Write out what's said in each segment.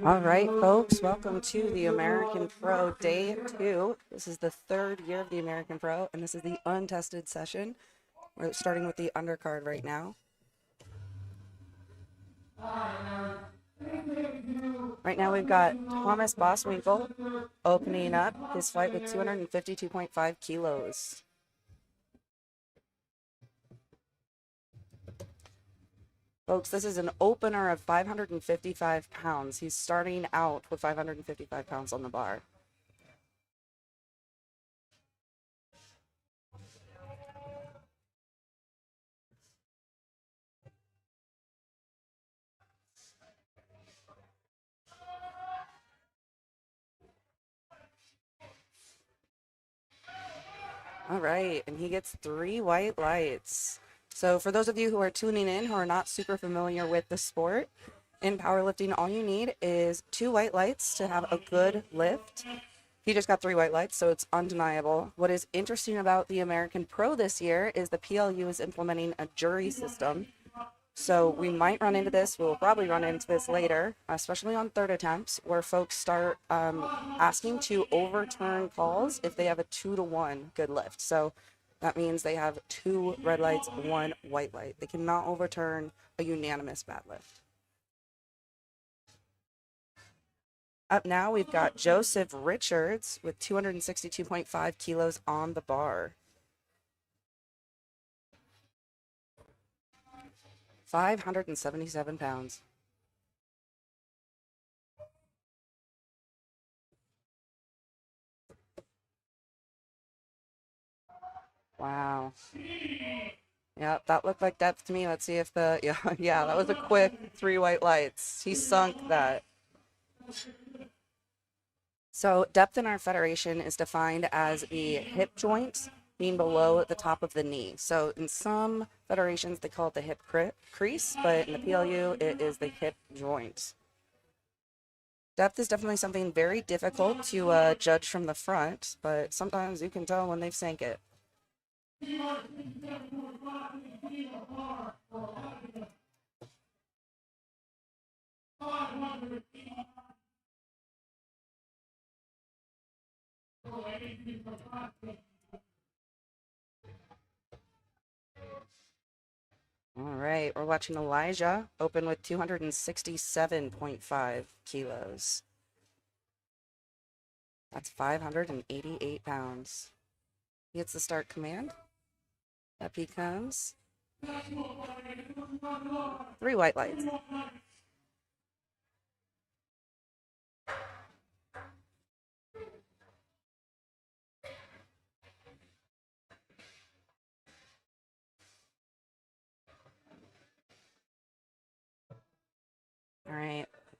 All right, folks, welcome to the American Pro Day 2. This is the third year of the American Pro, and this is the untested session. We're starting with the undercard right now. Right now we've got Thomas Boswinkle opening up his fight with 252.5 kilos. Folks, this is an opener of 555 pounds. He's starting out with 555 pounds on the bar. All right, and he gets 3 white lights. So for those of you who are tuning in who are not super familiar with the sport, in powerlifting, all you need is 2 white lights to have a good lift. He just got 3 white lights, so it's undeniable. What is interesting about the American Pro this year is the PLU is implementing a jury system. So we might run into this. We'll probably run into this later, especially on third attempts, where folks start asking to overturn calls if they have a 2-to-1 good lift. So that means they have 2 red lights, 1 white light. They cannot overturn a unanimous bad lift. Up now, we've got Joseph Richards with 262.5 kilos on the bar. 577 pounds. Wow. Yeah, that looked like depth to me. Let's see if the, yeah, that was a quick 3 white lights. He sunk that. So depth in our federation is defined as the hip joint being below the top of the knee. So in some federations, they call it the hip crease, but in the PLU, it is the hip joint. Depth is definitely something very difficult to judge from the front, but sometimes you can tell when they've sank it. All right, we're watching Elijah open with 267.5 kilos. That's 588 pounds. He hits the start command. Up he comes. 3 white lights.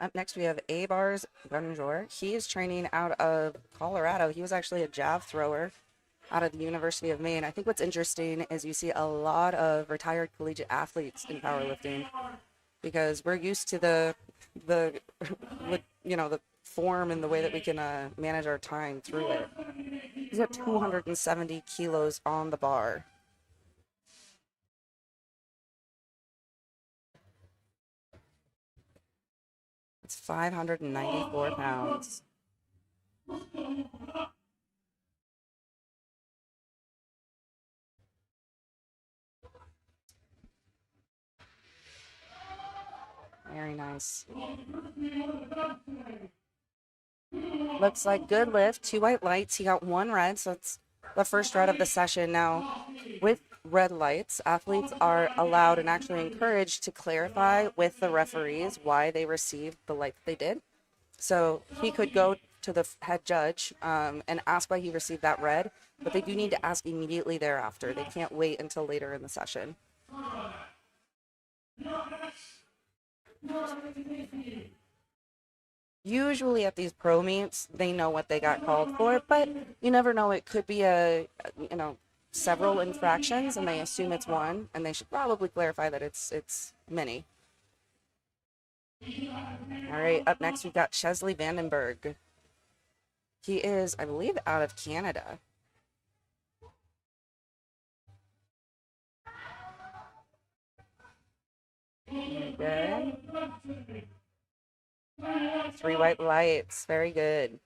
Up next, we have Abars Gunjor. He is training out of Colorado. He was actually a jav thrower out of the University of Maine. I think what's interesting is you see a lot of retired collegiate athletes in powerlifting because we're used to the the form and the way that we can manage our time through it. He's got 270 kilos on the bar. It's 594 pounds. Very nice. Looks like good lift. 2 white lights. He got 1 red, so it's the first red of the session. Now, with red lights, athletes are allowed and actually encouraged to clarify with the referees why they received the light that they did. So he could go to the head judge and ask why he received that red, but they do need to ask immediately thereafter. They can't wait until later in the session. Usually at these pro meets, they know what they got called for, but you never know. It could be several infractions, and they assume it's one, and they should probably clarify that it's many. All right, up next we've got Chesley Vandenberg. He is, I believe, out of Canada. Good. 3 white lights. Very good.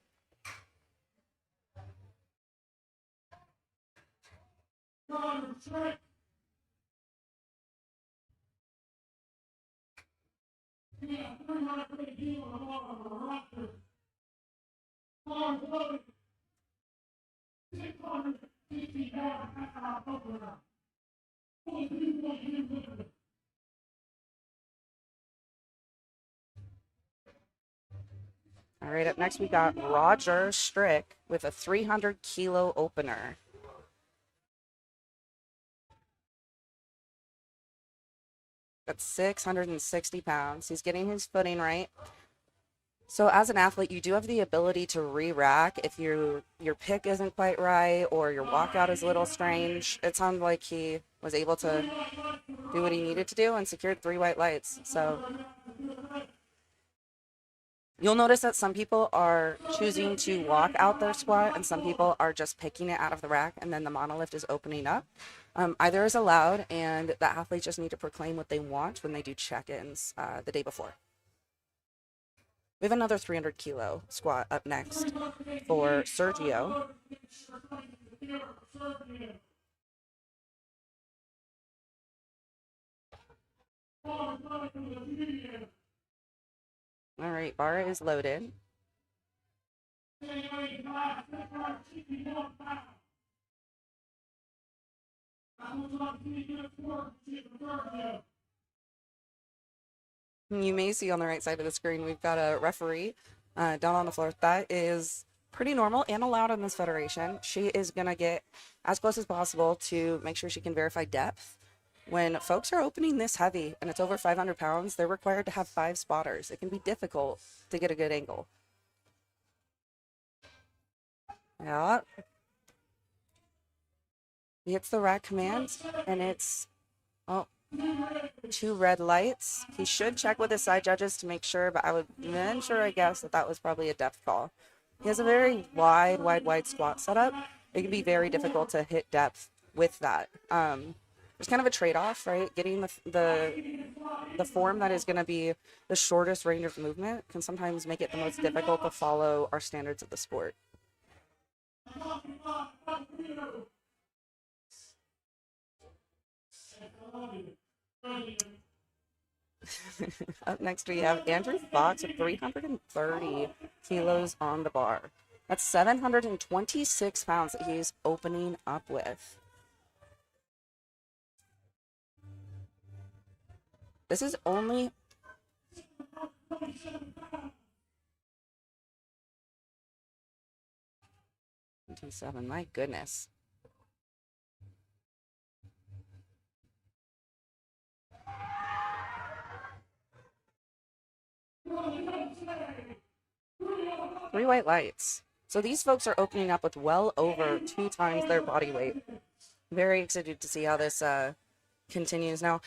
All right, up next we got Roger Strick with a 300 kilo opener. That's 660 pounds. He's getting his footing right. So as an athlete, you do have the ability to re-rack if your pick isn't quite right or your walkout is a little strange. It sounded like he was able to do what he needed to do and secured 3 white lights. So you'll notice that some people are choosing to walk out their squat and some people are just picking it out of the rack and then the monolift is opening up. Either is allowed, and the athletes just need to proclaim what they want when they do check-ins the day before. We have another 300 kilo squat up next for Sergio. All right, bar is loaded. You may see on the right side of the screen, we've got a referee down on the floor. That is pretty normal and allowed in this federation. She is going to get as close as possible to make sure she can verify depth. When folks are opening this heavy and it's over 500 pounds, they're required to have 5 spotters. It can be difficult to get a good angle. Yeah. He hits the rack command, and it's 2 red lights. He should check with his side judges to make sure, but I would venture I guess that was probably a depth call. He has a very wide squat setup. It can be very difficult to hit depth with that. There's kind of a trade-off, right? Getting the form that is going to be the shortest range of movement can sometimes make it the most difficult to follow our standards of the sport. Up next, we have Andrew Fox with 330 kilos on the bar. That's 726 pounds that he's opening up with. This is only 27. My goodness. 3 white lights. So these folks are opening up with well over 2 times their body weight. Very excited to see how this continues. Now,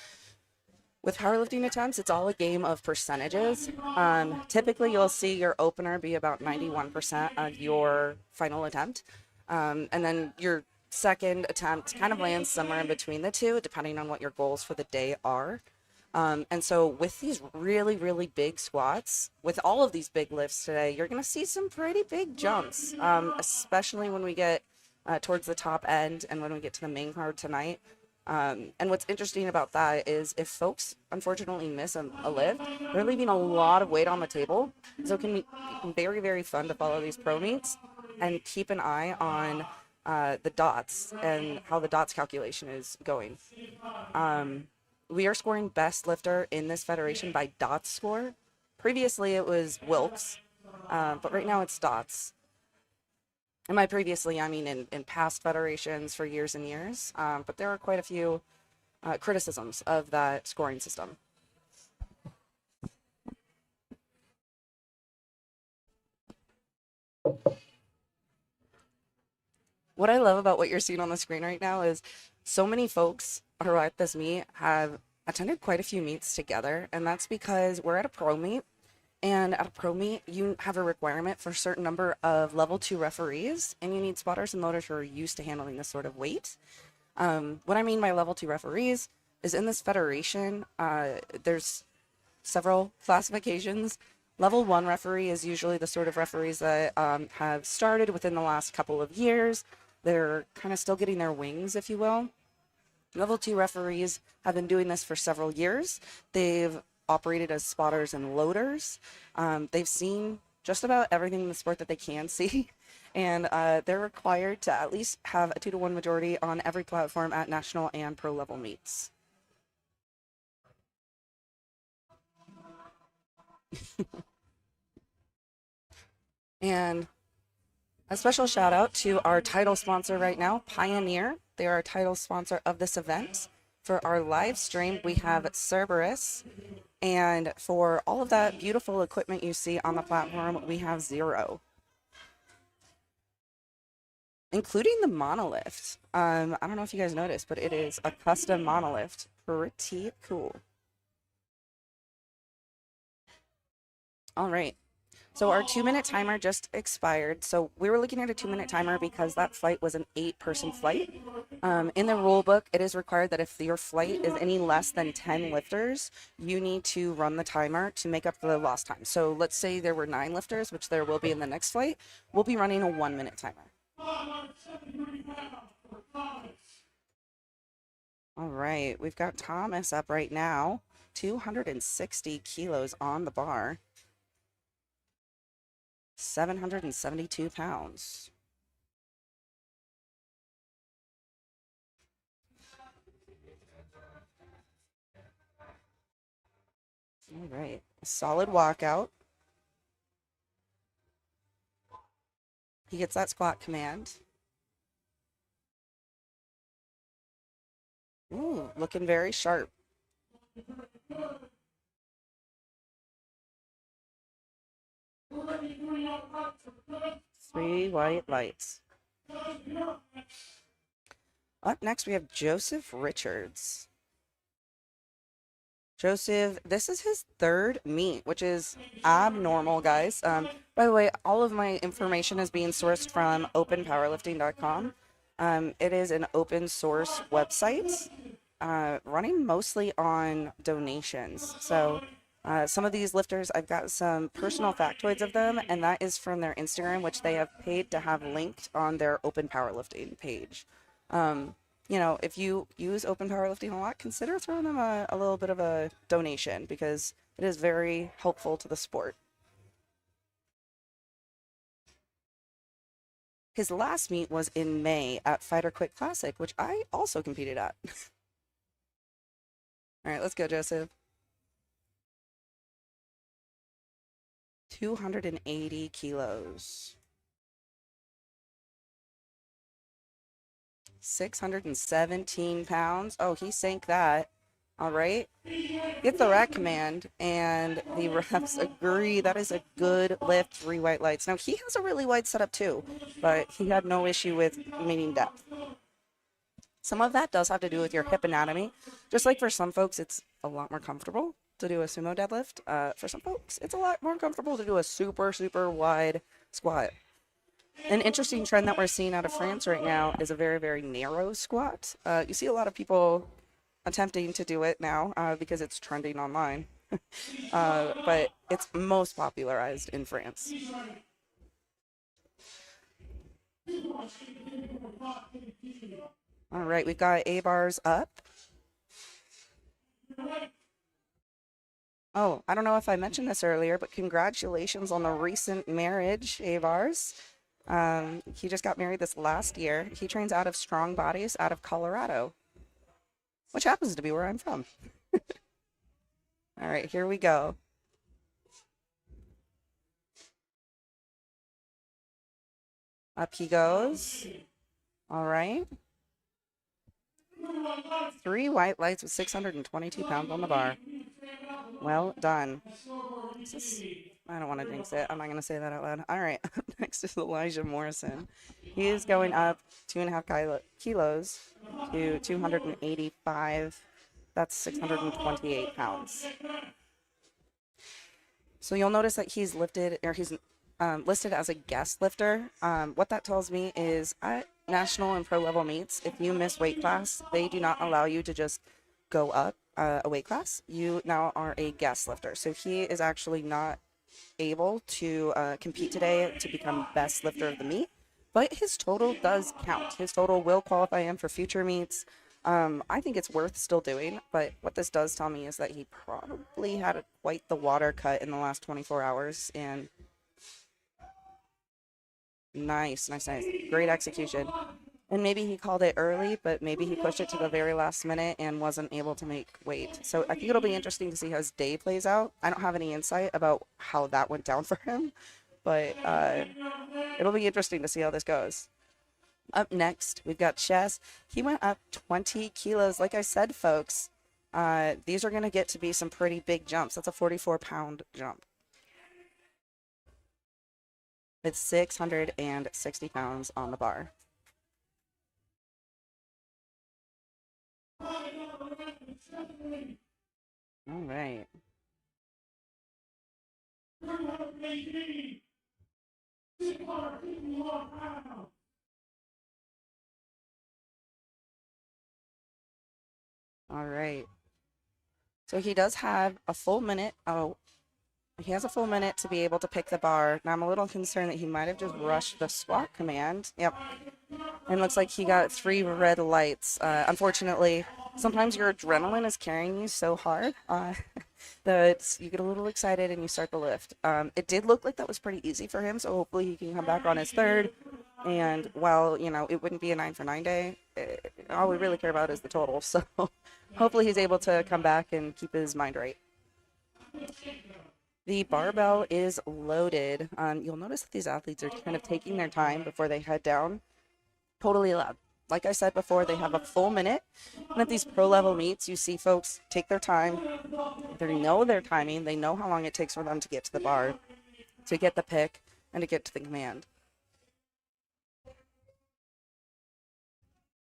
with powerlifting attempts, it's all a game of percentages. Typically, you'll see your opener be about 91% of your final attempt. And then your second attempt kind of lands somewhere in between the two, depending on what your goals for the day are. And so with these really, really big squats, with all of these big lifts today, you're going to see some pretty big jumps, especially when we get towards the top end and when we get to the main card tonight. And what's interesting about that is if folks unfortunately miss a lift, they're leaving a lot of weight on the table. So it can be very, very fun to follow these pro meets and keep an eye on the dots and how the dots calculation is going. We are scoring best lifter in this federation by dots score. Previously it was Wilks, but right now it's dots. And by previously, I mean in past federations for years and years, but there are quite a few criticisms of that scoring system. What I love about what you're seeing on the screen right now is so many folks who are at this meet have attended quite a few meets together, and that's because we're at a pro meet. And at a pro meet, you have a requirement for a certain number of level 2 referees, and you need spotters and loaders who are used to handling this sort of weight. What I mean by level 2 referees is in this federation, there's several classifications. Level 1 referee is usually the sort of referees that have started within the last couple of years. They're kind of still getting their wings, if you will. Level 2 referees have been doing this for several years. They've operated as spotters and loaders. They've seen just about everything in the sport that they can see, and they're required to at least have a 2-to-1 majority on every platform at national and pro level meets. And a special shout out to our title sponsor right now, Pioneer. They are our title sponsor of this event. For our live stream, we have Cerberus. And for all of that beautiful equipment you see on the platform, we have Zero, including the monolift. I don't know if you guys noticed, but it is a custom monolift. Pretty cool. All right. So our 2-minute timer just expired. So we were looking at a 2-minute timer because that flight was an 8-person flight. In the rule book, it is required that if your flight is any less than 10 lifters, you need to run the timer to make up the lost time. So let's say there were 9 lifters, which there will be in the next flight. We'll be running a 1-minute timer. All right, we've got Thomas up right now, 260 kilos on the bar. 772 pounds. All right, a solid walkout. He gets that squat command. Ooh, looking very sharp. Three white lights. Up next, we have Joseph Richards. Joseph, this is his 3rd meet, which is abnormal, guys. By the way, all of my information is being sourced from openpowerlifting.com. It is an open source website running mostly on donations. So some of these lifters, I've got some personal factoids of them, and that is from their Instagram, which they have paid to have linked on their Open Powerlifting page. You know, if you use Open Powerlifting a lot, consider throwing them a little bit of a donation because it is very helpful to the sport. His last meet was in May at Fighter Quick Classic, which I also competed at. All right, let's go, Joseph. 280 kilos. 617 pounds. Oh, he sank that. All right. Get the rack command, and the refs agree that is a good lift, 3 white lights. Now, he has a really wide setup too, but he had no issue with meeting depth. Some of that does have to do with your hip anatomy. Just like for some folks, it's a lot more comfortable to do a sumo deadlift. For some folks, it's a lot more comfortable to do a super, super wide squat. An interesting trend that we're seeing out of France right now is a very, very narrow squat. You see a lot of people attempting to do it now because it's trending online, but it's most popularized in France. All right, we've got A bars up. Oh, I don't know if I mentioned this earlier, but congratulations on the recent marriage, A bars. He just got married this last year. He trains out of Strong Bodies out of Colorado, which happens to be where I'm from. All right, here we go. Up he goes. All right. 3 white lights with 622 pounds on the bar. Well done. I don't want to jinx it. I'm not going to say that out loud. All right. Next is Elijah Morrison. He is going up 2.5 kilos to 285. That's 628 pounds. So you'll notice that he's listed as a guest lifter. What that tells me is at national and pro level meets, if you miss weight class, they do not allow you to just go up a weight class. You now are a guest lifter. So he is actually not able to compete today to become best lifter of the meet, but his total does count. His total will qualify him for future meets. I think it's worth still doing, but what this does tell me is that he probably had quite the water cut in the last 24 hours, and nice. Great execution. And maybe he called it early, but maybe he pushed it to the very last minute and wasn't able to make weight. So I think it'll be interesting to see how his day plays out. I don't have any insight about how that went down for him, but it'll be interesting to see how this goes. Up next, we've got Chess. He went up 20 kilos. Like I said, folks, these are going to get to be some pretty big jumps. That's a 44-pound jump. It's 660 pounds on the bar. All right. All right. So he does have a full minute. Oh, he has a full minute to be able to pick the bar. Now I'm a little concerned that he might have just rushed the squat command. Yep. And looks like he got 3 red lights. Unfortunately, sometimes your adrenaline is carrying you so hard that you get a little excited and you start the lift. It did look like that was pretty easy for him, so hopefully he can come back on his third. And while, it wouldn't be a 9 for 9 day, all we really care about is the total. So hopefully he's able to come back and keep his mind right. The barbell is loaded. You'll notice that these athletes are kind of taking their time before they head down. Totally allowed. Like I said before, they have a full minute. And at these pro level meets, you see folks take their time. They know their timing. They know how long it takes for them to get to the bar, to get the pick, and to get to the command.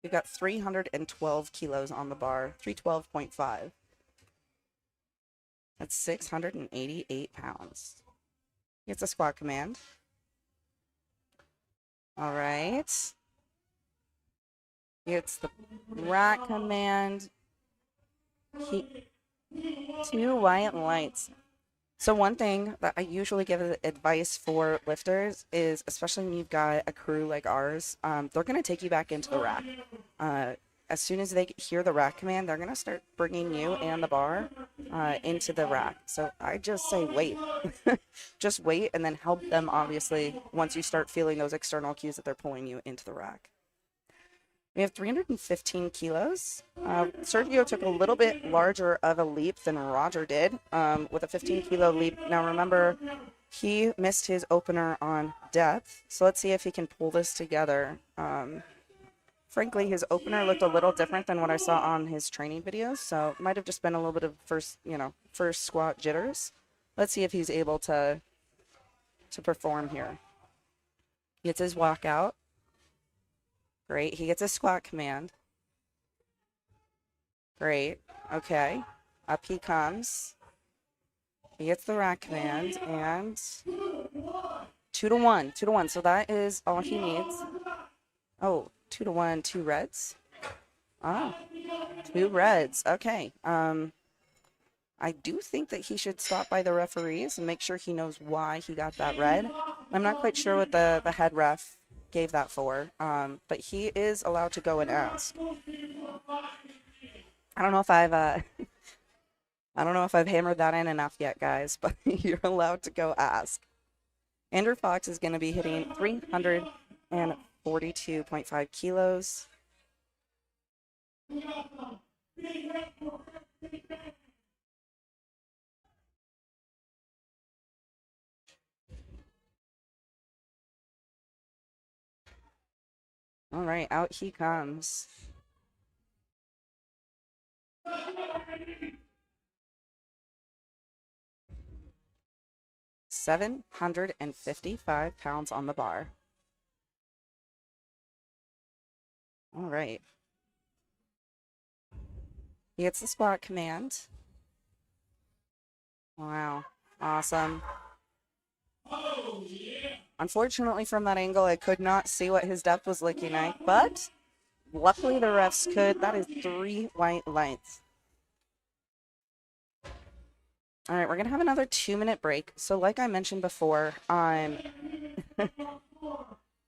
We've got 312 kilos on the bar, 312.5. That's 688 pounds. It's a squat command. All right. It's the rack command. 2 white lights. So one thing that I usually give as advice for lifters is, especially when you've got a crew like ours, they're going to take you back into the rack. As soon as they hear the rack command, they're going to start bringing you and the bar into the rack. So I just say wait. Just wait, and then help them, obviously, once you start feeling those external cues that they're pulling you into the rack. We have 315 kilos. Sergio took a little bit larger of a leap than Roger did with a 15-kilo leap. Now, remember, he missed his opener on depth. So let's see if he can pull this together. Frankly, his opener looked a little different than what I saw on his training videos, so it might have just been a little bit of first squat jitters. Let's see if he's able to perform here. He gets his walkout. Great. He gets his squat command. Great. Okay. Up he comes. He gets the rack command, and 2 to 1. 2 to 1. So that is all he needs. Oh, 2 to 1, 2 reds. Ah, 2 reds. Okay. I do think that he should stop by the referees and make sure he knows why he got that red. I'm not quite sure what the head ref gave that for, but he is allowed to go and ask. I don't know if I've I don't know if I've hammered that in enough yet, guys, but you're allowed to go ask. Andrew Fox is going to be hitting 342.5 kilos. All right, out he comes. £755 on the bar. All right. He gets the squat command. Wow. Awesome. Unfortunately, from that angle, I could not see what his depth was looking like, but luckily the refs could. That is 3 white lights. All right, we're going to have another 2-minute break. So like I mentioned before,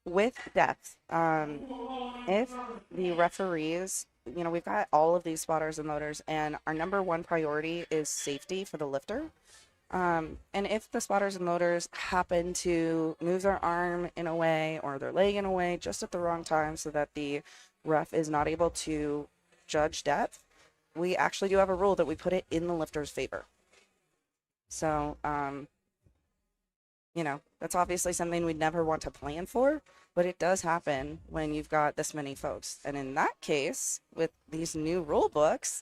with depth, if the referees, we've got all of these spotters and loaders, and our number one priority is safety for the lifter. And if the spotters and loaders happen to move their arm in a way or their leg in a way just at the wrong time so that the ref is not able to judge depth, we actually do have a rule that we put it in the lifter's favor. So, that's obviously something we'd never want to plan for, but it does happen when you've got this many folks. And in that case, with these new rule books,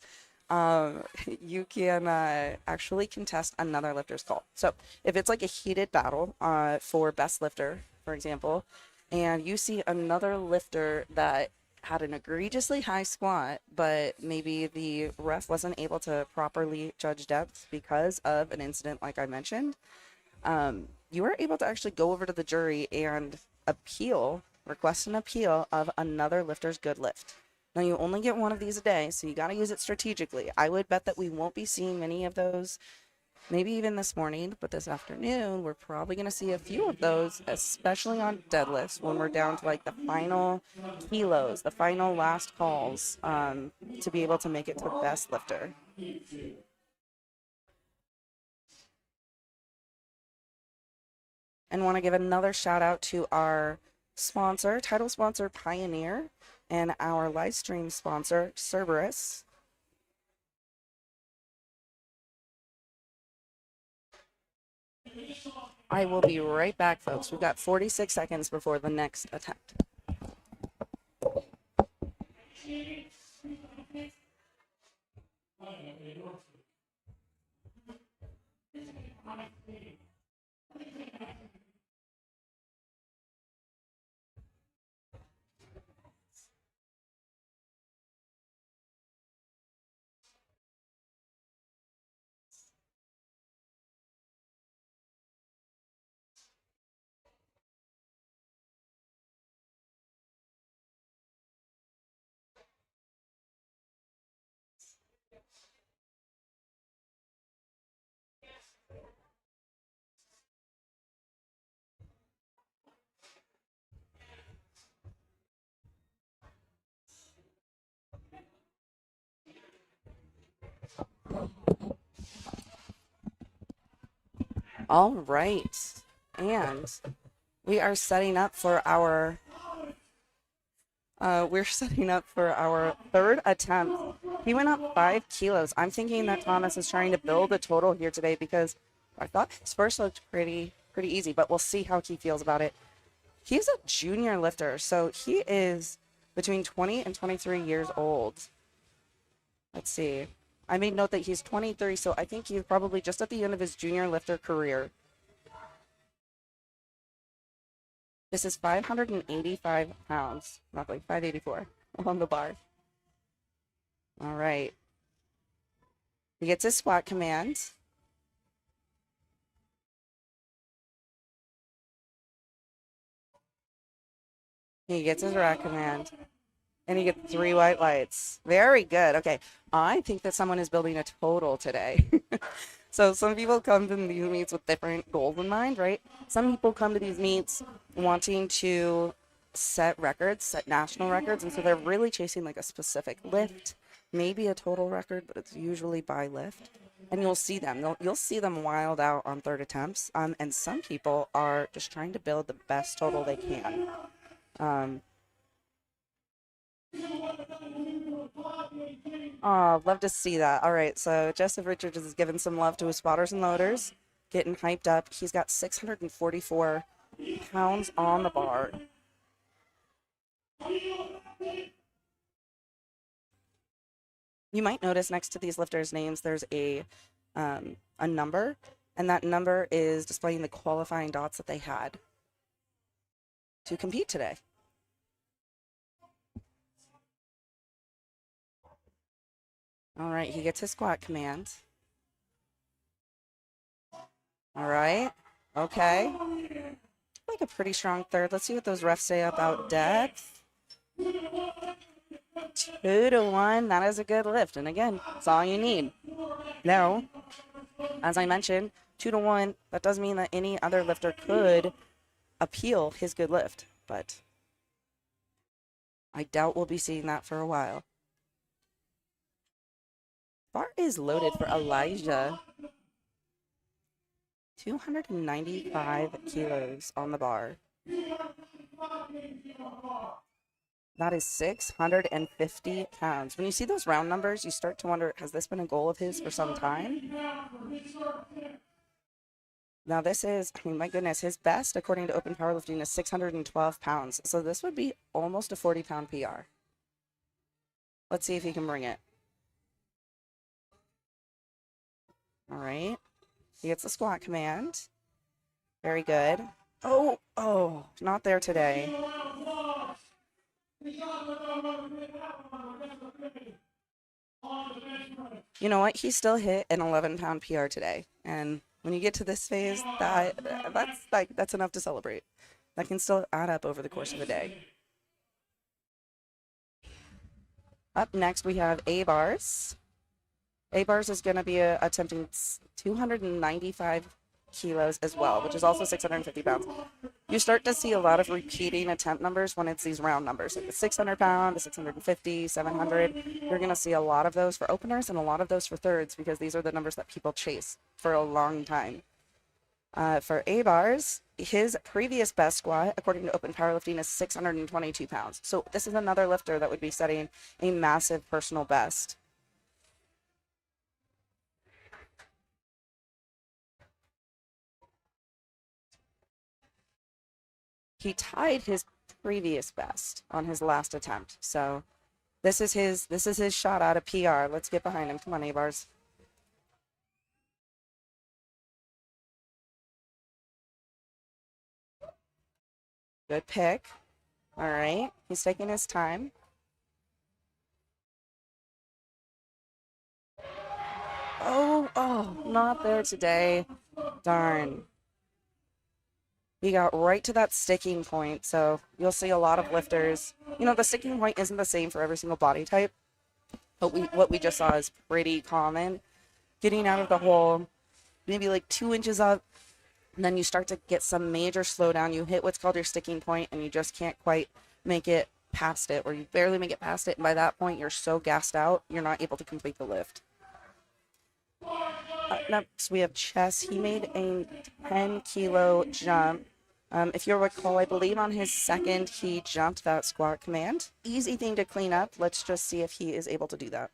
you can actually contest another lifter's call. So if it's like a heated battle for best lifter, for example, and you see another lifter that had an egregiously high squat, but maybe the ref wasn't able to properly judge depth because of an incident like I mentioned, you are able to actually go over to the jury and request an appeal of another lifter's good lift. Now, you only get one of these a day, so you got to use it strategically. I would bet that we won't be seeing many of those, maybe even this morning, but this afternoon, we're probably going to see a few of those, especially on deadlifts when we're down to like the final kilos, the final last calls, to be able to make it to best lifter. And want to give another shout out to our sponsor, title sponsor Pioneer, and our live stream sponsor, Cerberus. I will be right back, folks. We've got 46 seconds before the next attempt. All right, and we are setting up for our third attempt. He went up 5 kilos. I'm thinking that Thomas is trying to build a total here today because I thought his first looked pretty easy, but we'll see how he feels about it. He's a junior lifter, so he is between 20 and 23 years old. Let's see. I made note that he's 23, so I think he's probably just at the end of his junior lifter career. This is 585 pounds, roughly 584 on the bar. All right. He gets his squat command. He gets his rack command. And he gets 3 white lights. Very good. Okay. I think that someone is building a total today. So some people come to these meets with different goals in mind, right? Some people come to these meets wanting to set records, set national records. And so they're really chasing like a specific lift, maybe a total record, but it's usually by lift. And you'll see them. You'll see them wild out on third attempts. And some people are just trying to build the best total they can. Oh, love to see that. All right, so Joseph Richards is giving some love to his spotters and loaders, getting hyped up. He's got 644 pounds on the bar. You might notice next to these lifters' names, there's a number, and that number is displaying the qualifying dots that they had to compete today. All right, he gets his squat command. All right, okay. Like a pretty strong third. Let's see what those refs say about depth. 2 to 1, that is a good lift. And again, it's all you need. Now, as I mentioned, 2 to 1, that does mean that any other lifter could appeal his good lift, but I doubt we'll be seeing that for a while. Bar is loaded for Elijah. 295 kilos on the bar. That is 650 pounds. When you see those round numbers, you start to wonder, has this been a goal of his for some time? Now this is, I mean, my goodness, his best, according to Open Powerlifting, is 612 pounds. So this would be almost a 40-pound PR. Let's see if he can bring it. All right. He gets the squat command. Very good. Oh, not there today. You know what? He still hit an 11-pound PR today. And when you get to this phase, that's enough to celebrate. That can still add up over the course of a day. Up next, we have A-bars. A-bars is going to be attempting 295 kilos as well, which is also 650 pounds. You start to see a lot of repeating attempt numbers when it's these round numbers, like the 600 pound, the 650, 700. You're going to see a lot of those for openers and a lot of those for thirds because these are the numbers that people chase for a long time. For A-bars, his previous best squat, according to Open Powerlifting, is 622 pounds. So this is another lifter that would be setting a massive personal best. He tied his previous best on his last attempt. So this is his shot at a PR. Let's get behind him. Come on, A-bars. Good pick. All right. He's taking his time. Oh, not there today. Darn. He got right to that sticking point, so you'll see a lot of lifters. You know, the sticking point isn't the same for every single body type, but what we just saw is pretty common. Getting out of the hole, maybe like 2 inches up, and then you start to get some major slowdown. You hit what's called your sticking point, and you just can't quite make it past it, or you barely make it past it, and by that point, you're so gassed out, you're not able to complete the lift. Next, we have Chess. He made a 10-kilo jump. If you'll recall, I believe on his second, he jumped that squat command. Easy thing to clean up. Let's just see if he is able to do that.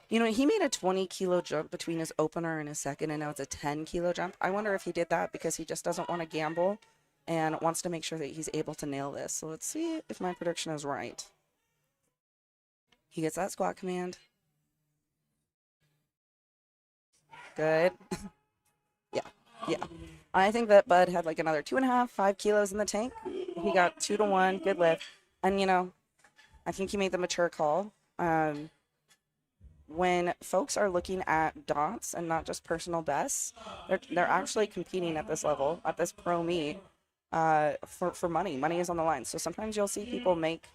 You know, he made a 20-kilo jump between his opener and his second, and now it's a 10-kilo jump. I wonder if he did that because he just doesn't want to gamble and wants to make sure that he's able to nail this. So let's see if my prediction is right. He gets that squat command. Good. Yeah, yeah. I think that Bud had like another 2.5, 5 kilos in the tank. He got 2 to 1, good lift. And, you know, I think he made the mature call. When folks are looking at dots and not just personal bests, they're actually competing at this level, at this pro meet, for money. Money is on the line. So sometimes you'll see people make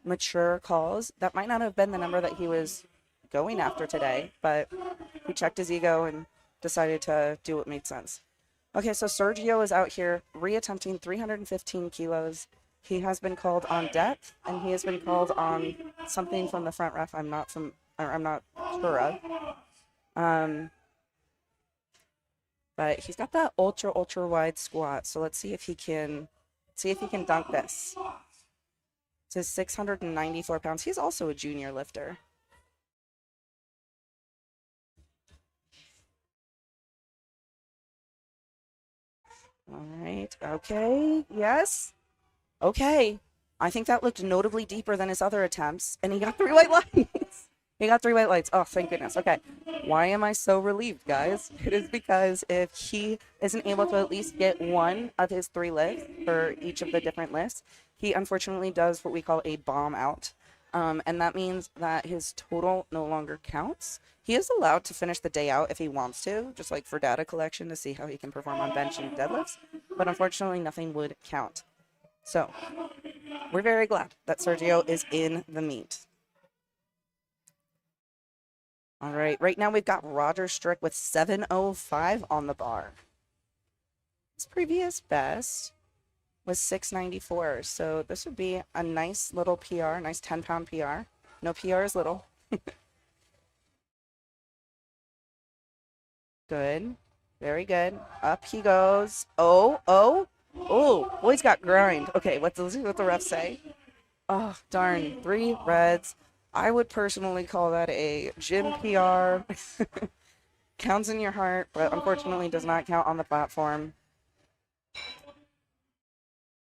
mature calls that might not have been the number that he was going after today, but he checked his ego and decided to do what made sense. Okay, so Sergio is out here reattempting 315 kilos. He has been called on depth, and he has been called on something from the front ref I'm not sure of. But he's got that ultra wide squat. So let's see if he can dunk this. This is 694 pounds. He's also a junior lifter. All right. Okay. Yes. Okay. I think that looked notably deeper than his other attempts, and he got 3 white lights. He got 3 white lights. Oh, thank goodness. Okay. Why am I so relieved, guys? It is because if he isn't able to at least get one of his 3 lifts for each of the different lifts, he unfortunately does what we call a bomb out. And that means that his total no longer counts. He is allowed to finish the day out if he wants to, just like for data collection to see how he can perform on bench and deadlifts. But unfortunately, nothing would count. So we're very glad that Sergio is in the meet. All right, right now we've got Roger Strick with 7:05 on the bar. His previous best was 694, so this would be a nice little PR, nice 10-pound PR. No PR is little. Good, very good. Up he goes. Oh, boy's got grind. Okay, let's see what the refs say. Oh, darn, 3 reds. I would personally call that a gym PR. Counts in your heart, but unfortunately does not count on the platform.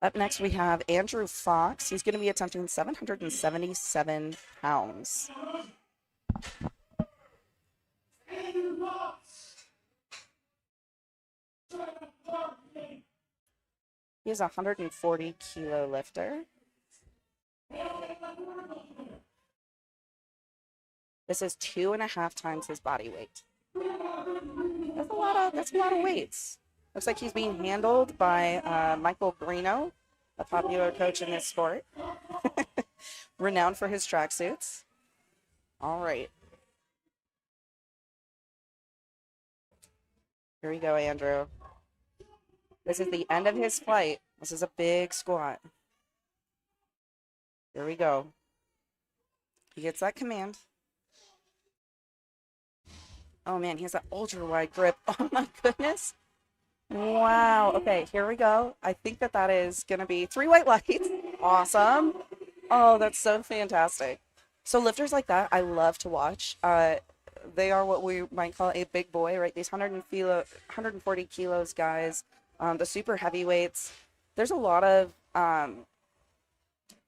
Up next, we have Andrew Fox. He's going to be attempting 777 pounds. He's a 140 kilo lifter. This is 2.5 times his body weight. That's a lot of weights. Looks like he's being handled by Michael Brino, a popular coach in this sport, renowned for his tracksuits. All right. Here we go, Andrew. This is the end of his flight. This is a big squat. Here we go. He gets that command. Oh, man, he has that ultra-wide grip. Oh, my goodness. Wow. Okay, here we go. I think that is going to be 3 white lights. Awesome. Oh, that's so fantastic. So lifters like that, I love to watch. They are what we might call a big boy, right? These 140 kilos guys, the super heavyweights. There's a lot of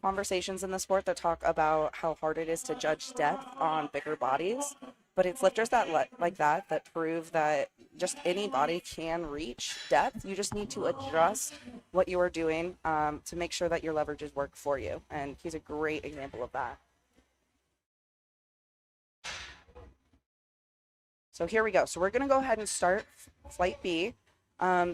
conversations in the sport that talk about how hard it is to judge depth on bigger bodies. But it's lifters like that prove that just any body can reach depth. You just need to adjust what you are doing to make sure that your leverages work for you. And he's a great example of that. So here we go. So we're going to go ahead and start flight B.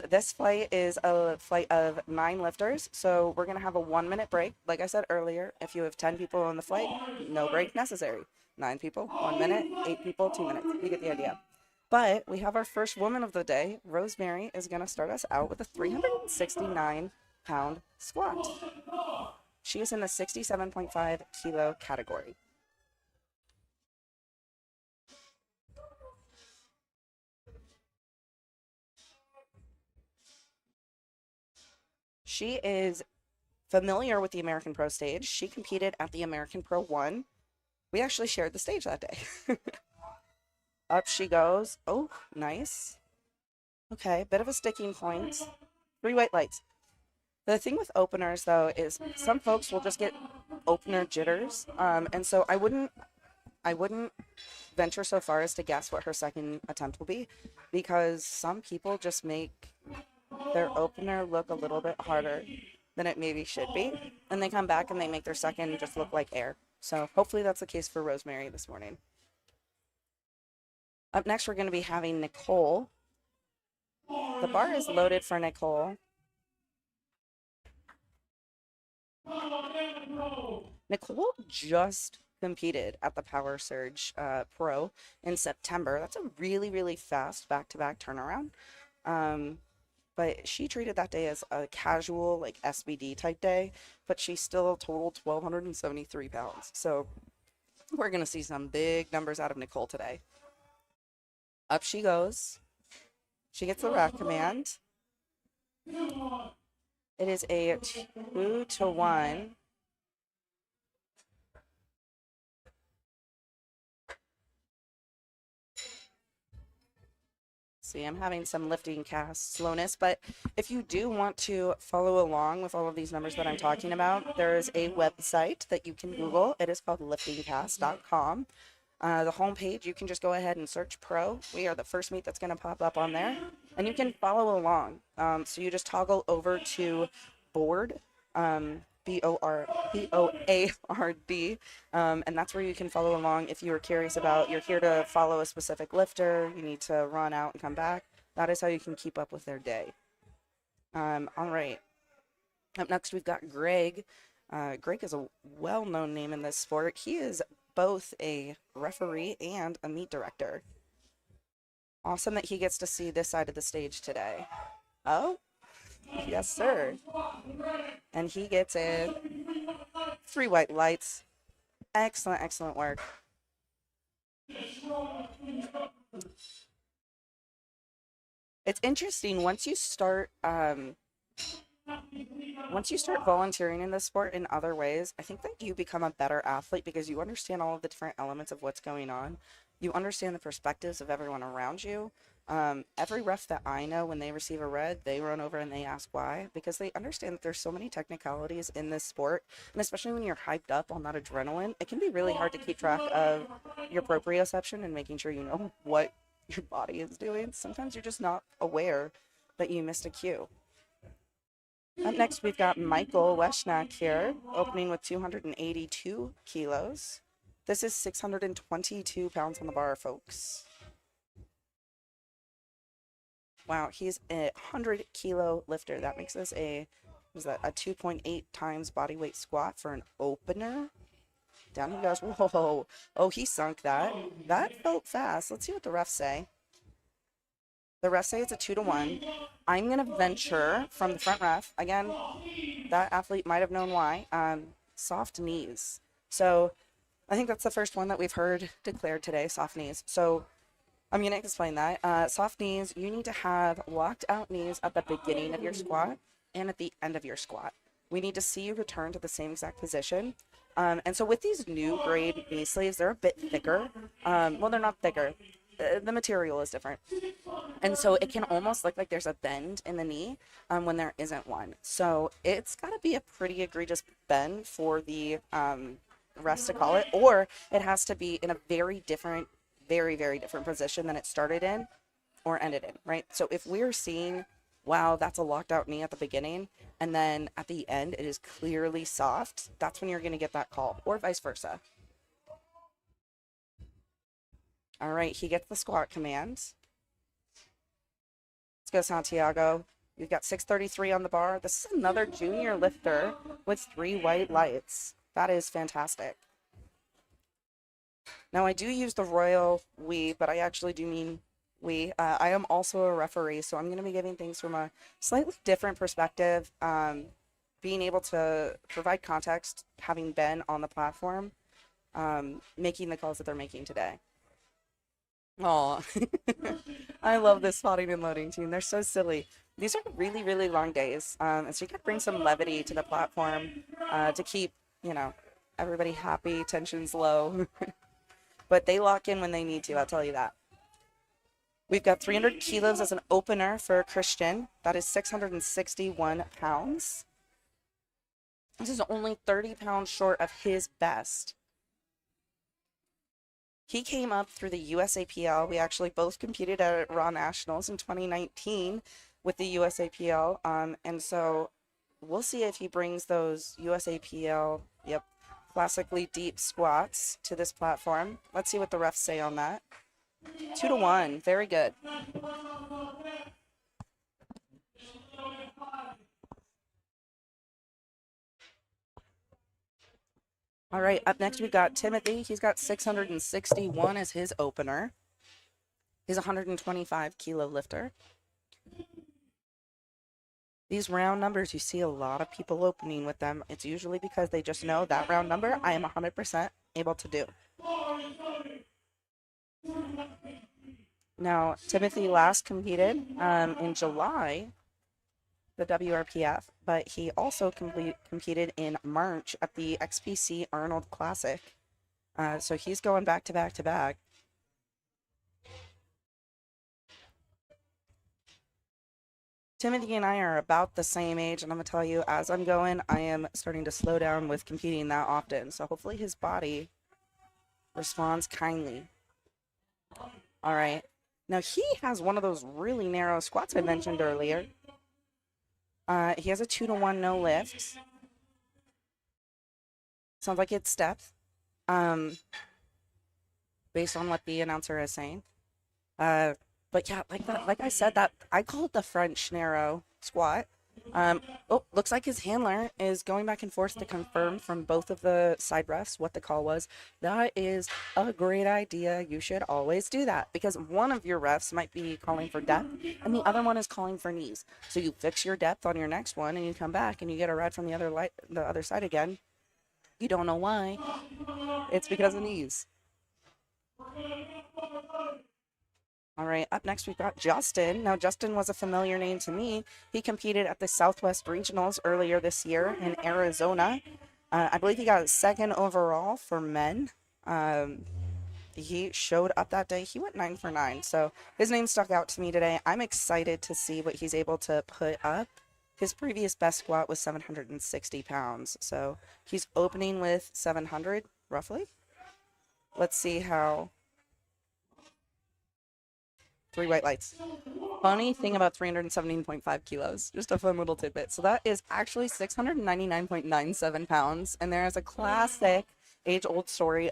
This flight is a flight of 9 lifters. So we're going to have a 1-minute break. Like I said earlier, if you have 10 people on the flight, no break necessary. 9 people, 1 minute, 8 people, 2 minutes. You get the idea. But we have our first woman of the day. Rosemary is going to start us out with a 369-pound squat. She is in the 67.5 kilo category. She is familiar with the American Pro stage. She competed at the American Pro 1. We actually shared the stage that day. Up she goes. Oh, nice. Okay, bit of a sticking point. 3 white lights. The thing with openers though is some folks will just get opener jitters, and so I wouldn't venture so far as to guess what her second attempt will be, because some people just make their opener look a little bit harder than it maybe should be, and they come back and they make their second just look like air. So hopefully that's the case for Rosemary this morning. Up next, we're going to be having Nicole. The bar is loaded for Nicole. Nicole just competed at the Power Surge Pro in September. That's a really, really fast back-to-back turnaround. But she treated that day as a casual, like SBD type day, but she still totaled 1,273 pounds. So we're going to see some big numbers out of Nicole today. Up she goes. She gets the rack command. It is a 2-to-1. See, I'm having some lifting cast slowness, but if you do want to follow along with all of these numbers that I'm talking about, there is a website that you can Google. It is called liftingcast.com. The homepage, you can just go ahead and search Pro. We are the first meet that's going to pop up on there, and you can follow along. So you just toggle over to board, BOARD, and that's where you can follow along if you are curious about, you're here to follow a specific lifter, you need to run out and come back. That is how you can keep up with their day. All right. Up next, we've got Greg. Greg is a well-known name in this sport. He is both a referee and a meet director. Awesome that he gets to see this side of the stage today. Oh, yes, sir. And he gets in 3 white lights. Excellent, excellent work. It's interesting once you start volunteering in this sport in other ways, I think that you become a better athlete because you understand all of the different elements of what's going on. You understand the perspectives of everyone around you. Every ref that I know, when they receive a red, they run over and they ask why, because they understand that there's so many technicalities in this sport, and especially when you're hyped up on that adrenaline, it can be really hard to keep track of your proprioception and making sure you know what your body is doing. Sometimes you're just not aware that you missed a cue. Up next, we've got Michael Weshnak here, opening with 282 kilos. This is 622 pounds on the bar, folks. Wow, he's a 100-kilo lifter. That makes this a 2.8 times body weight squat for an opener. Down he goes. Whoa. Oh, he sunk that. That felt fast. Let's see what the refs say. The refs say it's a 2-to-1. I'm going to venture from the front ref. Again, that athlete might have known why. Soft knees. So I think that's the first one that we've heard declared today, soft knees. So I'm going to explain that. Soft knees, you need to have locked out knees at the beginning of your squat and at the end of your squat. We need to see you return to the same exact position. And so with these new grade knee sleeves, they're a bit thicker. Well, they're not thicker. The material is different. And so it can almost look like there's a bend in the knee when there isn't one. So it's got to be a pretty egregious bend for the refs to call it, or it has to be in a very, very different position than it started in or ended in, right? So if we're seeing, wow, that's a locked out knee at the beginning, and then at the end it is clearly soft, that's when you're going to get that call, or vice versa. All right, he gets the squat commands. Let's go, Santiago. You've got 633 on the bar. This is another junior lifter with 3 white lights. That is fantastic. Now, I do use the royal we, but I actually do mean we. I am also a referee, so I'm going to be giving things from a slightly different perspective, being able to provide context, having been on the platform, making the calls that they're making today. Aw, I love this spotting and loading team. They're so silly. These are really, really long days, and so you got to bring some levity to the platform to keep, everybody happy, tensions low. But they lock in when they need to, I'll tell you that. We've got 300 kilos as an opener for Christian. That is 661 pounds. This is only 30 pounds short of his best. He came up through the USAPL. We actually both competed at Raw Nationals in 2019 with the USAPL. And so we'll see if he brings those USAPL, yep, classically deep squats to this platform. Let's see what the refs say on that. 2-1, very good. All right, up next we've got Timothy. He's got 661 as his opener. He's a 125 kilo lifter. These round numbers, you see a lot of people opening with them. It's usually because they just know that round number I am 100% able to do. Now, Timothy last competed in July, the WRPF, but he also competed in March at the XPC Arnold Classic. So he's going back to back to back. Timothy and I are about the same age, and I'm going to tell you, as I'm going, I am starting to slow down with competing that often. So hopefully his body responds kindly. All right. Now he has one of those really narrow squats I mentioned earlier. He has a 2-1 no lift. Sounds like it's depth. Based on what the announcer is saying. But yeah, like I said, that I call it the French narrow squat. Oh, looks like his handler is going back and forth to confirm from both of the side refs what the call was. That is a great idea. You should always do that because one of your refs might be calling for depth and the other one is calling for knees. So you fix your depth on your next one and you come back and you get a red from the other side again. You don't know why. It's because of knees. All right, up next we've got Justin. Now, Justin was a familiar name to me. He competed at the Southwest Regionals earlier this year in Arizona. I believe he got second overall for men. He showed up that day. He went 9 for 9. So his name stuck out to me today. I'm excited to see what he's able to put up. His previous best squat was 760 pounds. So he's opening with 700, roughly. Let's see how... 3 white lights. Funny thing about 317.5 kilos, just a fun little tidbit. So that is actually 699.97 pounds. And there is a classic age-old story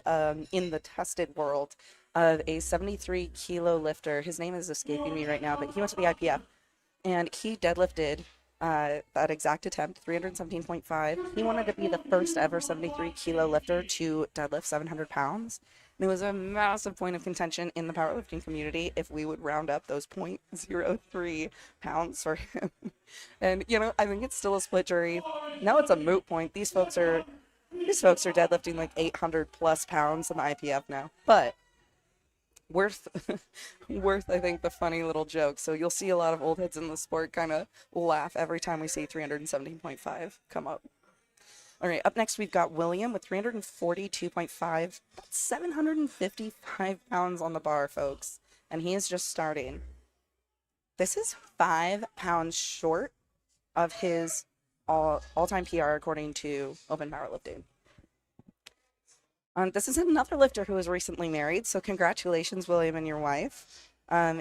in the tested world of a 73 kilo lifter. His name is escaping me right now, but he went to the IPF and he deadlifted that exact attempt, 317.5. He wanted to be the first ever 73 kilo lifter to deadlift 700 pounds. And it was a massive point of contention in the powerlifting community if we would round up those 0.03 pounds for him. And, you know, I think it's still a split jury. Now it's a moot point. These folks are deadlifting like 800 plus pounds in the IPF now. But worth, I think, the funny little joke. So you'll see a lot of old heads in the sport kind of laugh every time we see 317.5 come up. All right, up next we've got William with 342.5. That's 755 pounds on the bar, folks. And he is just starting. This is 5 pounds short of his all-time PR according to Open Powerlifting. This is another lifter who was recently married, so congratulations, William, and your wife.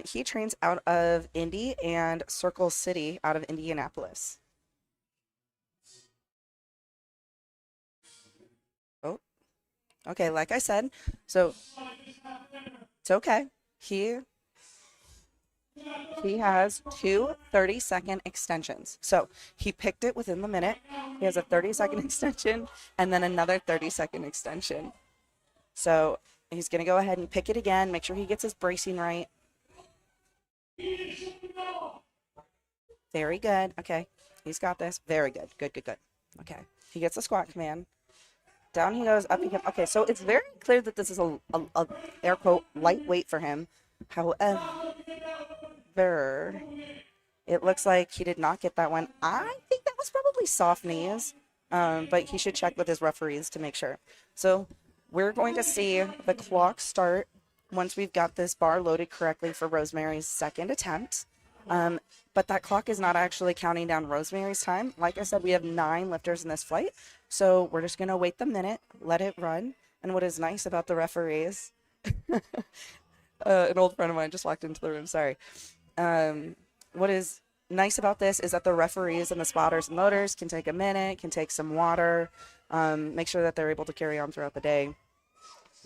He trains out of Indy and Circle City out of Indianapolis. Oh, okay, like I said, so it's okay. He has two 30-second extensions. So he picked it within the minute. He has a 30-second extension and then another 30-second extension. So he's going to go ahead and pick it again, make sure he gets his bracing right. Very good. Okay, he's got this. Very good. Good, good, good. Okay, he gets the squat command. Down he goes, up he comes. Okay, so it's very clear that this is a air quote, lightweight for him. However, it looks like he did not get that one. I think that was probably soft knees, but he should check with his referees to make sure. So we're going to see the clock start once we've got this bar loaded correctly for Rosemary's second attempt. But that clock is not actually counting down Rosemary's time. Like I said, we have 9 lifters in this flight. So we're just going to wait the minute, let it run. And what is nice about the referees, an old friend of mine just walked into the room, sorry. What is nice about this is that the referees and the spotters and loaders can take a minute, can take some water, make sure that they're able to carry on throughout the day.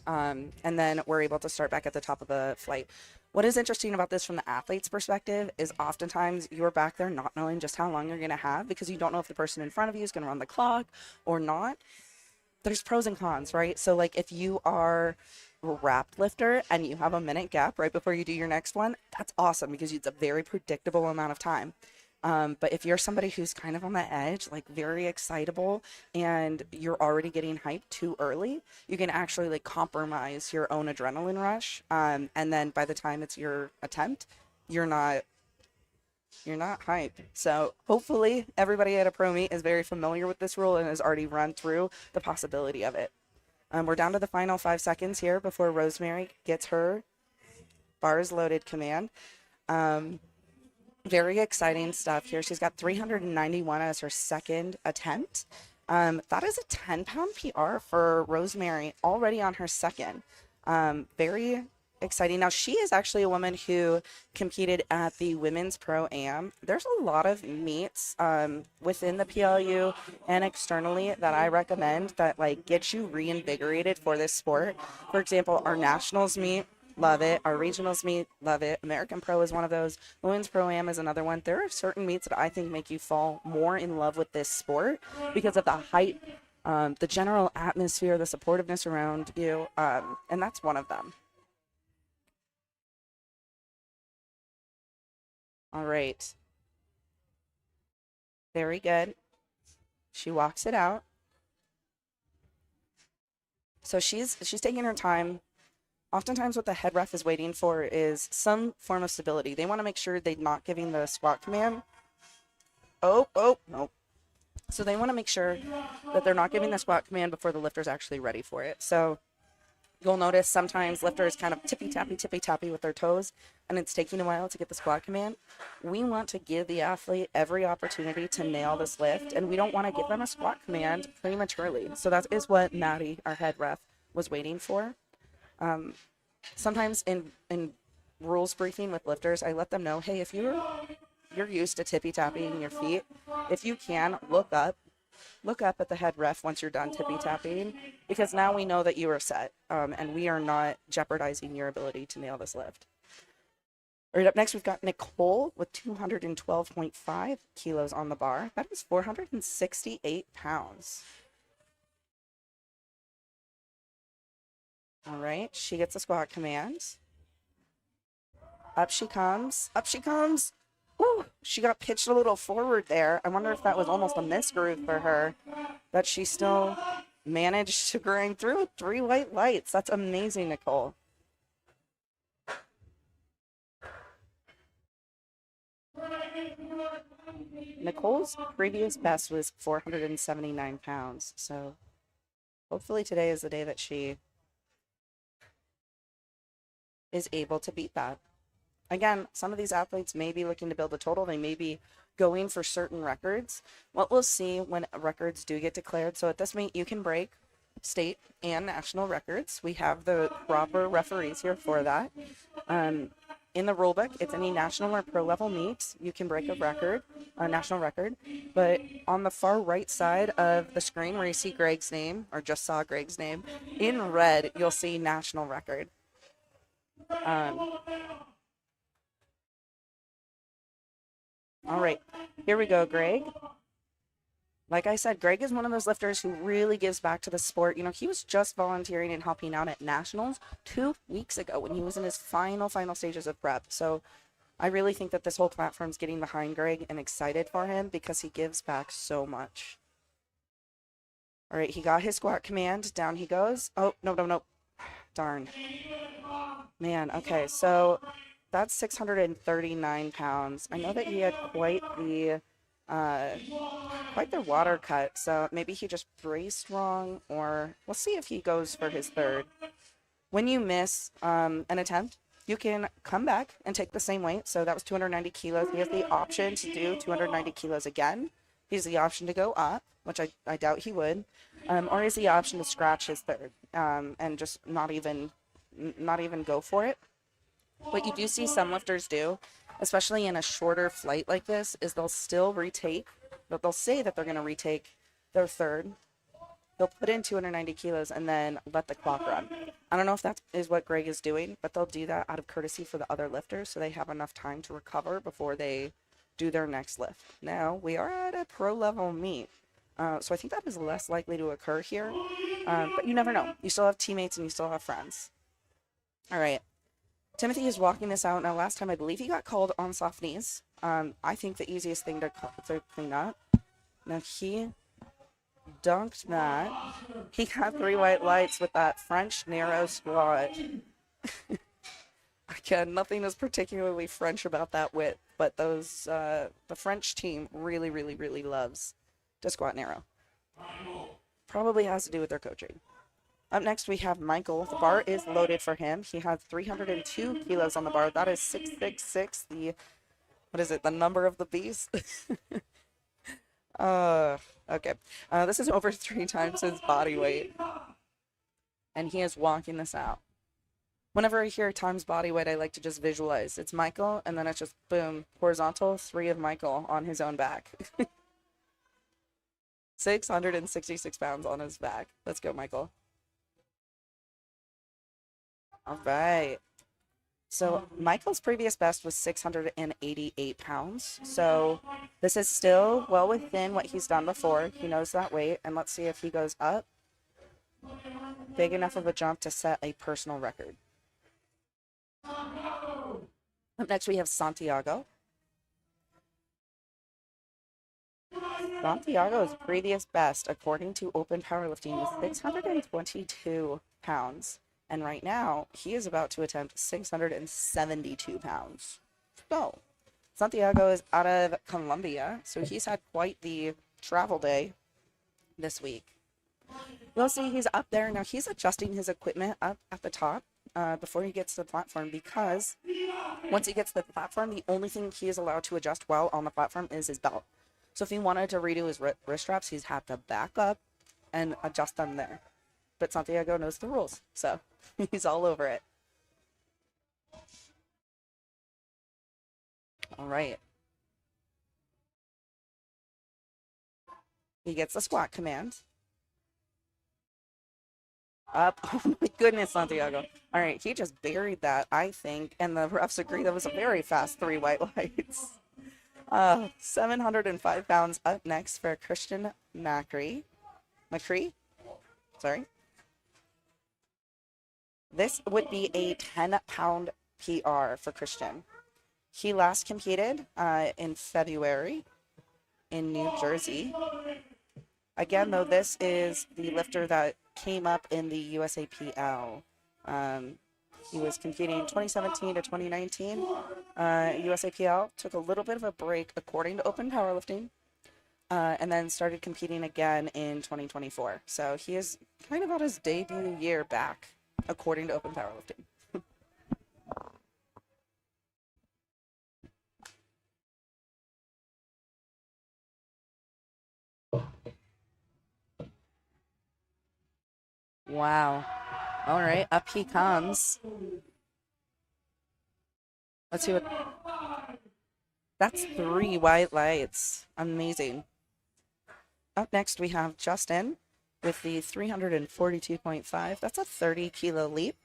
And then we're able to start back at the top of the flight. What is interesting about this from the athlete's perspective is oftentimes you're back there not knowing just how long you're going to have because you don't know if the person in front of you is going to run the clock or not. There's pros and cons, right? So like if you are a wrapped lifter and you have a minute gap right before you do your next one, that's awesome because it's a very predictable amount of time. But if you're somebody who's kind of on the edge, like very excitable, and you're already getting hyped too early, you can actually like compromise your own adrenaline rush. And then by the time it's your attempt, you're not hyped. So hopefully everybody at a pro meet is very familiar with this rule and has already run through the possibility of it. We're down to the final 5 seconds here before Rosemary gets her bars loaded command. Very exciting stuff here. She's got 391 as her second attempt. That is a 10-pound PR for Rosemary already on her second. Very exciting. Now, she is actually a woman who competed at the Women's Pro-Am. There's a lot of meets within the PLU and externally that I recommend that like get you reinvigorated for this sport. For example, our nationals meet. Love it. Our regionals meet, love it. American Pro is one of those. Women's Pro-Am is another one. There are certain meets that I think make you fall more in love with this sport because of the hype, the general atmosphere, the supportiveness around you, and that's one of them. All right. Very good. She walks it out. So she's taking her time. Oftentimes what the head ref is waiting for is some form of stability. They want to make sure they're not giving the squat command. Oh, no. So they want to make sure that they're not giving the squat command before the lifter's actually ready for it. So you'll notice sometimes lifters kind of tippy-tappy with their toes, and it's taking a while to get the squat command. We want to give the athlete every opportunity to nail this lift, and we don't want to give them a squat command prematurely. So that is what Maddie, our head ref, was waiting for. Sometimes in rules briefing with lifters, I let them know, hey, if you're used to tippy-tapping your feet, if you can, look up at the head ref once you're done tippy-tapping, because now we know that you are set, and we are not jeopardizing your ability to nail this lift. All right, up next, we've got Nicole with 212.5 kilos on the bar. That is 468 pounds. All right, she gets a squat command. Up she comes. Woo, she got pitched a little forward there. I wonder if that was almost a misgroove for her, but she still managed to grind through 3 white lights. That's amazing, Nicole. Nicole's previous best was 479 pounds, so hopefully today is the day that she is able to beat that. Again, some of these athletes may be looking to build a total. They may be going for certain records. What we'll see when records do get declared. So at this meet, you can break state and national records. We have the proper referees here for that. In the rule book, it's any national or pro level meet. You can break a record, a national record. But on the far right side of the screen where you see Greg's name, or just saw Greg's name, in red, you'll see national record. All right, here we go, Greg. Like I said, Greg is one of those lifters who really gives back to the sport. You know, he was just volunteering and helping out at nationals 2 weeks ago when he was in his final stages of prep. So I really think that this whole platform's getting behind Greg and excited for him because he gives back so much. All right, he got his squat command. Down he goes. Oh, no. Darn. Man, okay, so that's 639 pounds. I know that he had quite the water cut, so maybe he just braced wrong, or we'll see if he goes for his third. When you miss an attempt, you can come back and take the same weight. So that was 290 kilos. He has the option to do 290 kilos again. He has the option to go up, which I doubt he would, or he has the option to scratch his third and just not even go for it. What you do see some lifters do, especially in a shorter flight like this, is they'll still retake, but they'll say that they're going to retake their third. They'll put in 290 kilos and then let the clock run. I don't know if that is what Greg is doing, but they'll do that out of courtesy for the other lifters so they have enough time to recover before they do their next lift. Now, we are at a pro level meet, so I think that is less likely to occur here, but you never know. You still have teammates and you still have friends. All right. Timothy is walking this out. Now, last time I believe he got called on soft knees. I think the easiest thing to clean up. Now, he dunked that. He got 3 white lights with that French narrow squat. Again, nothing is particularly French about that width, but those the French team really, really, really loves to squat narrow. Probably has to do with their coaching. Up next, we have Michael. The bar is loaded for him. He has 302 kilos on the bar. That is 666, what is it, the number of the beast? Okay. This is over 3 times his body weight. And he is walking this out. Whenever I hear times body weight, I like to just visualize. It's Michael, and then it's just, boom, horizontal, 3 of Michael on his own back. 666 pounds on his back. Let's go, Michael. All right. So Michael's previous best was 688 pounds. So this is still well within what he's done before. He knows that weight. And let's see if he goes up big enough of a jump to set a personal record. Up next, we have Santiago. Santiago's previous best, according to Open Powerlifting, was 622 pounds. And right now, he is about to attempt 672 pounds. So, Santiago is out of Colombia, so he's had quite the travel day this week. We'll see he's up there. Now, he's adjusting his equipment up at the top before he gets to the platform, because once he gets to the platform, the only thing he is allowed to adjust while on the platform is his belt. So if he wanted to redo his wrist straps, he's had to back up and adjust them there. But Santiago knows the rules, so he's all over it. All right. He gets the squat command. Up. Oh my goodness, Santiago. All right, he just buried that, I think, and the refs agree that was a very fast 3 white lights. 705 pounds up next for Christian McCree. Sorry. This would be a 10-pound PR for Christian. He last competed in February in New Jersey. Again, though, this is the lifter that came up in the USAPL. He was competing 2017 to 2019. USAPL took a little bit of a break, according to Open Powerlifting, and then started competing again in 2024. So he is kind of on his debut year back, according to Open Powerlifting. Wow. All right, up he comes. Let's see what... That's 3 white lights. Amazing. Up next, we have Justin with the 342.5. That's a 30-kilo leap.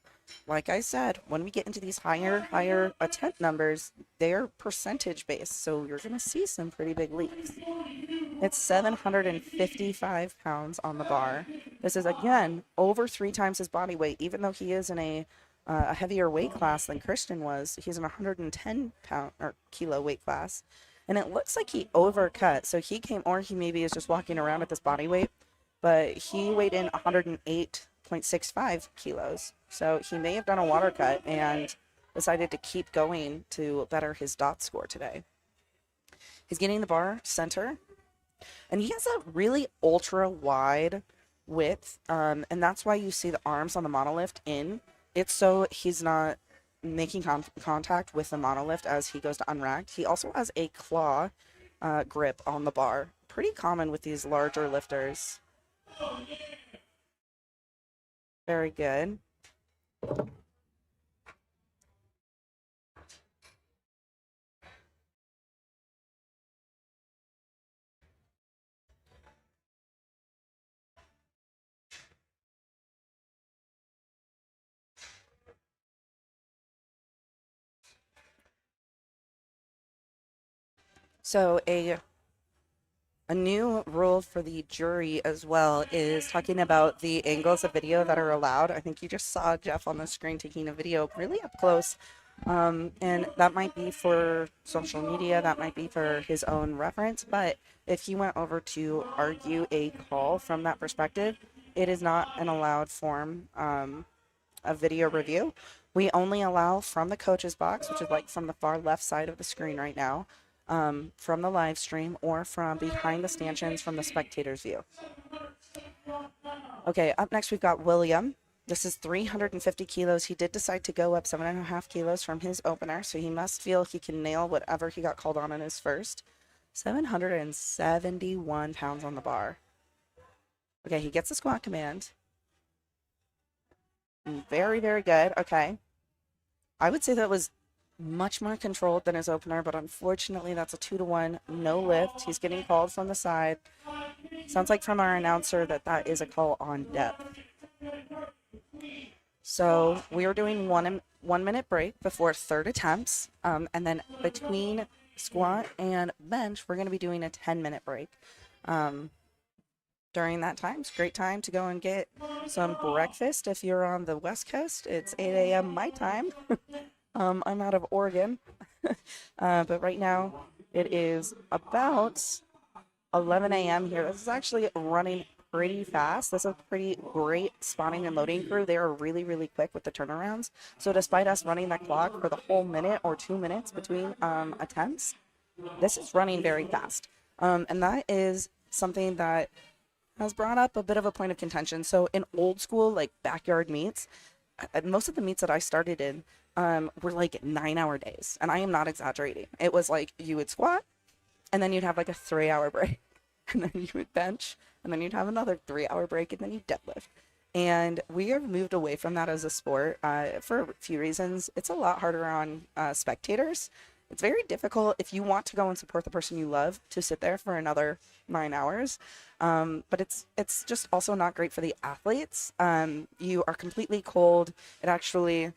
Like I said, when we get into these higher attempt numbers, they're percentage-based, so you're going to see some pretty big leaps. It's 755 pounds on the bar. This is, again, over 3 times his body weight, even though he is in a heavier weight class than Christian was. He's in a 110-kilo weight class. And it looks like he overcut. So he came, or he maybe is just walking around at this body weight, but he weighed in 108.65 kilos. So he may have done a water cut and decided to keep going to better his DOT score today. He's getting the bar center. And he has a really ultra wide width, and that's why you see the arms on the monolift in. It's so he's not making contact with the monolift as he goes to unrack. He also has a claw grip on the bar. Pretty common with these larger lifters. Very good. So a new rule for the jury as well is talking about the angles of video that are allowed. I think you just saw Jeff on the screen taking a video really up close. And that might be for social media, that might be for his own reference, but if he went over to argue a call from that perspective, it is not an allowed form of video review. We only allow from the coach's box, which is like from the far left side of the screen right now, from the live stream, or from behind the stanchions from the spectator's view. Okay, up next we've got William. This is 350 kilos. He did decide to go up 7.5 kilos from his opener, so he must feel he can nail whatever he got called on in his first. 771 pounds on the bar. Okay, he gets the squat command. Very, very good. Okay. I would say that was much more controlled than his opener, but unfortunately that's a 2-to-1, no lift. He's getting called from the side. Sounds like from our announcer that is a call on depth. So we are doing 1 minute break before third attempts, and then between squat and bench, we're going to be doing a 10-minute break. During that time, it's a great time to go and get some breakfast. If you're on the West Coast, it's 8 a.m. my time. I'm out of Oregon, but right now it is about 11 a.m. here. This is actually running pretty fast. This is a pretty great spotting and loading crew. They are really, really quick with the turnarounds. So despite us running that clock for the whole minute or 2 minutes between attempts, this is running very fast. And that is something that has brought up a bit of a point of contention. So in old school, like backyard meets, most of the meets that I started in were like 9-hour days. And I am not exaggerating. It was like you would squat and then you'd have like a 3-hour break and then you would bench and then you'd have another 3-hour break and then you'd deadlift. And we have moved away from that as a sport for a few reasons. It's a lot harder on spectators. It's very difficult if you want to go and support the person you love to sit there for another 9 hours. But it's just also not great for the athletes. You are completely cold. It actually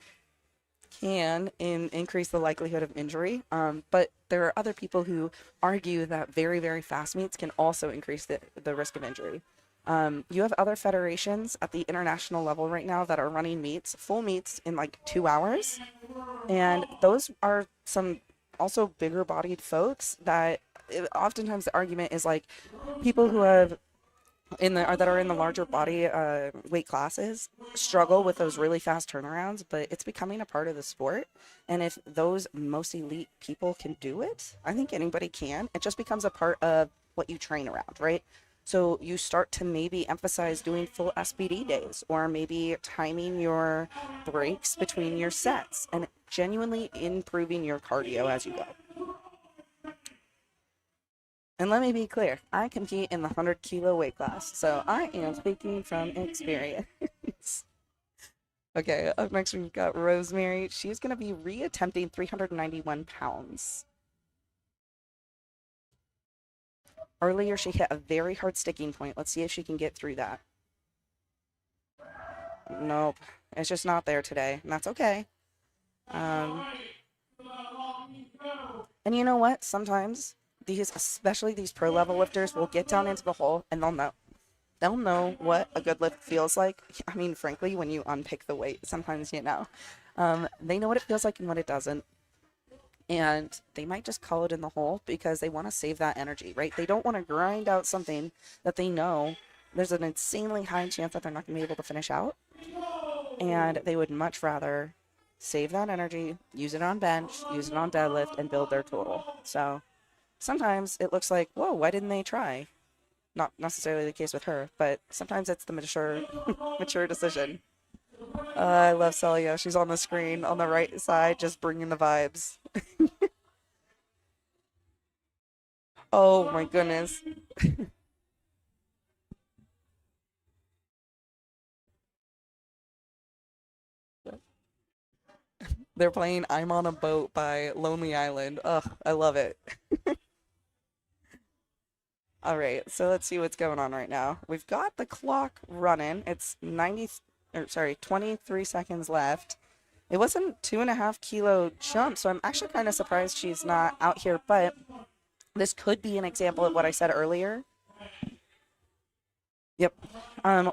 can increase the likelihood of injury. But there are other people who argue that very, very fast meets can also increase the risk of injury. You have other federations at the international level right now that are running meets, full meets in like 2 hours. And those are some also bigger bodied folks that oftentimes the argument is like people who have that are in the larger body weight classes struggle with those really fast turnarounds, but it's becoming a part of the sport. And if those most elite people can do it, I think anybody can. It just becomes a part of what you train around, right? So you start to maybe emphasize doing full SBD days, or maybe timing your breaks between your sets and genuinely improving your cardio as you go. And let me be clear, I compete in the 100-kilo weight class, so I am speaking from experience. Okay, up next we've got Rosemary. She's going to be reattempting 391 pounds. Earlier, she hit a very hard sticking point. Let's see if she can get through that. Nope, it's just not there today, and that's okay. And you know what? Sometimes especially these pro level lifters, will get down into the hole and they'll know. They'll know what a good lift feels like. I mean, frankly, when you unpick the weight, sometimes you know. They know what it feels like and what it doesn't. And they might just call it in the hole because they want to save that energy, right? They don't want to grind out something that they know there's an insanely high chance that they're not going to be able to finish out. And they would much rather save that energy, use it on bench, use it on deadlift, and build their total. So sometimes it looks like, whoa, why didn't they try? Not necessarily the case with her, but sometimes it's the mature decision. I love Celia. She's on the screen on the right side, just bringing the vibes. Oh my goodness. They're playing I'm on a Boat by Lonely Island. Ugh, I love it. All right, so let's see what's going on right now. We've got the clock running. It's 90, or sorry, 23 seconds left. It wasn't 2.5 kilo jump, so I'm actually kind of surprised she's not out here, but this could be an example of what I said earlier. Yep.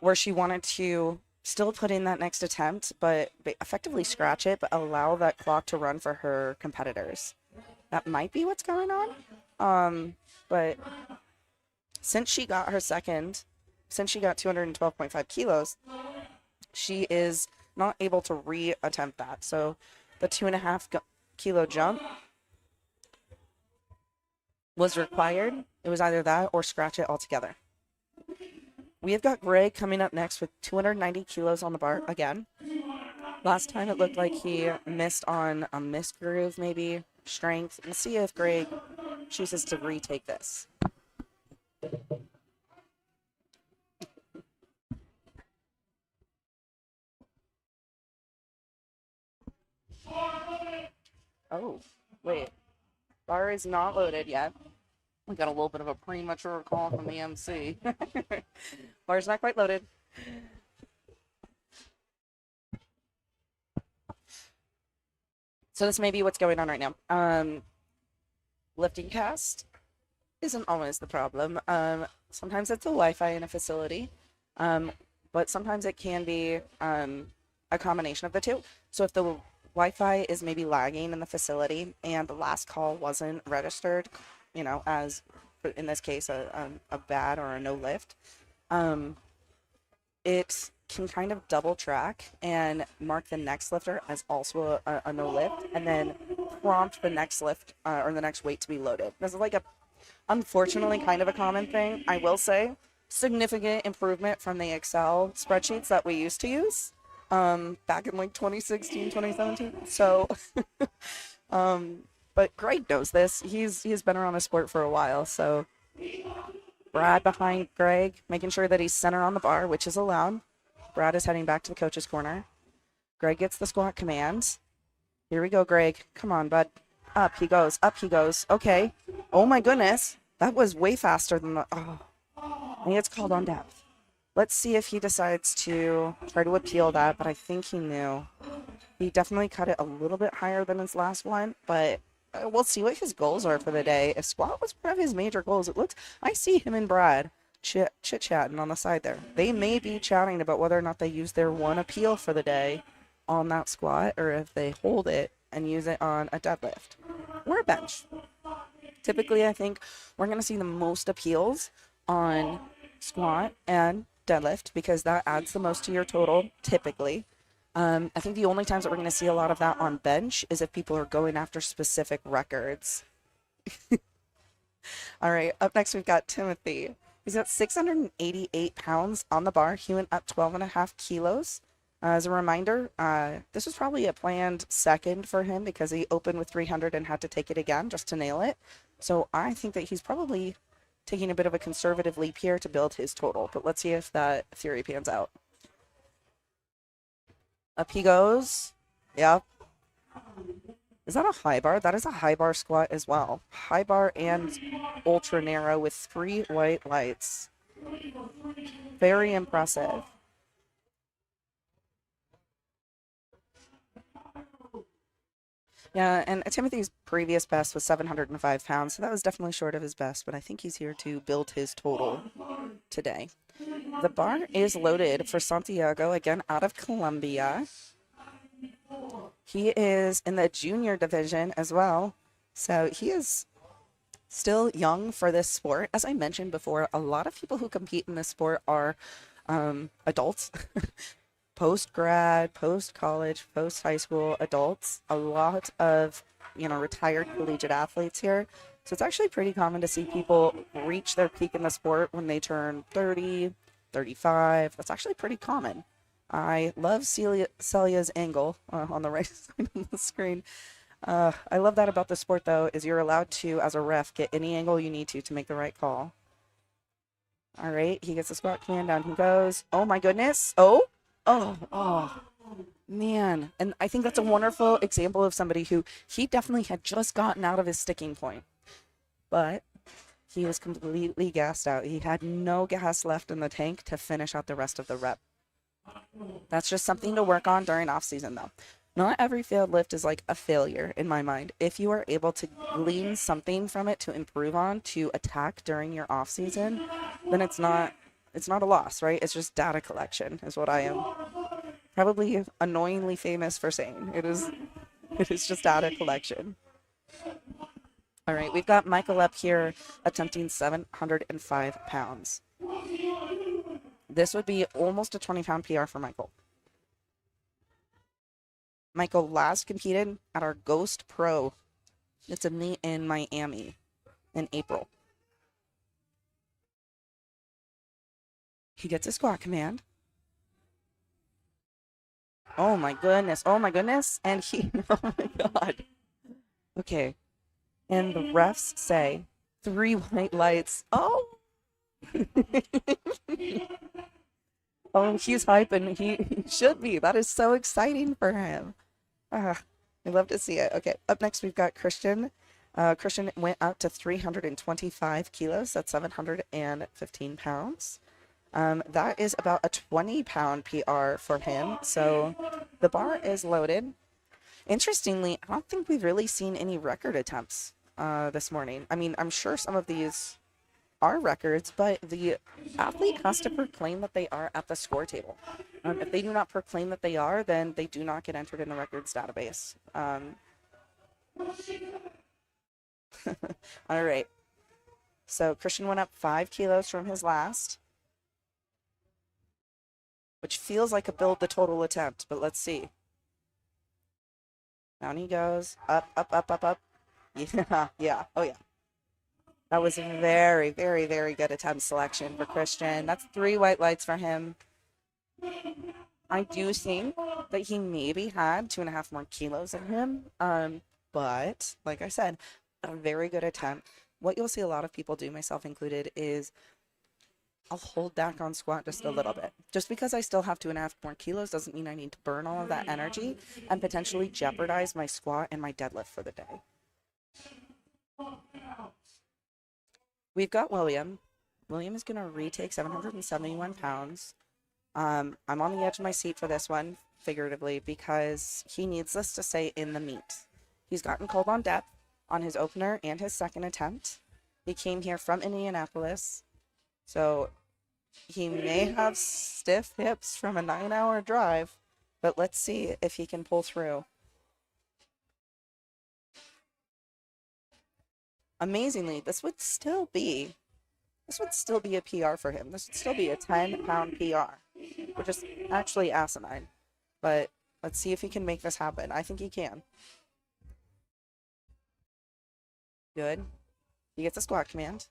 Where she wanted to still put in that next attempt, but effectively scratch it, but allow that clock to run for her competitors. That might be what's going on. But since she got her second, since she got 212.5 kilos, she is not able to re-attempt that. So the 2.5 kilo jump was required. It was either that or scratch it altogether. We have got Greg coming up next with 290 kilos on the bar again. Last time it looked like he missed on a missed groove, maybe strength. We'll see if Greg chooses to retake this. Oh, wait. Bar is not loaded yet. We got a little bit of a premature call from the MC. Bar's not quite loaded. So this may be what's going on right now. Lifting cast isn't always the problem. Sometimes it's the Wi-Fi in a facility, but sometimes it can be a combination of the two. So if the Wi-Fi is maybe lagging in the facility and the last call wasn't registered, you know, as in this case a bad or a no lift, it can kind of double track and mark the next lifter as also a no lift, and then prompt the next lift or the next weight to be loaded. This is like a, unfortunately, kind of a common thing. I will say, significant improvement from the Excel spreadsheets that we used to use back in like 2016, 2017. So, but Greg knows this. He's been around the sport for a while. So Brad behind Greg, making sure that he's center on the bar, which is allowed. Brad is heading back to the coach's corner. Greg gets the squat command. Here we go, Greg. Come on, bud. Up he goes. Up he goes. Okay. Oh my goodness. That was way faster than the... Oh. I think it's called on depth. Let's see if he decides to try to appeal that, but I think he knew. He definitely cut it a little bit higher than his last one, but we'll see what his goals are for the day. If squat was one of his major goals, it looks... I see him and Brad chit-chatting on the side there. They may be chatting about whether or not they use their one appeal for the day on that squat, or if they hold it and use it on a deadlift or a bench. Typically, I think we're going to see the most appeals on squat and deadlift because that adds the most to your total, typically. I think the only times that we're going to see a lot of that on bench is if people are going after specific records. All right, up next we've got Timothy. He's got 688 pounds on the bar. He went up 12.5 kilos. As a reminder, this was probably a planned second for him because he opened with 300 and had to take it again just to nail it. So I think that he's probably taking a bit of a conservative leap here to build his total. But let's see if that theory pans out. Up he goes. Yep. Is that a high bar? That is a high bar squat as well. High bar and ultra narrow with 3 white lights. Very impressive. Yeah, and Timothy's previous best was 705 pounds, so that was definitely short of his best, but I think he's here to build his total today. The bar is loaded for Santiago, again, out of Colombia. He is in the junior division as well, so he is still young for this sport. As I mentioned before, a lot of people who compete in this sport are adults. Post-grad, post-college, post-high school adults, a lot of, retired collegiate athletes here. So it's actually pretty common to see people reach their peak in the sport when they turn 30, 35. That's actually pretty common. I love Celia's angle on the right side of the screen. I love that about the sport, though, is you're allowed to, as a ref, get any angle you need to make the right call. All right, he gets the squat command, down he goes. Oh my goodness. Oh, man. And I think that's a wonderful example of somebody who he definitely had just gotten out of his sticking point, but he was completely gassed out. He had no gas left in the tank to finish out the rest of the rep. That's just something to work on during off season, though. Not every failed lift is like a failure in my mind. If you are able to glean something from it to improve on, to attack during your off season, then it's not a loss, right? It's just data collection is what I am probably annoyingly famous for saying. It is just data collection. All right, we've got Michael up here attempting 705 pounds. This would be almost a 20-pound PR for Michael. Michael last competed at our Ghost Pro. It's a meet in Miami in April. He gets a squat command. Oh my goodness. Oh my goodness. And he, oh my God. Okay. And the refs say 3 white lights. Oh. Oh, he's hyping. He should be. That is so exciting for him. I love to see it. Okay, up next we've got Christian. Christian went up to 325 kilos. That's 715 pounds. That is about a 20-pound PR for him. So the bar is loaded. Interestingly, I don't think we've really seen any record attempts this morning. I mean, I'm sure some of these are records, but the athlete has to proclaim that they are at the score table. If they do not proclaim that they are, then they do not get entered in the records database. All right. So Christian went up 5 kilos from his last, which feels like a build the total attempt, but let's see. Down he goes. Up, up, up, up, up. Yeah, yeah. Oh, yeah. That was a very, very, very good attempt selection for Christian. That's 3 white lights for him. I do think that he maybe had 2.5 more kilos in him. But like I said, a very good attempt. What you'll see a lot of people do, myself included, is I'll hold back on squat just a little bit. Just because I still have 2.5 more kilos doesn't mean I need to burn all of that energy and potentially jeopardize my squat and my deadlift for the day. We've got William. William is going to retake 771 pounds. I'm on the edge of my seat for this one, figuratively, because he needs this to stay in the meet. He's gotten cold on depth on his opener and his second attempt. He came here from Indianapolis, so he may have stiff hips from a 9-hour drive, but let's see if he can pull through. Amazingly, this would still be a PR for him. This would still be a 10-pound PR, which is actually asinine. But let's see if he can make this happen. I think he can. Good. He gets a squat command.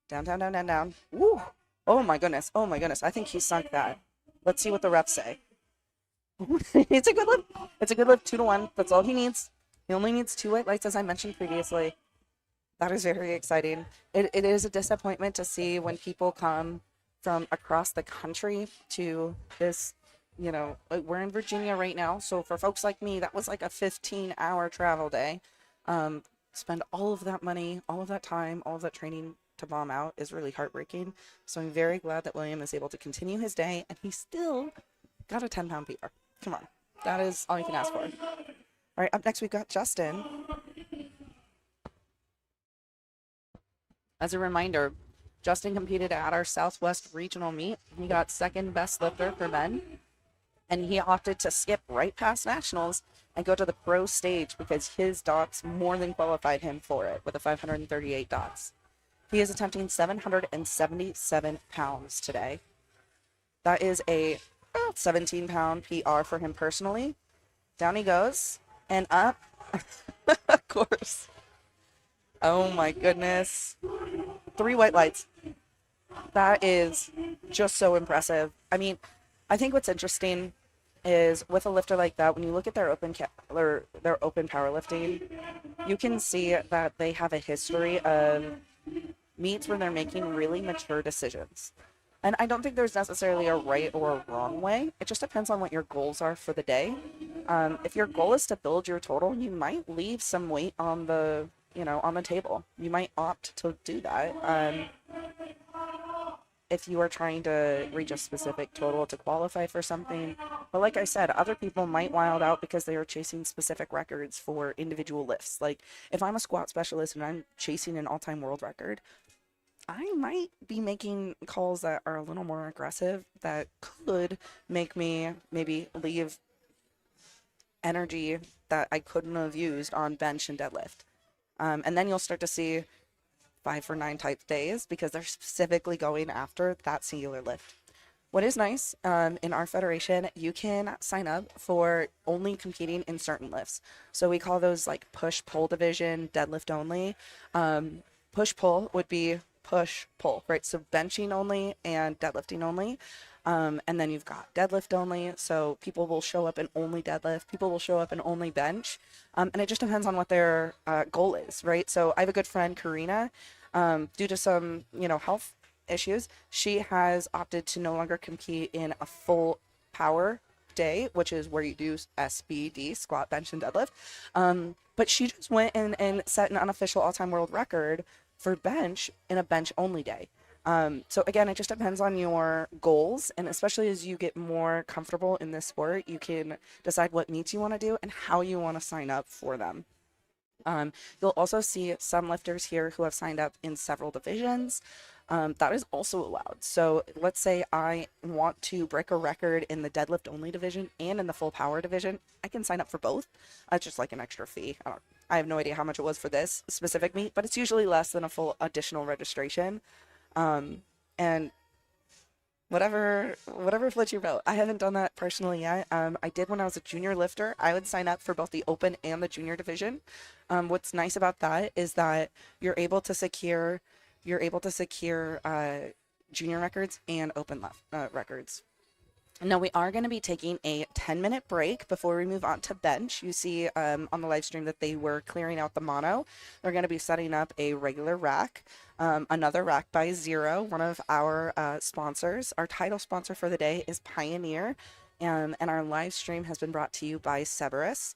Down, down, down, down, down. Woo! Oh my goodness. Oh my goodness. I think he sunk that. Let's see what the reps say. It's a good lift. It's a good lift. 2-to-1. That's all he needs. He only needs 2 white lights, as I mentioned previously. That is very exciting. It is a disappointment to see when people come from across the country to this, you know, we're in Virginia right now. So for folks like me, that was like a 15-hour travel day. Spend all of that money, all of that time, all of that training to bomb out is really heartbreaking. So I'm very glad that William is able to continue his day and he still got a 10-pound PR. Come on. That is all you can ask for. All right, up next we've got Justin. As a reminder, Justin competed at our Southwest Regional meet. He got second best lifter for men, and he opted to skip right past nationals and go to the pro stage because his dots more than qualified him for it with a 538 dots. He is attempting 777 pounds today. That is a 17-pound PR for him personally. Down he goes and up. Of course. Oh my goodness. 3 white lights. That is just so impressive. I mean, I think what's interesting is with a lifter like that, when you look at their or their open powerlifting, you can see that they have a history of meets where they're making really mature decisions. And I don't think there's necessarily a right or a wrong way. It just depends on what your goals are for the day. If your goal is to build your total, you might leave some weight on on the table. You might opt to do that. If you are trying to reach a specific total to qualify for something. But like I said, other people might wild out because they are chasing specific records for individual lifts. Like if I'm a squat specialist and I'm chasing an all-time world record, I might be making calls that are a little more aggressive that could make me maybe leave energy that I couldn't have used on bench and deadlift. And then you'll start to see 5 for 9 type days because they're specifically going after that singular lift. What is nice in our federation, you can sign up for only competing in certain lifts. So we call those like push-pull division, deadlift only. Push-pull would be push-pull, right? So benching only and deadlifting only. And then you've got deadlift only. So people will show up in only deadlift. People will show up in only bench. And it just depends on what their goal is, right? So I have a good friend, Karina, due to some, health issues, she has opted to no longer compete in a full power day, which is where you do SBD, squat, bench, and deadlift. But she just went and set an unofficial all-time world record for bench in a bench only day. So again, it just depends on your goals, and especially as you get more comfortable in this sport, you can decide what meets you want to do and how you want to sign up for them. You'll also see some lifters here who have signed up in several divisions. That is also allowed. So let's say I want to break a record in the deadlift only division and in the full power division. I can sign up for both. It's just like an extra fee. I have no idea how much it was for this specific meet, but it's usually less than a full additional registration. And whatever floats your boat. I haven't done that personally yet. I did when I was a junior lifter. I would sign up for both the open and the junior division. What's nice about that is that you're able to secure junior records and open records. Now we are going to be taking a 10-minute break before we move on to bench. You see on the live stream that they were clearing out the mono. They're going to be setting up a regular rack, another rack by Zero, one of our sponsors. Our title sponsor for the day is Pioneer. And our live stream has been brought to you by Cerberus.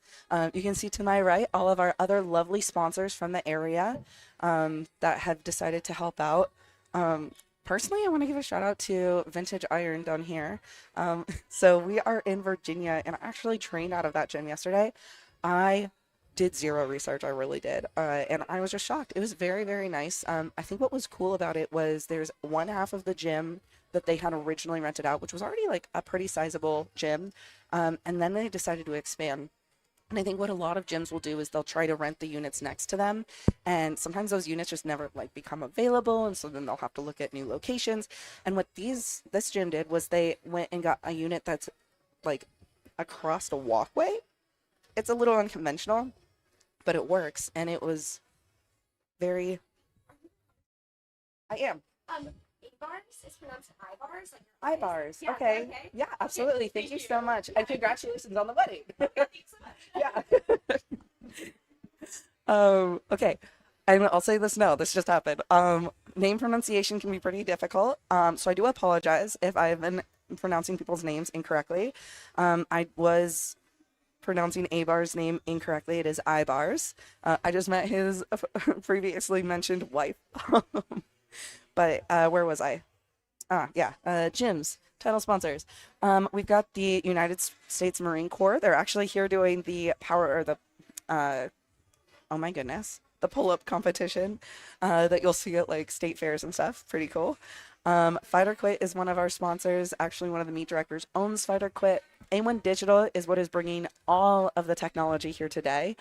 You can see to my right all of our other lovely sponsors from the area that have decided to help out. Personally, I want to give a shout out to Vintage Iron down here. So we are in Virginia, and I actually trained out of that gym yesterday. I did zero research, I really did. And I was just shocked. It was very, very nice. I think what was cool about it was there's one half of the gym that they had originally rented out, which was already like a pretty sizable gym. And then they decided to expand. And I think what a lot of gyms will do is they'll try to rent the units next to them. And sometimes those units just never like become available. And so then they'll have to look at new locations. And what this gym did was they went and got a unit that's like across a walkway. It's a little unconventional, but it works. And it was very, I am. Bars is pronounced I-bars. Like I-bars. Yeah, okay. Yeah, absolutely. Thank you so much. And congratulations on the wedding. Thanks so much. Yeah. Okay. And I'll say this now. This just happened. Name pronunciation can be pretty difficult. So I do apologize if I've been pronouncing people's names incorrectly. I was pronouncing A-bar's name incorrectly. It is I-bars. I just met his previously mentioned wife. But where was I? Gyms, title sponsors. We've got the United States Marine Corps. They're actually here doing the oh my goodness, the pull-up competition that you'll see at like state fairs and stuff. Pretty cool. Fighter Quit is one of our sponsors. Actually, one of the meet directors owns Fighter Quit. A1 Digital is what is bringing all of the technology here today.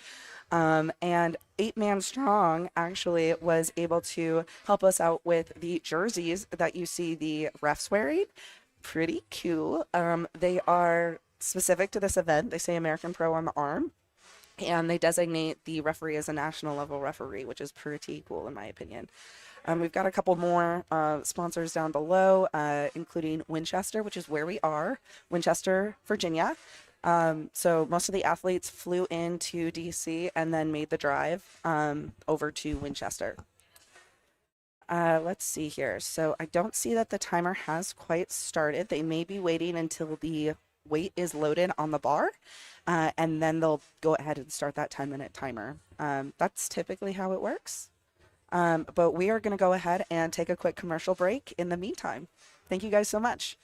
And 8 Man Strong actually was able to help us out with the jerseys that you see the refs wearing. Pretty cool. They are specific to this event. They say American Pro on the arm. And they designate the referee as a national level referee, which is pretty cool in my opinion. We've got a couple more sponsors down below, including Winchester, which is where we are, Winchester, Virginia. So most of the athletes flew into DC and then made the drive over to Winchester. Let's see here. So I don't see that the timer has quite started. They may be waiting until the weight is loaded on the bar, and then they'll go ahead and start that 10-minute timer. That's typically how it works. But we are going to go ahead and take a quick commercial break in the meantime. Thank you guys so much.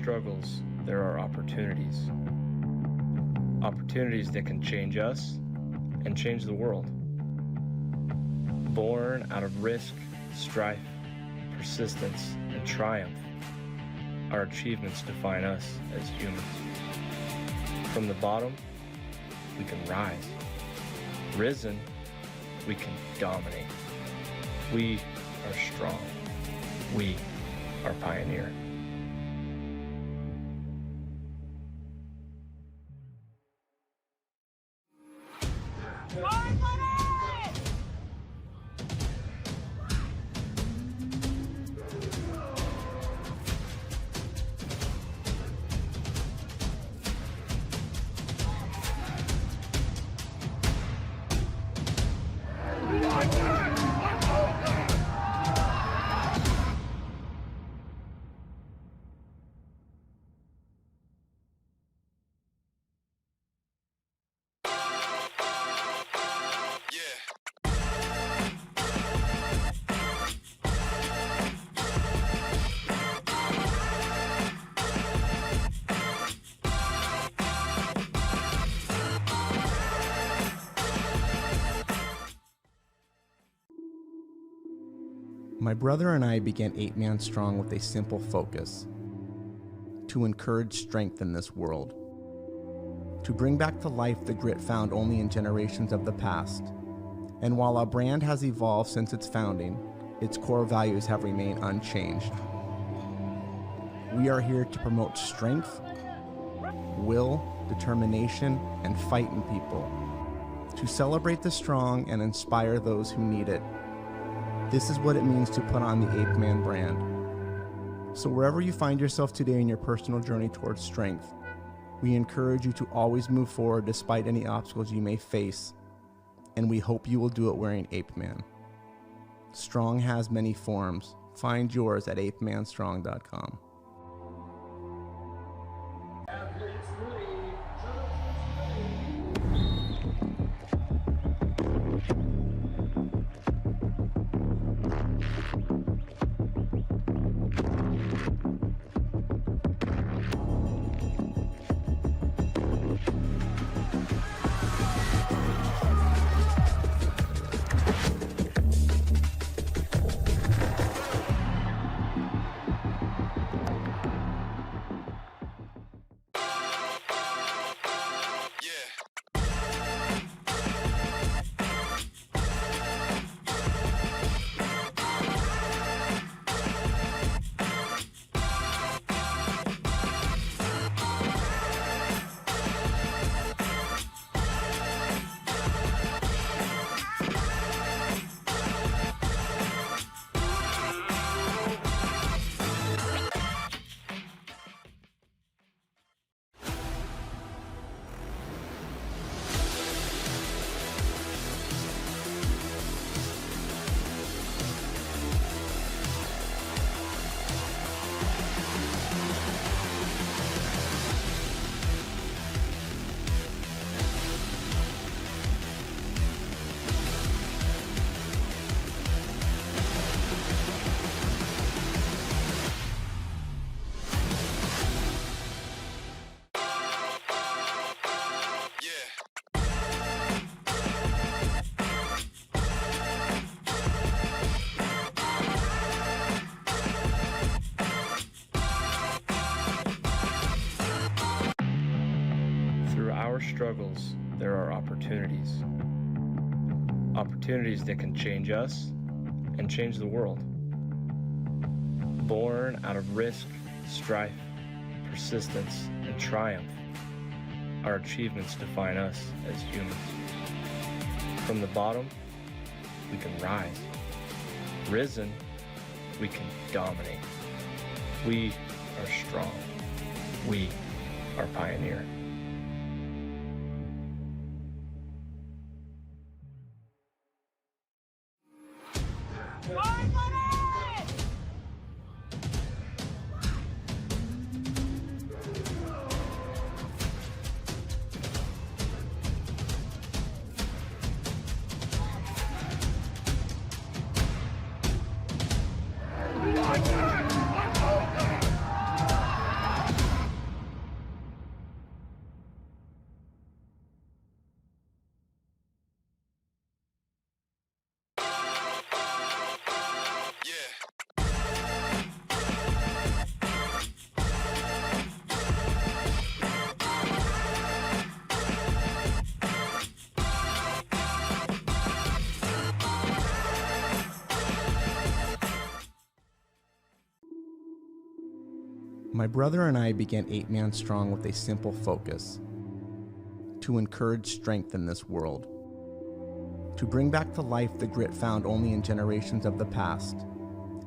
Struggles, there are opportunities. Opportunities that can change us and change the world. Born out of risk, strife, persistence, and triumph, our achievements define us as humans. From the bottom, we can rise. Risen, we can dominate. We are strong. We are pioneer. My brother and I began 8 Man Strong with a simple focus: to encourage strength in this world, to bring back to life the grit found only in generations of the past. And while our brand has evolved since its founding, its core values have remained unchanged. We are here to promote strength, will, determination, and fight in people, to celebrate the strong and inspire those who need it. This is what it means to put on the Ape Man brand. So wherever you find yourself today in your personal journey towards strength, we encourage you to always move forward despite any obstacles you may face, and we hope you will do it wearing Ape Man. Strong has many forms. Find yours at apemanstrong.com. Through our struggles, there are opportunities. Opportunities that can change us and change the world. Born out of risk, strife, persistence, and triumph, our achievements define us as humans. From the bottom, we can rise. Risen, we can dominate. We are strong. We are pioneer. My brother and I began 8-Man Strong with a simple focus: to encourage strength in this world, to bring back to life the grit found only in generations of the past.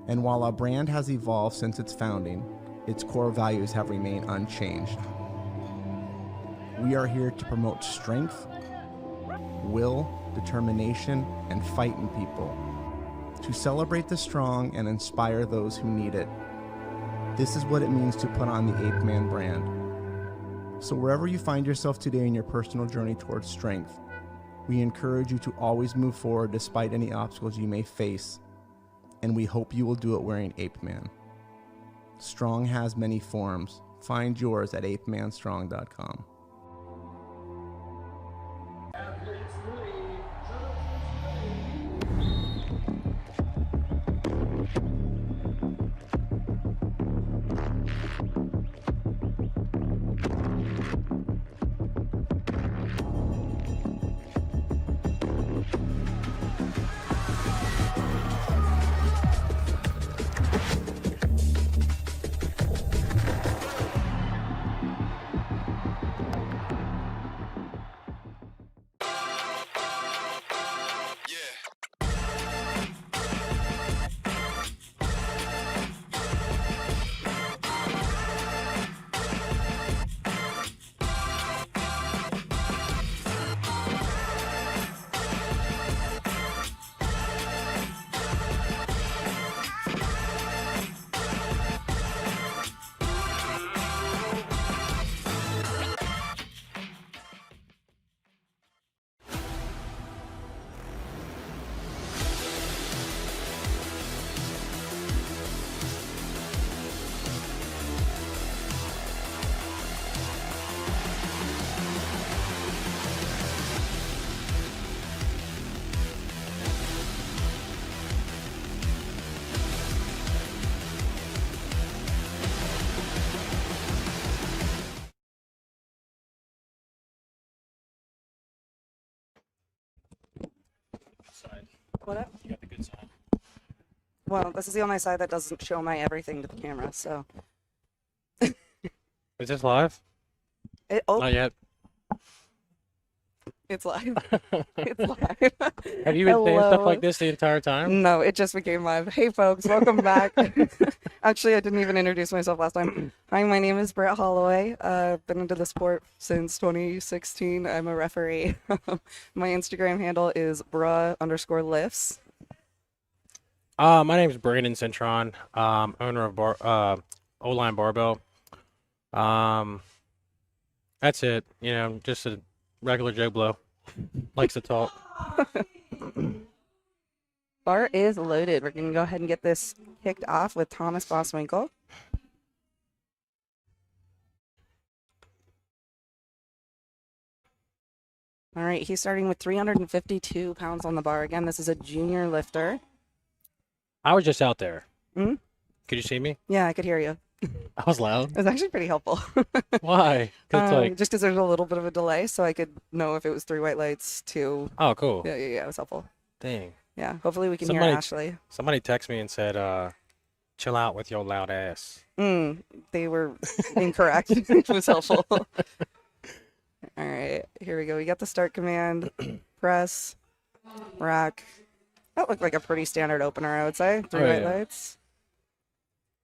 And while our brand has evolved since its founding, its core values have remained unchanged. We are here to promote strength, will, determination, and fight in people, to celebrate the strong and inspire those who need it. This is what it means to put on the 8-Man brand. So wherever you find yourself today in your personal journey towards strength, we encourage you to always move forward despite any obstacles you may face, and we hope you will do it wearing 8-Man. Strong has many forms. Find yours at apemanstrong.com. What up? You got the good side. Well, this is the only side that doesn't show my everything to the camera, so. Is this live? Oh, Not yet. it's live. It's live. Have you been saying stuff Hello. like this the entire time? No, it just became live. Hey, folks, welcome back. Actually, I didn't even introduce myself last time. Hi, my name is Brett Holloway. I've been into the sport since 2016. I'm a referee. My Instagram handle is bra_lifts. My name is Brandon Centron, owner of O-Line Barbell. That's it. You know, just a regular Joe Blow. Likes to talk. Bar is loaded. We're going to go ahead and get this kicked off with Thomas Boswinkle. All right, he's starting with 352 pounds on the bar. Again, this is a junior lifter. I was just out there. Mhm. Could you see me? Yeah, I could hear you. I was loud. It was actually pretty helpful. Why? 'Cause it's like, Just because there's a little bit of a delay, so I could know if it was 3 white lights, 2. oh, cool. Yeah, it was helpful. Dang. Yeah, hopefully we can hear Somebody- Ashley. Somebody texted me and said, chill out with your loud ass. They were incorrect. It was helpful. All right, here we go. We got the start command, press, rack. That looked like a pretty standard opener, I would say. 3 Oh, white yeah. lights.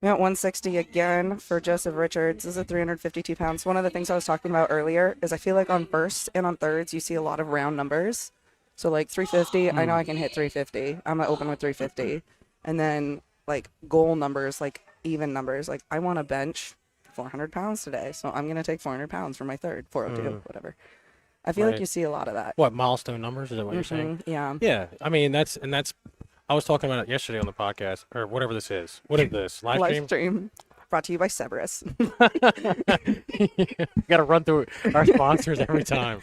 We got 160 again for Joseph Richards. This is 352 pounds. One of the things I was talking about earlier is I feel like on firsts and on thirds, you see a lot of round numbers. So like 350, I know I can hit 350. I'm going to open with 350. And then like goal numbers, like even numbers, like I want to bench 400 pounds today. So I'm going to take 400 pounds for my third, 402, whatever. I feel like Right. you see a lot of that. What, milestone numbers? Is that what you're saying? Yeah. Yeah. I mean, that's I was talking about it yesterday on the podcast, or whatever this is. What is this? Live stream? Live stream brought to you by Cerberus. Got to run through our sponsors every time.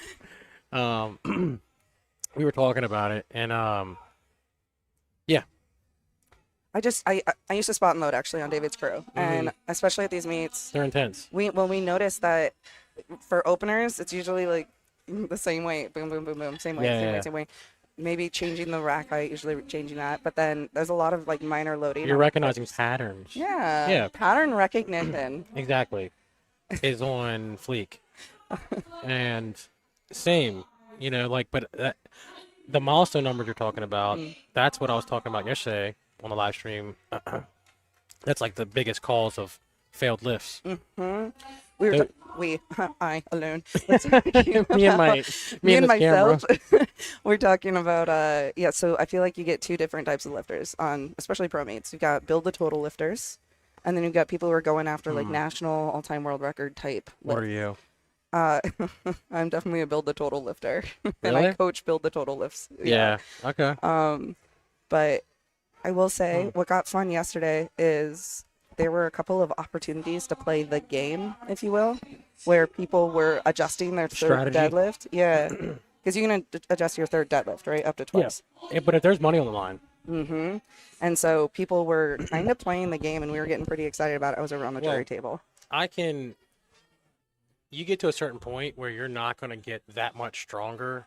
We were talking about it, and yeah, I used to spot and load actually on David's crew, and especially at these meets, they're intense. we noticed that for openers, it's usually like the same weight, boom, boom, boom, boom, same weight, Yeah, same yeah. weight, same weight. Maybe changing the rack height, usually changing that, but then there's a lot of like minor loading. You're on the recognizing clips. patterns. Yeah. Yeah. Pattern recognition. Exactly. Is on fleek. And same, you know, like, but the milestone numbers you're talking about, that's what I was talking about yesterday on the live stream. That's like the biggest cause of failed lifts. I alone. Me and myself. We're talking about yeah. So I feel like you get 2 different types of lifters on, especially pro meets. You've got build the total lifters, and then you've got people who are going after like national all-time world record type. What are you? I'm definitely a build the total lifter, and I Really? coach build the total lifts. Yeah. Okay. But I will say what got fun yesterday is there were a couple of opportunities to play the game, if you will, where people were adjusting their third Strategy. deadlift. Yeah, because you can adjust your third deadlift, right, up to twice. Yeah, but if there's money on the line, And so people were kind of playing the game, and we were getting pretty excited about it. I was over on the jury table. you get to a certain point where you're not going to get that much stronger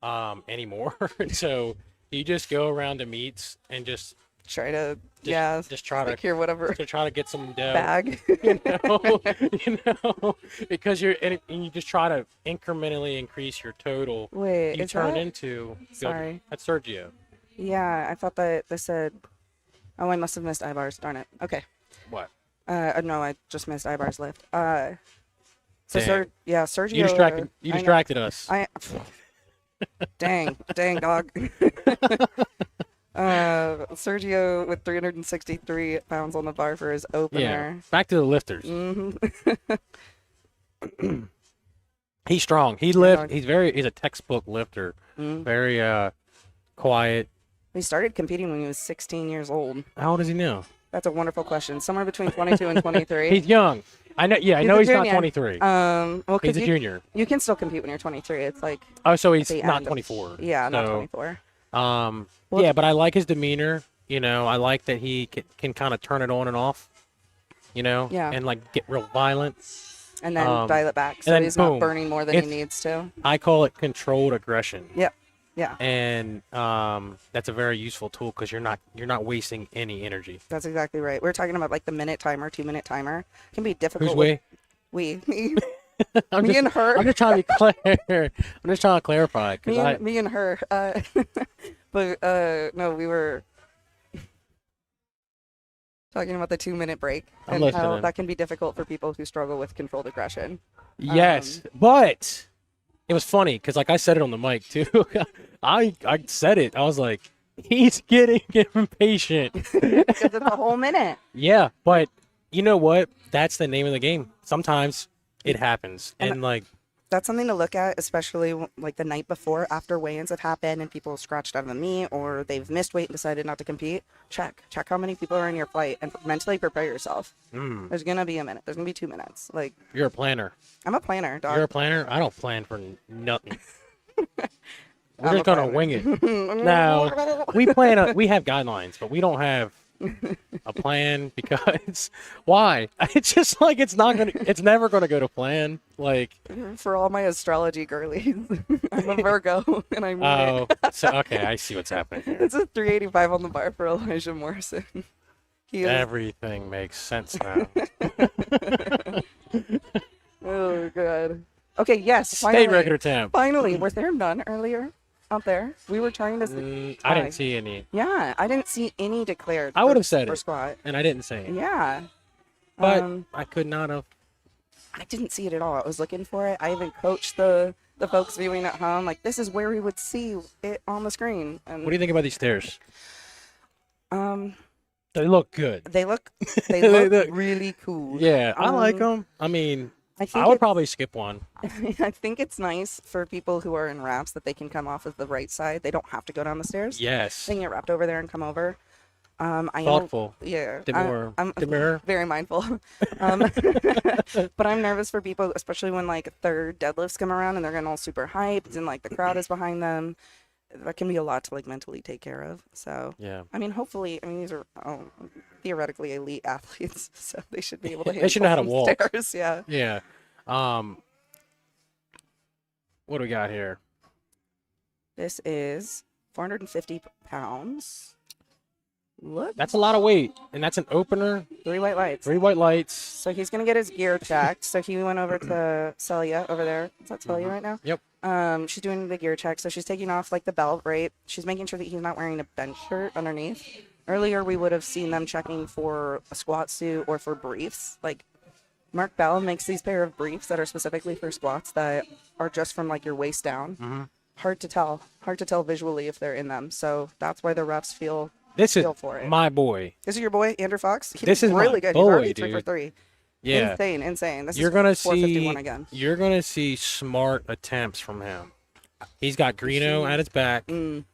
anymore. So you just go around to meets and just Try to, just try to secure whatever try to get some dough. bag. Because and you just try to incrementally increase your total. Wait, You is turn that? into Sorry. That's Sergio. Yeah, I thought that they said. Oh, I must have missed I-bars. Darn it. Okay. What? No, I just missed I-bars lift. So Dang. Sergio. You distracted us. Dang, dog. Sergio with 363 pounds on the bar for his Yeah. opener. Back to the lifters. Mm-hmm. He's strong. He's a textbook lifter. Very quiet. He started competing when he was 16 years old. How old is he now? That's a wonderful question. Somewhere between 22 and 23. He's young. I know. Yeah, I know a he's not junior. 23. Well, He's 'cause a junior. you can still compete when you're 23. It's like Oh, so he's the not end of- 24. yeah, not So, 24. Yeah, but I like his demeanor. You know, I like that he can kind of turn it on and off. You know, Yeah. and like get real violent. And then dial it back so then he's boom. not burning more than he It's- needs to. I call it controlled aggression. Yep. Yeah, And that's a very useful tool because you're not wasting any energy. that's exactly right. We're talking about like the minute timer, 2-minute timer. It can be difficult. Who's we? Me, I'm me just, and her. I'm just trying to be clear. I'm just trying to clarify because Me and her. But no, we were talking about the 2-minute break I'm and how listening. that can be difficult for people who struggle with controlled aggression. Yes, but it was funny because like I said it on the mic too. I said it. I was like, he's getting impatient. Because it's a whole minute. Yeah, but you know what? That's the name of the game. Sometimes it happens, and like That's something to look at, especially like the night before, after weigh-ins have happened and people scratched out of the meet or they've missed weight and decided not to compete. Check how many people are in your flight and mentally prepare yourself. There's gonna be a minute. There's gonna be 2 minutes. Like, you're a planner. I'm a planner, dog. You're a planner. I don't plan for nothing. We're I'm just a gonna planner. wing it. No, we plan. We have guidelines, but we don't have a plan because why? It's just like it's never gonna go to plan. Like For all my astrology girlies, I'm a Virgo and I'm oh, so okay, I see what's happening here. It's a 385 on the bar for Elijah Morrison. He is, Everything makes sense now. oh god. Okay, yes, State finally. record attempt. Finally, was there none earlier out there? We were trying to I didn't see any, Yeah, I didn't see any declared. I would have said for it. squat. and I didn't say it. Yeah. But Um, I could not have. I didn't see it at all. I was looking for it. I even coached the folks viewing at home. Like, this is where we would see it on the screen. And What do you think about these stairs? um, They look good. they look They look look- really cool. Yeah, I like Um, them. I mean, I think I would it's- probably skip one. I think it's nice for people who are in wraps that they can come off of the right side. They don't have to go down the stairs. Yes. They can get wrapped over there and come over. I Thoughtful. Am, yeah. Demure. I'm Demure. very mindful. But I'm nervous for people, especially when like third deadlifts come around and they're getting all super hyped and like the crowd is behind them. That can be a lot to like mentally take care of. So Yeah. I mean, hopefully, these are theoretically elite athletes, so they should be able to. They should know how to handle walk. stairs, yeah. Yeah. What do we got here? This is 450 pounds. Look, That's a lot of weight, and that's an opener. 3 white lights. 3 white lights. So he's gonna get his gear checked. So he went over to Celia over there. Is that Celia right now? Yep. She's doing the gear check. So she's taking off like the belt, right? She's making sure that he's not wearing a bench shirt underneath. Earlier, we would have seen them checking for a squat suit or for briefs. Like Mark Bell makes these pair of briefs that are specifically for squats that are just from like your waist down. Hard to tell visually if they're in them. So that's why the refs feel This is feel for it. my boy. This is your boy Andrew Fox. He This did is my really good. boy, He's already 3 for dude. 3. Yeah. Insane. This You're is gonna 451 see. again. You're gonna see smart attempts from him. He's got Greeno at his back. Mm.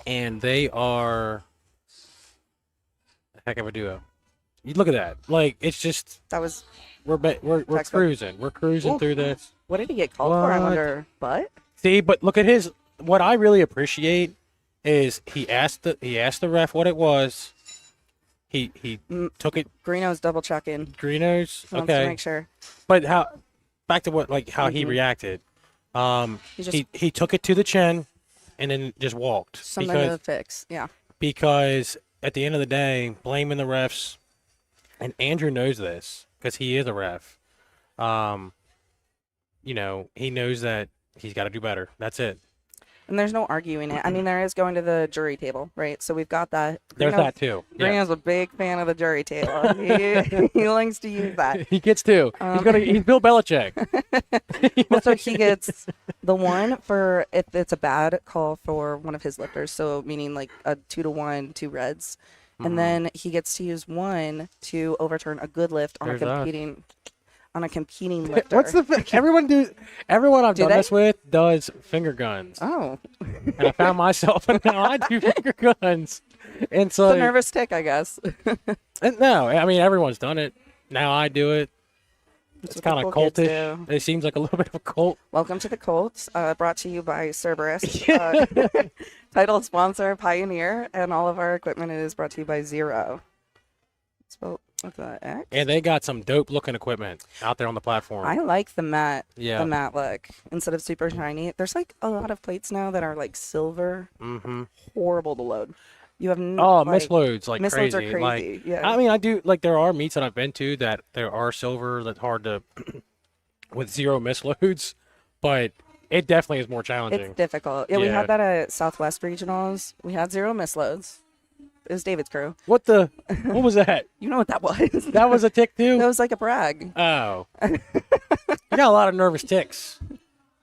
And they are a heck of a duo. You look at that. Like it's just That was we're Textbook. cruising. We're cruising Ooh. through this. what did he get called for? I What? wonder. But See, but look at his. What I really appreciate is he asked the ref what it was. He took it. Greeno's double checking. Greeno's Wants to okay. make sure. But back to how he Mhm. reacted. He just He took it to the chin, and then just walked something to fix. Yeah. because at the end of the day, blaming the refs, and Andrew knows this because he is a ref. He knows that he's got to do better. That's it. And there's no arguing it. I mean, there is going to the jury table, right? So we've got that. There's that too. Yeah. Greeno's a big fan of the jury table. He likes to use that. He gets two. He's Bill Belichick. Well, so he gets the one for if it's a bad call for one of his lifters, so meaning like a 2-to-1, 2 reds, and then he gets to use one to overturn a good lift on There's a that. competing lifter. What's everyone I've Do done they? this with does finger guns, Oh, and I found myself now I do finger guns, and so it's a nervous tick, I guess. no, I mean everyone's done it. Now I do it. It's what kind the of cool kids cultish. do. It seems like a little bit of a cult. Welcome to the Colts, brought to you by Cerberus, title sponsor Pioneer, and all of our equipment is brought to you by Zero. With the X. And they got some dope looking equipment out there on the platform. I like the matte. Yeah. The matte look instead of super shiny. There's like a lot of plates now that are like silver. Mm-hmm. Horrible to load. You have misloads like misloads crazy. are crazy. Like, yeah. I mean, I do like there are meets that I've been to that there are silver that's hard to with 0 misloads, but it definitely is more challenging. It's difficult. Yeah, we Yeah. had that at Southwest Regionals. We had 0 misloads. It was David's crew. What was that? You know what that was? That was a tick too? That was like a brag. Oh. You got a lot of nervous ticks.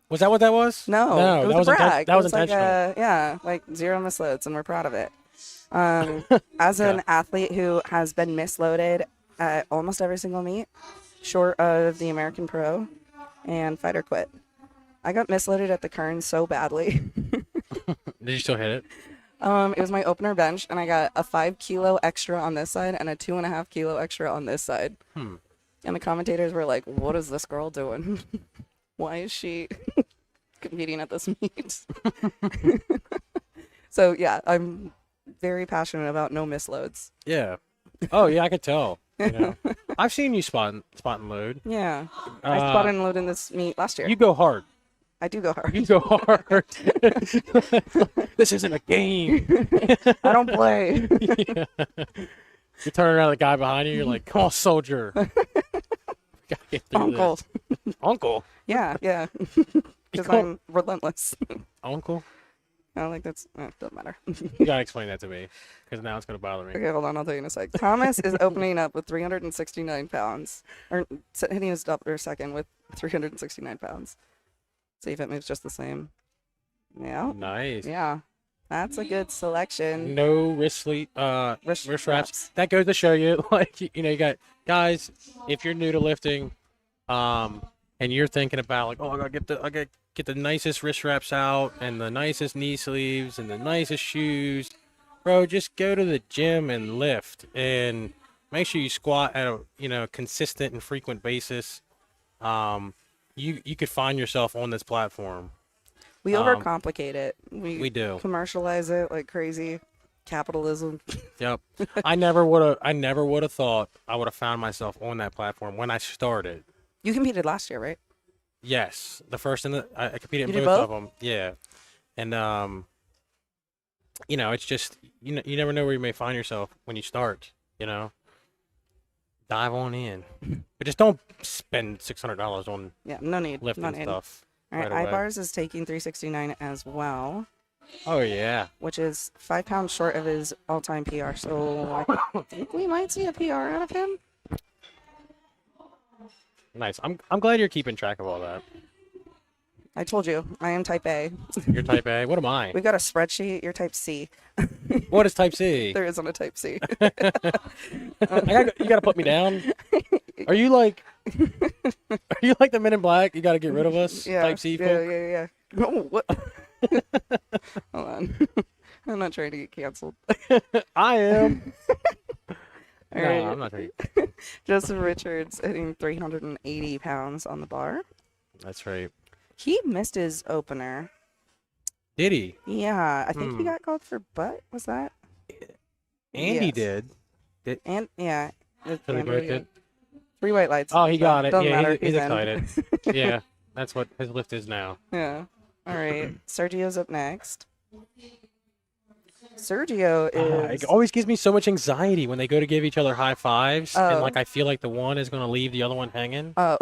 Was that what that was? No, it was a brag. That was It like intentional. like 0 misloads, and we're proud of it. As an athlete who has been misloaded at almost every single meet, short of the American Pro and Fighter Quit, I got misloaded at the Kern so badly. Did you still hit it? It was my opener bench, and I got a 5 kilo extra on this side and a 2.5 kilo extra on this side. And the commentators were like, "What is this girl doing? Why is she competing at this meet?" So yeah, I'm very passionate about no misloads. Yeah. Oh yeah, I could tell. You know. I've seen you spot and load. Yeah, I spotted and loaded in this meet last year. You go hard. I do go hard. You go hard. This isn't a game. I don't play. Yeah. You turn around to the guy behind you. You're like, "Come on, soldier." Gotta get through Uncle. this. Uncle. Yeah. Because call- I'm relentless. Uncle. I like that's doesn't matter. You gotta explain that to me, because now it's gonna bother me. Okay, hold on. I'll tell you in a sec. Thomas is opening up with 369 pounds, or hitting his upper second with 369 pounds. See if it moves just the same. Yeah. Nice. Yeah. That's a good selection. No wrist wraps. That goes to show you, like, you know, you got guys. If you're new to lifting, and you're thinking about like, oh, I gotta get the nicest wrist wraps out and the nicest knee sleeves and the nicest shoes, bro. Just go to the gym and lift, and make sure you squat at a consistent and frequent basis. You could find yourself on this platform. We overcomplicate it. We do. Commercialize it like crazy. Capitalism. Yep. I never would have thought I would have found myself on that platform when I started. You competed last year, right? Yes, the first and I competed in You did both of both? them. Yeah, and it's just you never know where you may find yourself when you start. Dive on in, but just don't spend $600 on Yeah, no need. lifting no need. stuff. All right, right away. Ibars is taking 369 as well, Oh yeah, which is 5 pounds short of his all-time PR. So I think we might see a PR out of him. nice. I'm glad you're keeping track of all that. I told you, I am type A. You're type A. What am I? We've got a spreadsheet. You're type C. What is type C? There isn't a type C. You gotta put me down. Are you like the Men in Black? You gotta get rid of us, Yeah. type C folk. Yeah. Oh, what? Hold on. I'm not trying to get canceled. I am. All No, right. I'm not trying. Joseph Richards hitting 380 pounds on the bar. That's right. He missed his opener. Did he? Yeah, I think he got called for butt. Was that? Andy Yes. did. And yeah, So they Andrew, both did? 3 white lights. Oh, he so got it. Doesn't Yeah, matter. he's in. excited. Yeah, that's what his lift is now. Yeah. All right. Sergio's up next. Sergio is. It always gives me so much anxiety when they go to give each other high fives, Oh. and like I feel like the one is gonna leave the other one hanging. Oh,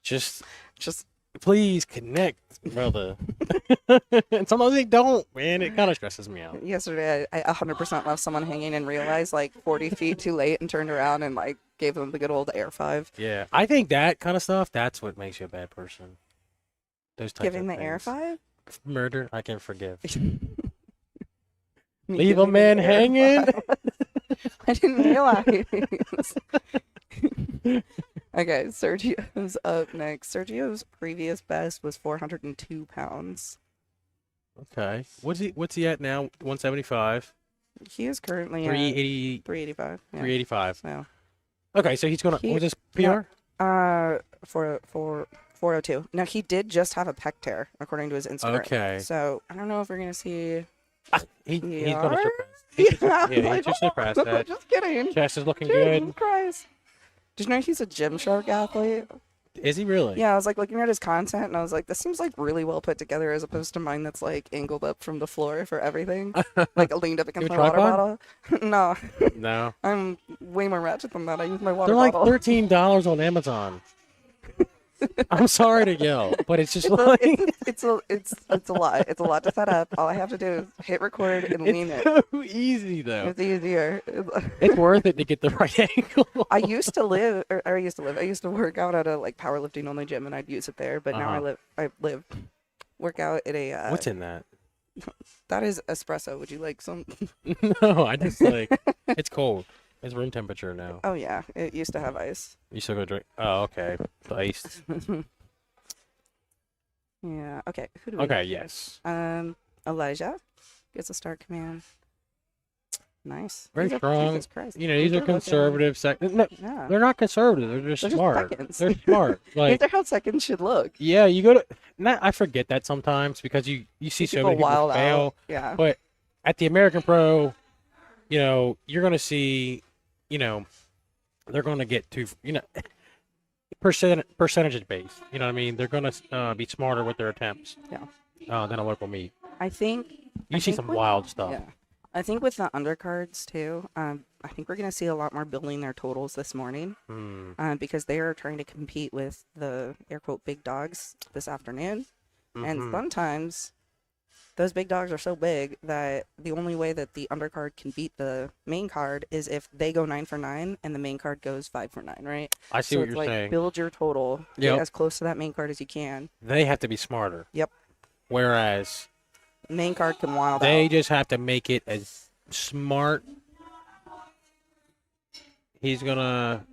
Just just please connect, brother. And sometimes they don't, man. It kind of stresses me out. yesterday, I 100% left someone hanging and realized like 40 feet too late and turned around and like gave them the good old air 5. Yeah, I think that kind of stuff. That's what makes you a bad person. Those types Giving of the air things. 5? Murder, I can forgive. Me Leave a giving man the air hanging. 5. I didn't realize. Okay, Sergio's up next. Sergio's previous best was 402 pounds. Okay. What's he at now? 175. He is currently at 380. 385. Yeah. 385. Yeah. Okay, so he's gonna. He- Was this yeah. PR? For 402. Now he did just have a pec tear according to his Instagram. Okay. So I don't know if we're gonna see He's Yeah. gonna surpass. He should, Yeah, yeah, he like, should surpass oh, that. just kidding. Chest is looking Jesus good. Christ. Did you know he's a Gymshark athlete? Is he really? Yeah, I was like looking at his content and I was like, this seems like really well put together as opposed to mine that's like angled up from the floor for everything. Like leaned up against You my have a water bottle. No, No. I'm way more ratchet than that. I use my water They're like bottle. $13 on Amazon. I'm sorry to yell, but it's just It's a, like it's a lot. It's a lot to set up. All I have to do is hit record and lean it's it. so easy though. It's easier. It's worth it to get the right angle. I used to work out at a like powerlifting only gym and I'd use it there, but now I work out at a What's in that? that is espresso. Would you like some? No, I just like it's cold. It's room temperature now. Oh yeah, it used to have ice. You still go drink? Oh, okay. The iced. Yeah. Okay. Who do we Okay. Yes. Elijah gets a start command. Nice. Very strong. Jesus Christ. You know, these are They're looking- conservative No, Yeah. they're not conservative. They're just They're just smart. seconds. They're smart. These Like, are how seconds should look. yeah, you go to. I forget that sometimes because you see so many people wild fail. out. Yeah. But at the American Pro, you know, you're gonna see, you know, they're gonna get to, you know, percentage based. You know what I mean? They're gonna be smarter with their attempts. Yeah. Than a local meet. I think. You see think some with- wild stuff. Yeah. I think with the undercards too, I think we're going to see a lot more building their totals this morning because they are trying to compete with the air quote big dogs this afternoon. And sometimes those big dogs are so big that the only way that the undercard can beat the main card is if they go 9 for 9 and the main card goes 5 for 9, right? I see So what it's you're like saying. build your total, Yep. get as close to that main card as you can. They have to be smarter. Yep. Whereas Main card can wild they out. just have to make it as smart. He's gonna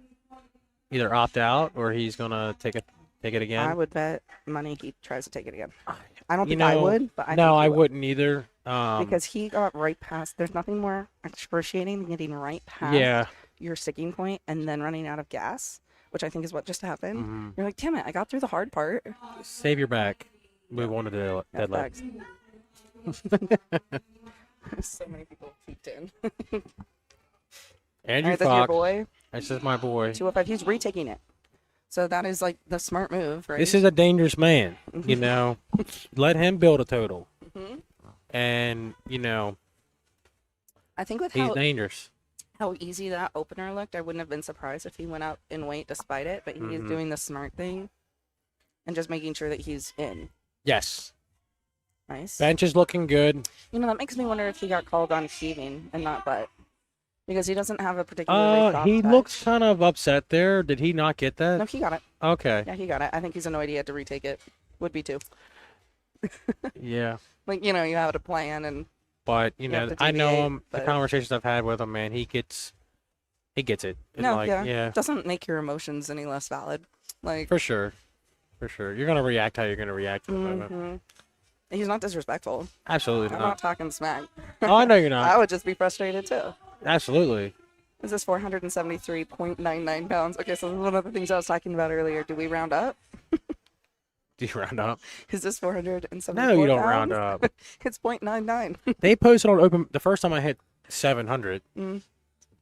either opt out or he's gonna take it again. I would bet money he tries to take it again. I don't You think I know, would, but I no, think he I would. wouldn't either. Because he got right past. There's nothing more excruciating than getting right past Yeah. your sticking point and then running out of gas, which I think is what just happened. Mhm. You're like, damn it, I got through the hard part. Save your back. Move on to the Yeah, deadlift. facts. So many people peeked in. Andrew Alright, that's your Fox. boy. That's just my boy. 205. He's retaking it. So that is like the smart move, right? This is a dangerous man. You know, let him build a total, Mhm. and you know I think with he's dangerous. how easy that opener looked, I wouldn't have been surprised if he went up in weight despite it. But he is doing the smart thing and just making sure that he's in. Yes. Nice. Bench is looking good. You know, that makes me wonder if he got called on heaving and not butt. Because he doesn't have a particularly soft He touch. looks kind of upset there. Did he not get that? No, he got it. Okay. Yeah, he got it. I think he's annoyed he had to retake it. Would be too. Yeah. Like, you know, you have a plan and But you have know, to I know deviate, him. The but- conversations I've had with him, man, he gets it. And no, like, yeah. yeah, Doesn't make your emotions any less valid. Like, for sure. You're gonna react how you're gonna react to the moment. mhm. He's not disrespectful. Absolutely I'm not. not talking smack. Oh, I know you're I not. would just be frustrated too. Absolutely. This is 473.99 pounds. Okay, so this is one of the things I was talking about earlier. Do we round up? Do you round up? Is this 474 No, you don't pounds? round up. It's 0.99. They posted on open the first time I hit 700. Mm.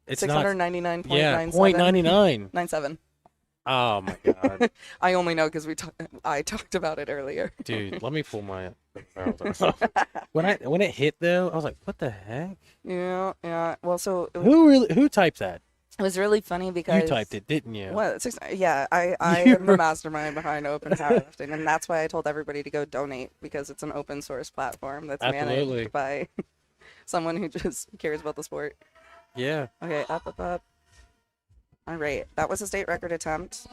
It's not. 699.97. Yeah, 0.99. 97. Oh my god, I only know because I talked about it earlier. dude! Let me pull my barrels up. When it hit though, I was like, "What the heck? Yeah. Well, so it was, Who typed that? it was really funny because You typed it, didn't you?" What? Yeah, I You am the were- mastermind behind Open Powerlifting, and that's why I told everybody to go donate because it's an open source platform that's Absolutely. managed by someone who just cares about the sport. Yeah. Okay, up. All right, that was a state record attempt.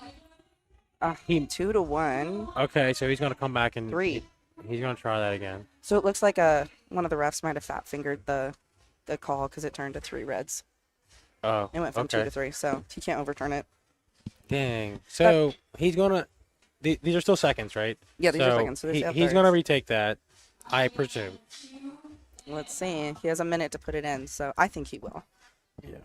He- 2 to 1, Okay, so he's gonna come back and 3. He's gonna try that again. So it looks like one of the refs might have fat fingered the call because it turned to 3 reds. Oh. It went from 2 okay. to 3, so he can't overturn it. Dang. So he's gonna. These are still seconds, right? Yeah, these are So seconds. So this he's gonna retake that, I presume. Let's see. He has a minute to put it in, so I think he will. Yeah.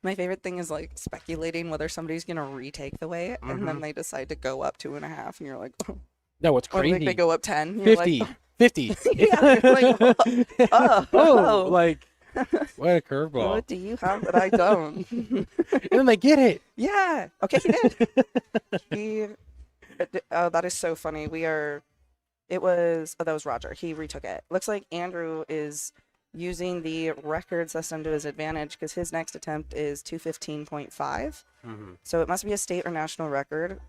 My favorite thing is like speculating whether somebody's gonna retake the weight, and then they decide to go up 2.5, and you're like, oh. No, what's Or like crazy? they go up 10. You're 50. Like, 50. Yeah, you're like, oh. Like, what a curveball. What do you have that I don't? And then they get it. Yeah. Okay, he did. He. Oh, that is so funny. It was. Oh, that was Roger. He retook it. Looks like Andrew is using the record system to his advantage because his next attempt is 215.5. Mm-hmm. So it must be a state or national record.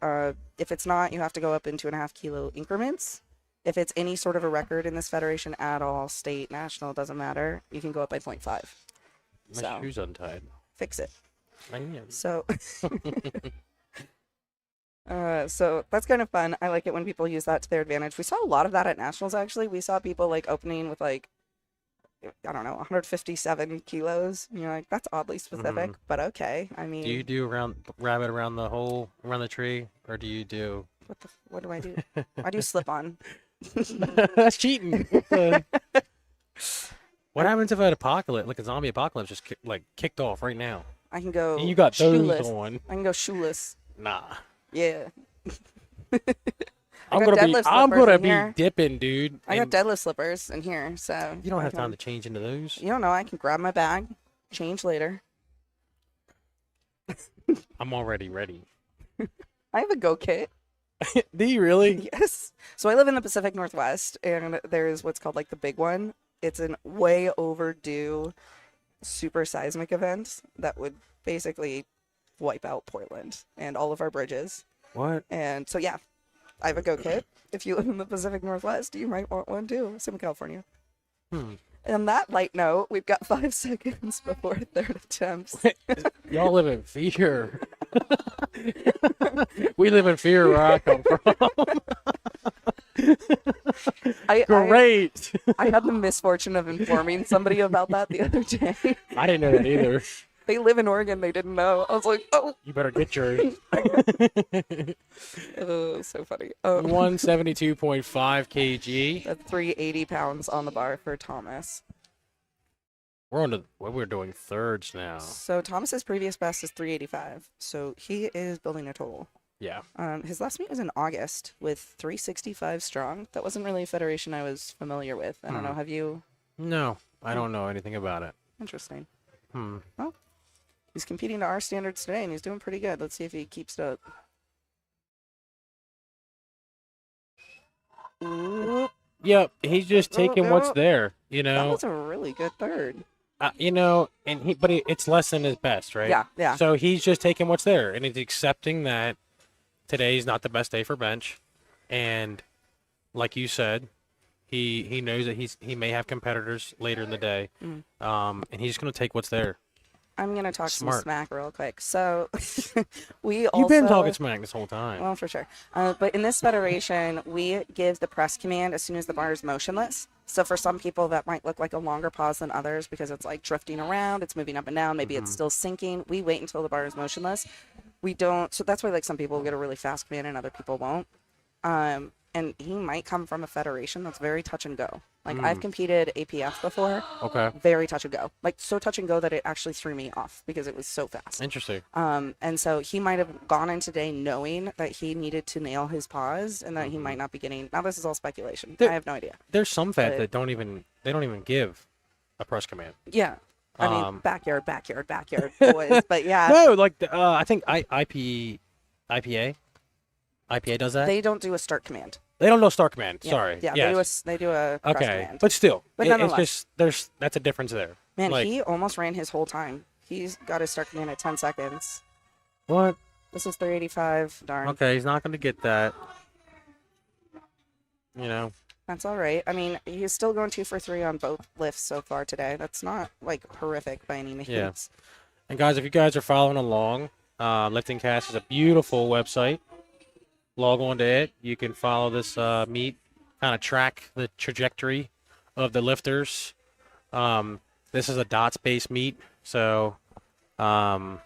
If it's not, you have to go up in 2.5 kilo increments. If it's any sort of a record in this federation at all, state, national, doesn't matter, you can go up by 0.5. My So shoe's untied. fix it. I am. So, so that's kind of fun. I like it when people use that to their advantage. We saw a lot of that at nationals. Actually, we saw people like opening with like, I don't know, 157 kilos. And you're like, that's oddly specific, but okay. I mean, Do you do rabbit around the hole, around the tree, or do you do? what do I do? I do slip on. That's cheating. What happens if an apocalypse, like a zombie apocalypse, just kicked off right now? I can go. And you got those shoeless. on. I can go shoeless. Nah. Yeah. I'm got gonna deadlift I'm slippers gonna in be here. dipping, dude. I got and deadlift slippers in here, so You don't I have can- time to change into those. You don't know. I can grab my bag, change later. I'm already ready. I have a go kit. Do you really? Yes. So I live in the Pacific Northwest, and there's what's called like the big one. It's an way overdue super seismic event that would basically wipe out Portland and all of our bridges. What? And so, yeah, I have a go kit. If you live in the Pacific Northwest, you might want one too. Same in California. And on that light note, we've got 5 seconds before third attempts. Y'all live in fear. We live in fear where I come from. Great. I had the misfortune of informing somebody about that the other day. I didn't know that either. They live in Oregon. They didn't know. I was like, oh, You better get yours. so funny. 172.5 kg. That's 380 pounds on the bar for Thomas. We're doing thirds now. So Thomas's previous best is 385. So he is building a total. Yeah. His last meet was in August with 365 strong. That wasn't really a federation I was familiar with. I don't know. Have you? No, I don't know anything about it. Interesting. Well, he's competing to our standards today, and he's doing pretty good. Let's see if he keeps it up. Ooh, Yep, he's just taking what's no. there, that know. was a really good third. It's less than his best, right? Yeah, yeah. So he's just taking what's there, and he's accepting that today's not the best day for bench, and like you said, he knows that he may have competitors later in the day, and he's just gonna take what's there. I'm gonna talk some Smart. smack real quick. So we also You've been talking smack this whole time. Well, for sure. But in this federation, we give the press command as soon as the bar is motionless. So for some people, that might look like a longer pause than others because it's like drifting around, it's moving up and down, maybe it's still sinking. We wait until the bar is motionless. We don't. So that's why like some people get a really fast command and other people won't. And he might come from a federation that's very touch and go. Like I've competed APF before. Okay. Very touch and go. Like so touch and go that it actually threw me off because it was so fast. Interesting. And so he might have gone in today knowing that he needed to nail his pause and that he might not be getting. Now this is all speculation. I have no idea. There's some feds But- that don't even give a press command. Yeah. I mean, backyard, boys. But yeah, No, like I think IPA does that. they don't do a start command. They don't know start command. Yeah. Sorry. Yeah, Yes. they do a press Okay, command. but still, But it's nonetheless. just that's a difference there. Man, like, he almost ran his whole time. He's got his start command at 10 seconds. what? This is 385. Darn. Okay, he's not going to get that. That's all right. I mean, he's still going 2 for 3 on both lifts so far today. That's not like horrific by any means. Yeah. And guys, if you guys are following along, Lifting Cast is a beautiful website. Log on to it. You can follow this meet, kind of track the trajectory of the lifters. This is a dots-based meet, so yeah.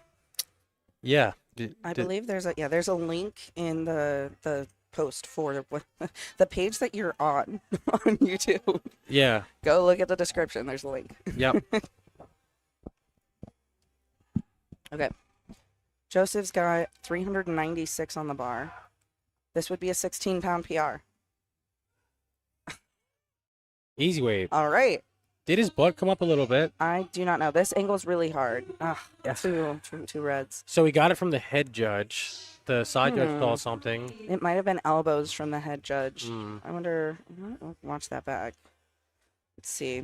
I believe there's a link in the post for the page that you're on YouTube. Yeah. Go look at the description. There's a link. Yep. Okay. Joseph's got 396 on the bar. This would be a 16-pound PR. Easy wave. All right. Did his butt come up a little bit? I do not know. This angle's really hard. Ugh, Yes. two reds. So he got it from the head judge. The side judge saw something. It might have been elbows from the head judge. Hmm. I wonder. Watch that back. Let's see.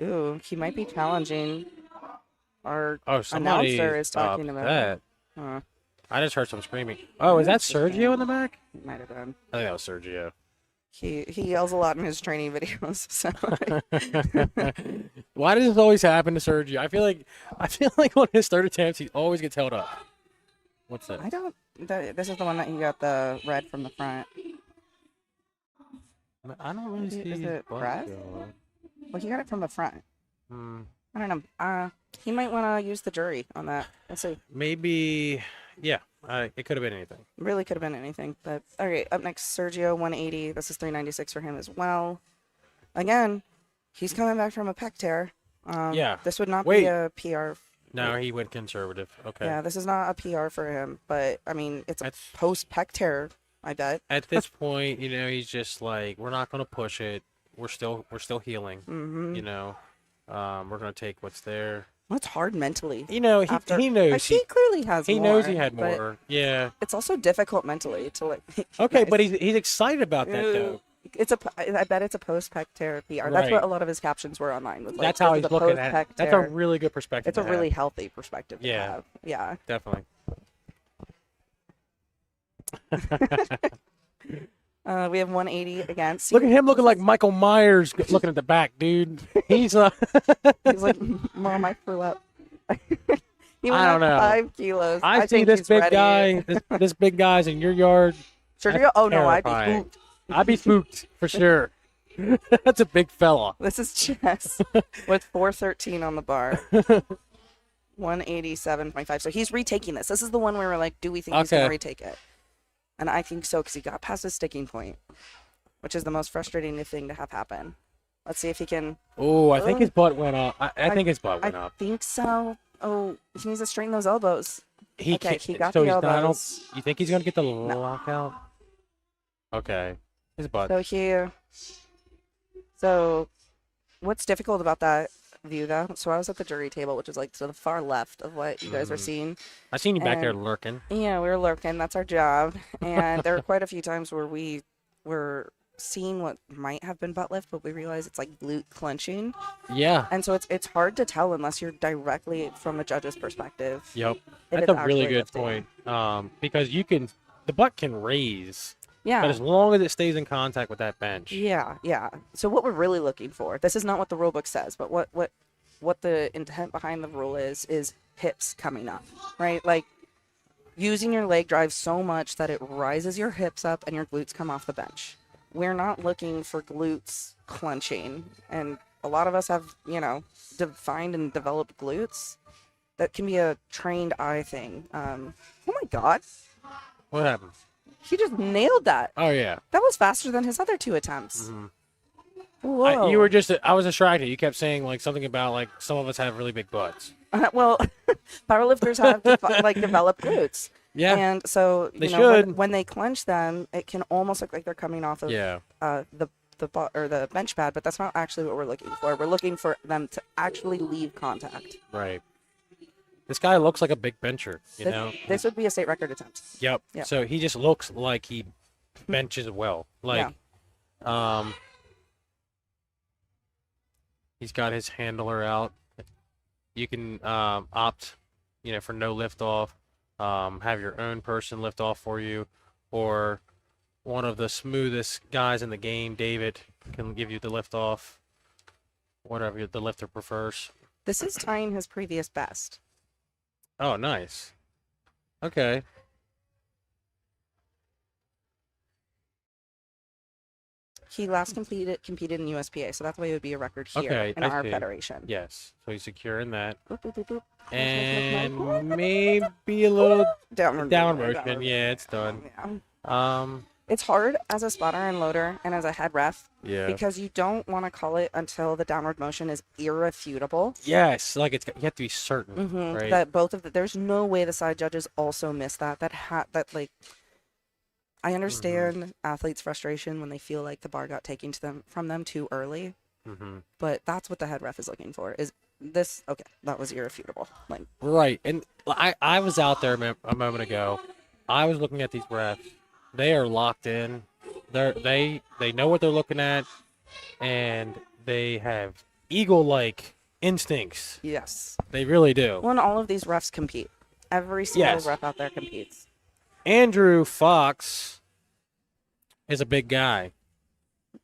Ooh, he might be challenging. Our Oh, somebody announcer is talking about that. Huh, I just heard some screaming. Oh, is that Sergio in the back? it might have been. I think that was Sergio. He yells a lot in his training videos. So Why does this always happen to Sergio? I feel like on his third attempts he always gets held up. What's that? I don't. This is the one that you got the red from the front. I don't really see Is his it butt press? go. Well, he got it from the front. Hmm. I don't know. He might want to use the jury on that. Let's see. Maybe, yeah. It could have been anything. Really could have been anything. But all right, up next, Sergio, 180. This is 396 for him as well. Again, he's coming back from a pec tear. Yeah. This would not Wait. be a PR. No, he went conservative. Okay. Yeah, this is not a PR for him. But I mean, it's a That's- post pec tear. I bet. At this point, he's just like, we're not gonna push it. We're still healing. Mm-hmm. We're gonna take what's there. Well, it's hard mentally. He After- he knows He clearly has. he more, knows he had but more. Yeah. It's also difficult mentally to like. Okay, Nice. but he's excited about that though. I bet it's a post pec tear PR. That's Right. what a lot of his captions were online. Was like, That's how this he's is a looking at post-pec it. That's a tear. really good perspective. It's a to really have. healthy perspective to Yeah. have. Yeah. Definitely. We have 180 against. Look at him looking like Michael Myers looking at the back, dude. He's He's like, Mom, I threw up. He went I don't up know. 5 kilos. I see think this he's big ready. guy. This big guy's in your yard. Sergio? That's Oh no, I'd be terrifying. spooked. I'd be spooked for sure. That's a big fella. This is chess with 413 on the bar. 187.5. So he's retaking this. This is the one where we're like, do we think he's going Okay. to retake it? And I think so because he got past his sticking point, which is the most frustrating thing to have happen. Let's see if he can. Oh, I think his butt went up. I think his butt went I up. think so. Oh, he needs to straighten those elbows. He okay, can't, he got so the he's not, elbows. you think he's gonna get the lockout? Okay, his butt. So what's difficult about that view though? So I was at the jury table, which is like to the far left of what you guys were seeing. I seen you back there and- lurking. Yeah, we were lurking. That's our job. And there were quite a few times where we were seeing what might have been butt lift, but we realized it's like glute clenching. Yeah. And so it's hard to tell unless you're directly from a judge's perspective. Yep. if That's it's a really actually good lifting. point. Because the butt can raise, Yeah. but as long as it stays in contact with that bench. Yeah, yeah. So what we're really looking for, this is not what the rule book says, but what the intent behind the rule is hips coming up, right? Like using your leg drive so much that it rises your hips up and your glutes come off the bench. We're not looking for glutes clenching. And a lot of us have, defined and developed glutes. That can be a trained eye thing. Oh my God. What happened? He just nailed that. Oh yeah. That was faster than his other 2 attempts. Mhm. Whoa. I was distracted. You kept saying like something about like some of us have really big butts. Well, powerlifters have developed glutes. Yeah. And so They when, should. they clench them, it can almost look like they're coming off of Yeah. the bench pad, but that's not actually what we're looking for. We're looking for them to actually leave contact. Right. This guy looks like a big bencher, you know? This would be a state record attempt. Yep. Yep. So he just looks like he benches well. Like, he's got his handler out. You can opt, for no lift off. Have your own person lift off for you, or one of the smoothest guys in the game, David, can give you the lift off. Whatever the lifter prefers. This is tying his previous best. Oh, nice. Okay. He last competed in USPA, so that's why it would be a record here Okay, in I our see. federation. Yes. So he's securing that. Boop, boop, boop, boop. And maybe a little Downward downward motion. motion. Yeah, it's done. Yeah. It's hard as a spotter and loader and as a head ref Yeah. because you don't want to call it until the downward motion is irrefutable. Yes, like you have to be certain, right? That both of there's no way the side judges also miss that. Like, I understand athletes' frustration when they feel like the bar got taken from them too early, but that's what the head ref is looking for. Is this okay? That was irrefutable. Like, Right, and I was out there a moment ago. I was looking at these refs. They are locked in. They know what they're looking at, and they have eagle-like instincts. yes. They really do. Well, and all of these refs compete. Every single Yes. ref out there competes. Andrew Fox is a big guy.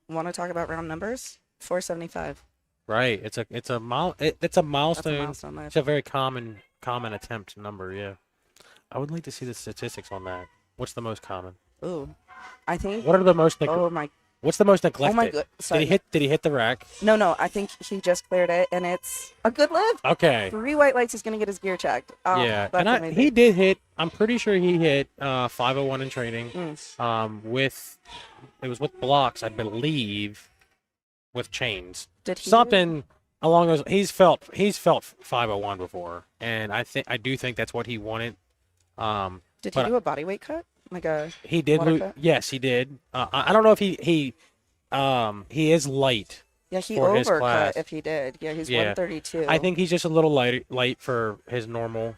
Want to talk about round numbers? 475. Right. It's a milestone. That's a milestone life. It's a very common attempt number. Yeah. I would like to see the statistics on that. What's the most common? Ooh, I think. What are the most? Oh my. What's the most neglected? Oh my god. Sorry. Did he hit the rack? No. I think he just cleared it, and it's a good lift. Okay. 3 white lights. He's gonna get his gear checked. Oh, Yeah, that's and he amazing. did hit. I'm pretty sure he hit 501 in training. With it was with blocks, I believe, with chains. Did he? Something along those. He's felt 501 before, and I do think that's what he wanted. Did he but do a body weight cut? Like a. he did. water cut? Yes, he did. I don't know if he is light. Yeah, he for his class. overcut if he did. Yeah, he's Yeah. 132. I think he's just a little light for his normal.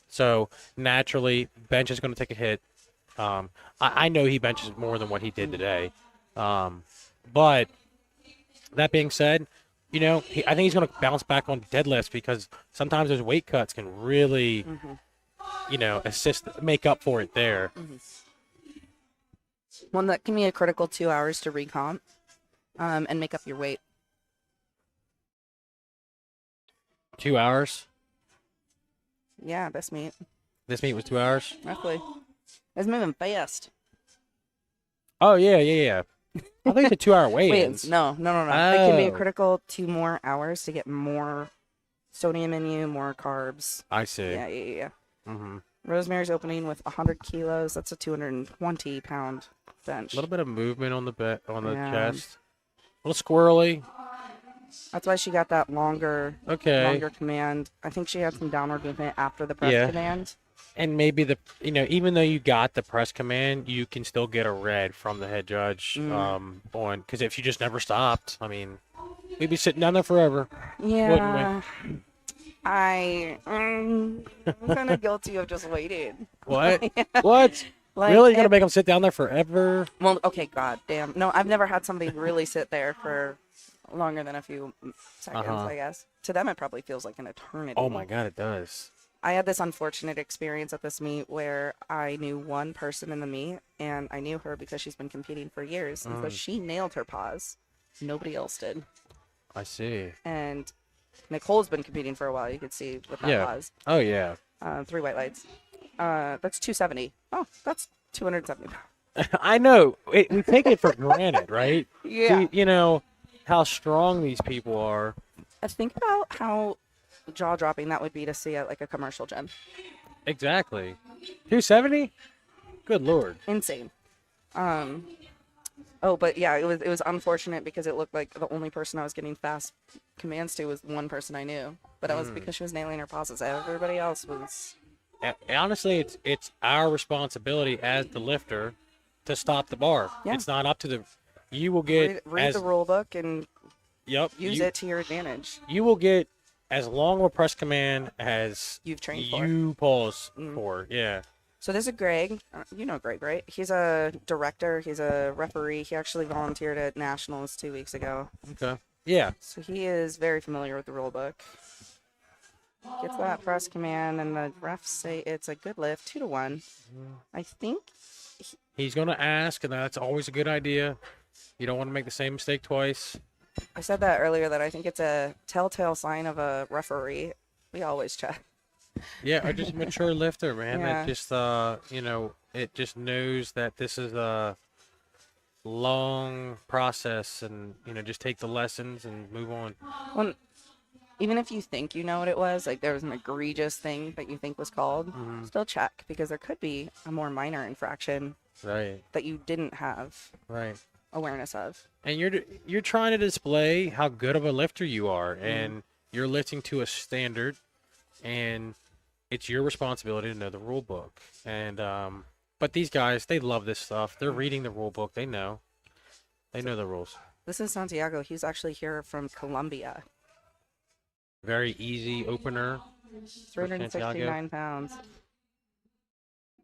So naturally, bench is going to take a hit. I know he benches more than what he did today. But that being said, I think he's going to bounce back on deadlifts because sometimes those weight cuts can really, make up for it there. One that can be a critical 2 hours to recomp, and make up your weight. 2 hours. Yeah, this meet. This meet was 2 hours. Roughly. It's moving fast. Oh yeah. I think it's a 2 hour weigh-ins. No. It can be a Oh. critical 2 more hours to get more sodium in you, more carbs. I see. Yeah. Mm-hmm. Rosemary's opening with 100 kilos. That's a 220-pound bench. A little bit of movement on the Yeah. chest. A little squirrely. That's why she got that longer Okay. command. I think she had some downward movement after the press Yeah. command. And maybe even though you got the press command, you can still get a red from the head judge because if you just never stopped, I mean, we'd be sitting down there forever. Yeah. I'm kind of guilty of just waiting. What? What? Like, Really? You're gonna make them sit down there forever? Well, okay, god damn. No, I've never had somebody really sit there for longer than a few seconds, I guess. To them, it probably feels like an eternity. Oh my god, it does. I had this unfortunate experience at this meet where I knew one person in the meet, and I knew her because she's been competing for years. And so she nailed her pause. Nobody else did. I see. And Nicole's been competing for a while. You could see with that pause. Oh yeah. 3 white lights. That's 270. Oh, that's 270 pounds. I know. We take it for granted, right? Yeah. You know how strong these people are. Think about how jaw-dropping that would be to see at like a commercial gym. Exactly. 270? Good lord. Insane. But yeah, it was unfortunate because it looked like the only person I was getting fast commands to was one person I knew, but that was because she was nailing her pauses. Everybody else was. Honestly, it's our responsibility as the lifter to stop the bar. Yeah. It's not up to the. You will get Read the rule book and use it to your advantage. You will get as long of a press command as You've trained for. you pause for. Yeah. So this is Greg. You know Greg, right? He's a director. He's a referee. He actually volunteered at Nationals 2 weeks ago. Okay. Yeah. So he is very familiar with the rule book. Gets that press command, and the refs say it's a good lift, 2-1. I think He's going to ask, and that's always a good idea. You don't want to make the same mistake twice. I said that earlier that I think it's a telltale sign of a referee. We always check. Yeah, or just a mature lifter, man. Yeah. That just, it just knows that this is a long process, and just take the lessons and move on. Well, even if you think you know what it was, like there was an egregious thing that you think was called, still check because there could be a more minor infraction Right. that you didn't have Right. awareness of. And you're trying to display how good of a lifter you are, and you're lifting to a standard, and it's your responsibility to know the rule book. And but these guys, they love this stuff. They're reading the rule book. They know the rules. This is Santiago. He's actually here from Colombia. Very easy opener. 369 pounds.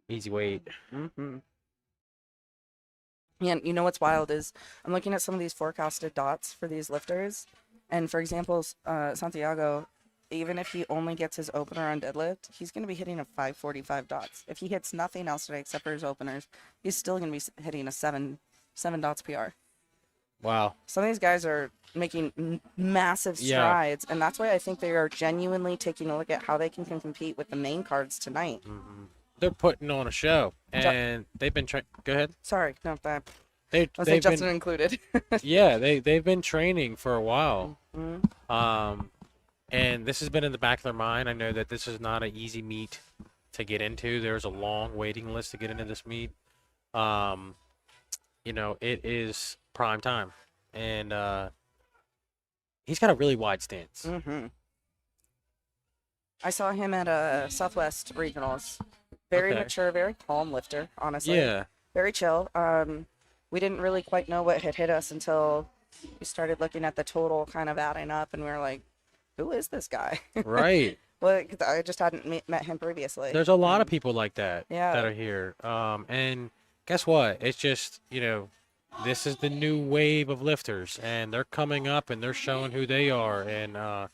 Easy weight. Mm-hmm. And you know what's wild is I'm looking at some of these forecasted dots for these lifters. And for example, Santiago, even if he only gets his opener on deadlift, he's going to be hitting a 545 dots. If he hits nothing else today except for his openers, he's still going to be hitting a 7 dots PR. Wow. Some of these guys are making massive strides, and that's why I think they are genuinely taking a look at how they can compete with the main cards tonight. Mm-hmm. They're putting on a show, and they've been trying. Go ahead. Sorry, no, that They've Justin been, included. yeah, they've been training for a while. Mm-hmm. And this has been in the back of their mind. I know that this is not an easy meet to get into. There's a long waiting list to get into this meet. You know, it is prime time, and he's got a really wide stance. Mm-hmm. I saw him at Southwest Regionals. Very mature, very calm lifter, honestly. Yeah. Very chill. We didn't really quite know what had hit us until we started looking at the total kind of adding up, and we were like, who is this guy? Right. Well, 'cause I just hadn't met him previously. There's a lot of people like that Yeah. that are here. And guess what? It's just, you know, this is the new wave of lifters, and they're coming up and they're showing who they are. And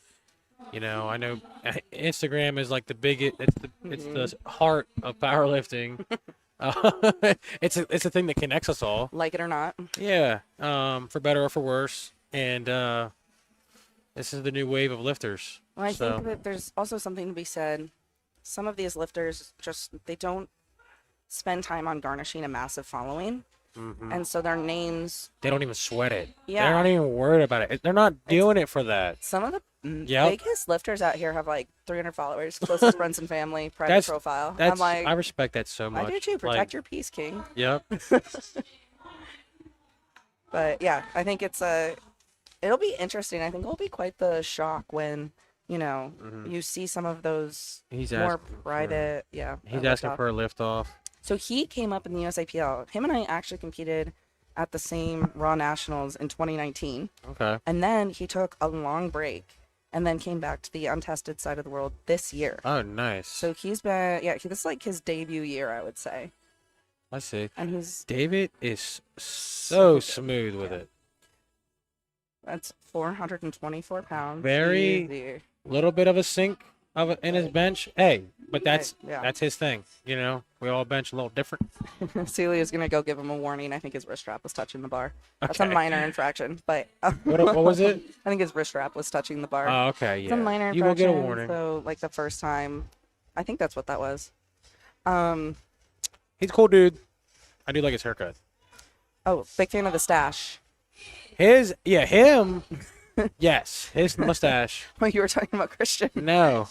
you know, I know Instagram is like the biggest. It's the heart of powerlifting. It's a thing that connects us all. Like it or not. Yeah. For better or for worse. And this is the new wave of lifters. Well, I think that there's also something to be said. Some of these lifters they don't spend time on garnishing a massive following. Mm-hmm. And so their names, They don't even sweat it. Yeah. They're not even worried about it. They're not doing it for that. some of the biggest lifters out here have like 300 followers, closest friends and family, private profile. I'm like, I respect that so much. I do too. Protect your peace, King. Yep. But yeah, I think it'll be interesting. I think it'll be quite the shock when, you know, you see some of those He's more asking private, He's asking for a lift off. So he came up in the USAPL. Him and I actually competed at the same Raw Nationals in 2019. Okay. And then he took a long break and then came back to the untested side of the world this year. Oh, nice. So he's been, this is like his debut year, I would say. I see. And David is so smooth with it. That's 424 pounds. Very Easy. little bit of a sink in his bench. Hey, but that's Yeah. his thing. You know, we all bench a little different. Celia's going to go give him a warning. I think his wrist strap was touching the bar. That's a Okay. minor infraction, but What was it? I think his wrist strap was touching the bar. Oh, okay, It's a minor yeah. infraction. You will get a warning. So, like the first time, I think that's what that was. He's a cool dude. I do like his haircut. Oh, big fan of the stash. Him. Yes, his mustache. Well, you were talking about Christian. No.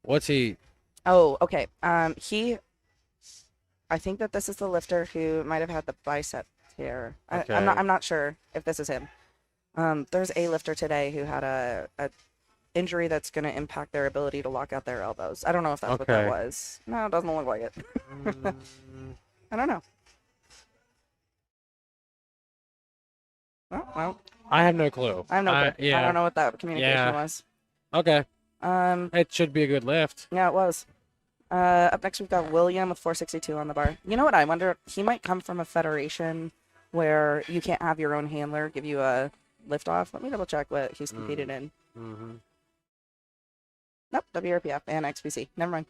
What's he? Oh, okay. I think that this is the lifter who might have had the bicep tear. Okay. I'm not sure if this is him. There's a lifter today who had a injury that's going to impact their ability to lock out their elbows. I don't know if that's what that Okay. was. No, it doesn't look like it. I don't know. Oh, well, I have no clue. I have no clue. Yeah. I don't know what that communication Yeah. was. Okay. Um, It should be a good lift. yeah, it was. Up next, we've got William with 462 on the bar. You know what? I wonder, he might come from a federation where you can't have your own handler give you a lift off. Let me double check what he's competed in. Mm-hmm. Nope, WRPF and XPC. Never mind.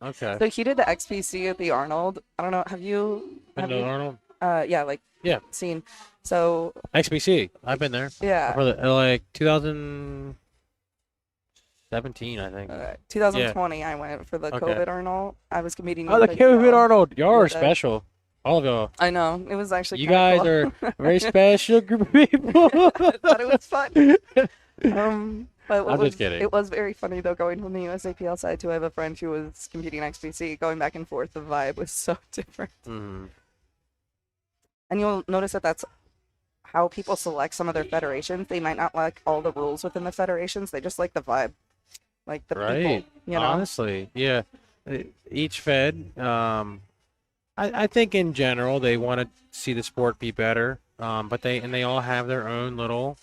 Okay. So he did the XPC at the Arnold. I don't know. Have you? Arnold? Yeah, like Yeah. seen. So XBC. I've been there. yeah. For like 2017, I think. 2020, I went for the Okay. COVID Arnold. I was competing. Oh, the with COVID Arnold. Y'all are Yeah. special. All of y'all. I know. It was actually. You kinda guys cool. are a very special group of people. I thought it was fun. But I'm just kidding. it was very funny though going from the USAPL side to I have a friend who was competing XPC, going back and forth. The vibe was so different. Mhm. And you'll notice that that's how people select some of their federations. They might not like all the rules within the federations. They just like the vibe, like the people. Right. You know. Honestly, yeah. Each Fed, I think in general they want to see the sport be better. But they all have their own little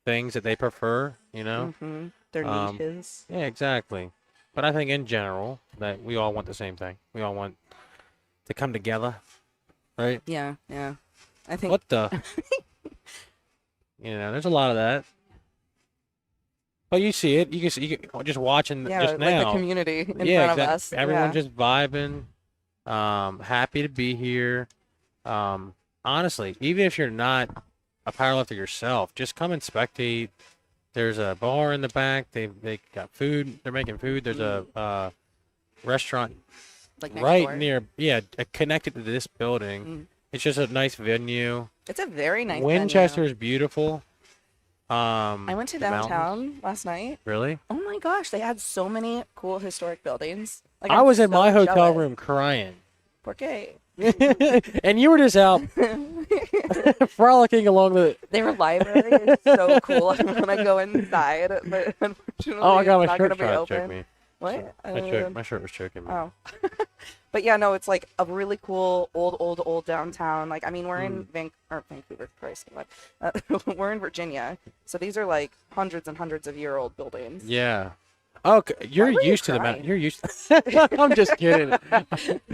things that they prefer. You know. Their Um, niches. Yeah, exactly. But I think in general that we all want the same thing. We all want to come together, right? Yeah, yeah. I think. What the? There's a lot of that. But you see it. You can just watching Yeah, just like the now. community in Yeah, front of us. Everyone Yeah. just vibing. Happy to be here. Honestly, even if you're not a powerlifter yourself, just come and spectate. There's a bar in the back. They got food. They're making food. There's a restaurant Like next right door. near, connected to this building. It's just a nice venue. It's a very nice Winchester venue. is beautiful. I went to the mountains. downtown last night. Really? Oh my gosh, they had so many cool historic buildings. Like, I I'm was in my so hotel jealous. room crying. Porque And you were just out frolicking along the. their library is so cool. I want to go inside, but unfortunately, Oh, I got it's my not shirt gonna be trying to open. choke me. What? My shirt was choking me. Oh. But yeah, no, it's like a really cool old downtown. Like, I mean, we're in Vancouver, Christ, we're in Virginia, so these are like hundreds and hundreds of year old buildings. Yeah. Oh, you're were you used to the mountain. crying? You're used. I'm just kidding.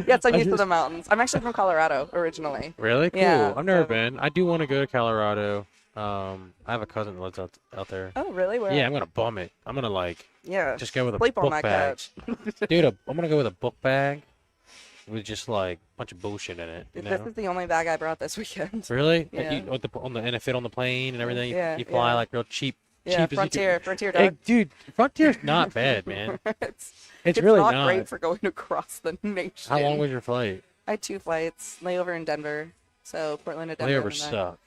Yes, I'm I used to just- the mountains. I'm actually from Colorado originally. Really cool. Yeah, I've never so- been. I do want to go to Colorado. I have a cousin that lives out there. Oh, really? Where? Yeah, I'm gonna bum it. I'm gonna Yeah. just go with a Sleep on book my bag. couch. Dude, I'm gonna go with a book bag with just like a bunch of bullshit in it. You This know? is the only bag I brought this weekend. Really? Yeah. And it fit on the plane and everything. Yeah, You fly yeah. like real cheap. Yeah, cheap as you Frontier can. dog. Hey, dude, Frontier's not bad, man. it's It's really not not. great for going across the nation. How long was your flight? I had 2 flights, layover in Denver, so Portland to Denver. Layovers and then- suck.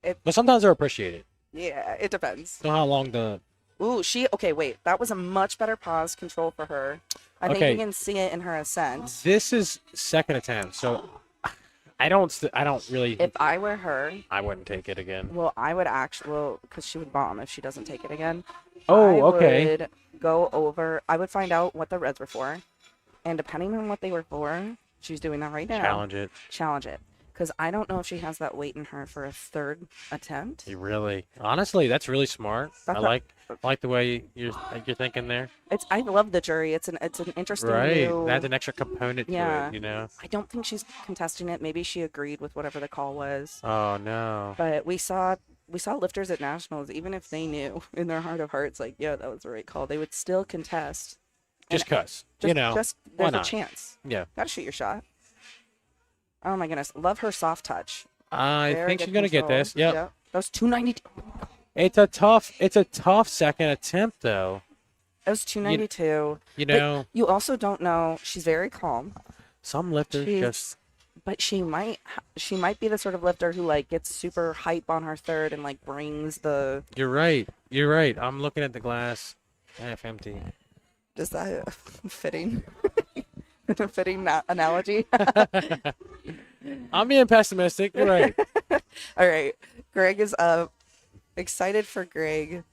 It- But sometimes they're appreciated. Yeah, it depends. Know how long the Ooh, okay, wait. That was a much better pause control for her. I think Okay. you can see it in her ascent. This is second attempt, so I don't really. If I were her, I wouldn't take it again. well, I would because she would bomb if she doesn't take it again. Oh, I okay. would go over, I would find out what the reds were for, and depending on what they were for, she's doing that right now. Challenge it. Because I don't know if she has that weight in her for a third attempt. You really, honestly, that's really smart. That's I not- like the way you're thinking there. I love the jury. It's an interesting Right, new. that's an extra component to Yeah. it. You know. I don't think she's contesting it. Maybe she agreed with whatever the call was. Oh no. But we saw lifters at nationals, even if they knew in their heart of hearts, like, yeah, that was the right call, they would still contest. Just And cuz. You know. just why there's a not? chance. Yeah. Gotta shoot your shot. Oh my goodness, love her soft touch. I Very think good she's gonna get control. this. Yep. That was 292. It's a tough second attempt though. It was 292. You But know, you also don't know. She's very calm, some lifters she's- just but she might be the sort of lifter who like gets super hype on her third and like brings the. You're right. You're right. I'm looking at the glass half empty. Is that a fitting? A fitting analogy. I'm being pessimistic. You're right. All right, Greg is up. Excited for Greg,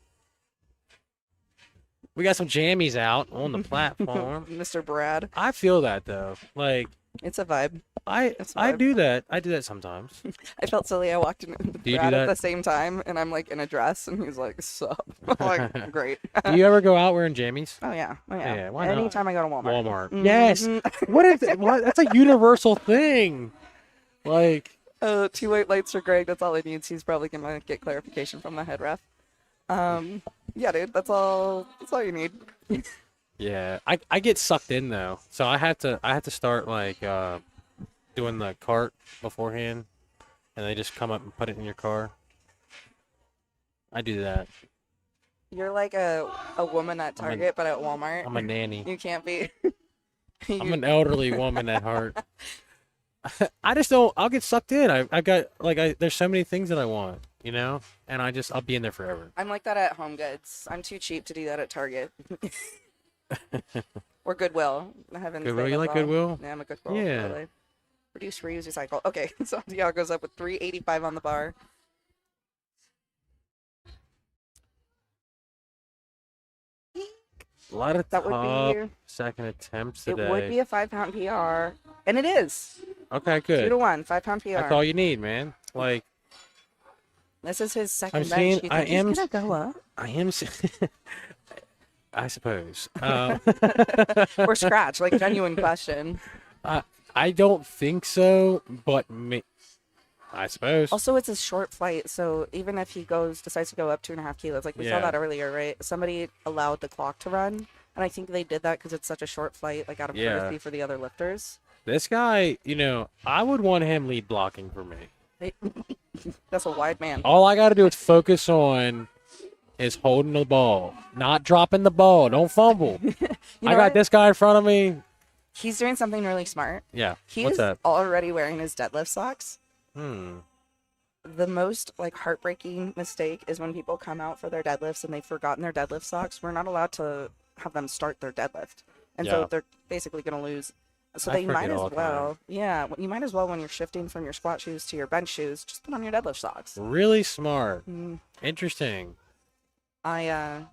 We got some jammies out on the platform. Mr. Brad. I feel that though. Like It's a vibe. I That's I fine. do that. I do that sometimes. I felt silly. I walked in with Do you do Brad at that? the same time, and I'm like in a dress, and he's like, "Sup?" I'm like, "Great." Do you ever go out wearing jammies? Oh yeah. Oh yeah. Yeah, why not? Anytime I go to Walmart. Walmart. Yes. Mhm. What is it? What? That's a universal thing. Like 2 white lights for Greg. That's all he needs. He's probably gonna get clarification from the head ref. Yeah, dude. That's all. That's all you need. yeah, I get sucked in though. So I have to start like doing the cart beforehand, and they just come up and put it in your car. I do that. You're like a woman at I'm an- Target, but at Walmart. I'm a nanny. You can't be. I'm an elderly woman at heart. I just don't. I'll get sucked in. I got like there's so many things that I want. you know, and I'll be in there forever. I'm like that at Home Goods. I'm too cheap to do that at Target. Or Goodwill. Heavens, Goodwill, they you have like all- Goodwill? Yeah, I'm a Goodwill. Yeah. Totally. Reduce, reuse, recycle. Okay, so yeah, it goes up with 385 on the bar. A lot of That would top be. second attempts It today. would be a 5-pound PR, and it is Okay, 2 good. to 1, 5-pound PR. That's all you need, man. Like, This is his second I'm bench. seeing- You think I am- he's gonna go up I am. I suppose. or scratch? Like genuine question. I don't think so, but I suppose. Also, it's a short flight, so even if he decides to go up 2.5 kilos, like we saw Yeah. that earlier, right? Somebody allowed the clock to run, and I think they did that because it's such a short flight, like out of Yeah. courtesy for the other lifters. This guy, you know, I would want him lead blocking for me. They- That's a wide man. All I got to do is focus on is holding the ball, not dropping the ball. Don't fumble. You know I got what? this guy in front of me. He's doing something really smart. Yeah. He What's is that? already wearing his deadlift socks. Hmm. The most like heartbreaking mistake is when people come out for their deadlifts and they've forgotten their deadlift socks. We're not allowed to have them start their deadlift, and Yeah. so they're basically going to lose. So I they might forget as all the well, yeah. You might as well when you're shifting from your squat shoes to your bench shoes, just put on your deadlift socks. Really smart. Mm, Interesting. I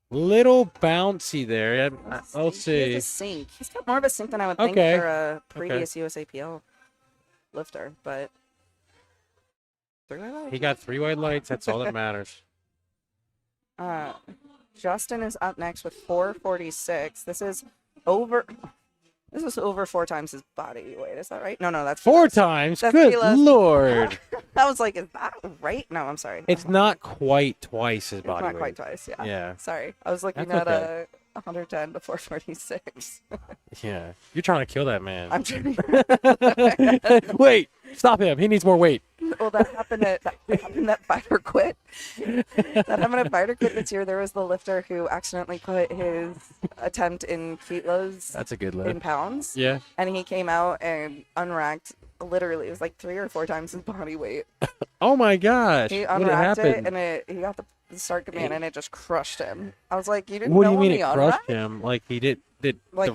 Little bouncy there. I'll He see. has a sink. He's got more of a sink than I would think Okay. for a previous USAPL lifter, but He got 3 white lights. That's all that matters. Justin is up next with 446. This is over 4 times his body weight. Is that right? No, that's 4 kilos. times. That's Good kilos. lord. I was like, is that right? No, I'm sorry. It's not quite twice his It's body not weight. quite twice. Yeah. Yeah. Sorry, I was looking That's at okay. 110 to 446. Yeah. You're trying to kill that man. I'm trying. Wait. Stop him. He needs more weight. Well, that happened at Fighter Quit. That happened at Fighter Quit this year. There was the lifter who accidentally put his attempt in kilos That's a good in lift. pounds, Yeah. and he came out and unracked. Literally, it was like 3 or 4 times his body weight. Oh my gosh. He What unracked it, happened? and he got the start command, and it just crushed him. I was like, you didn't What do know you mean on it the crushed unrack? him? Like he did Like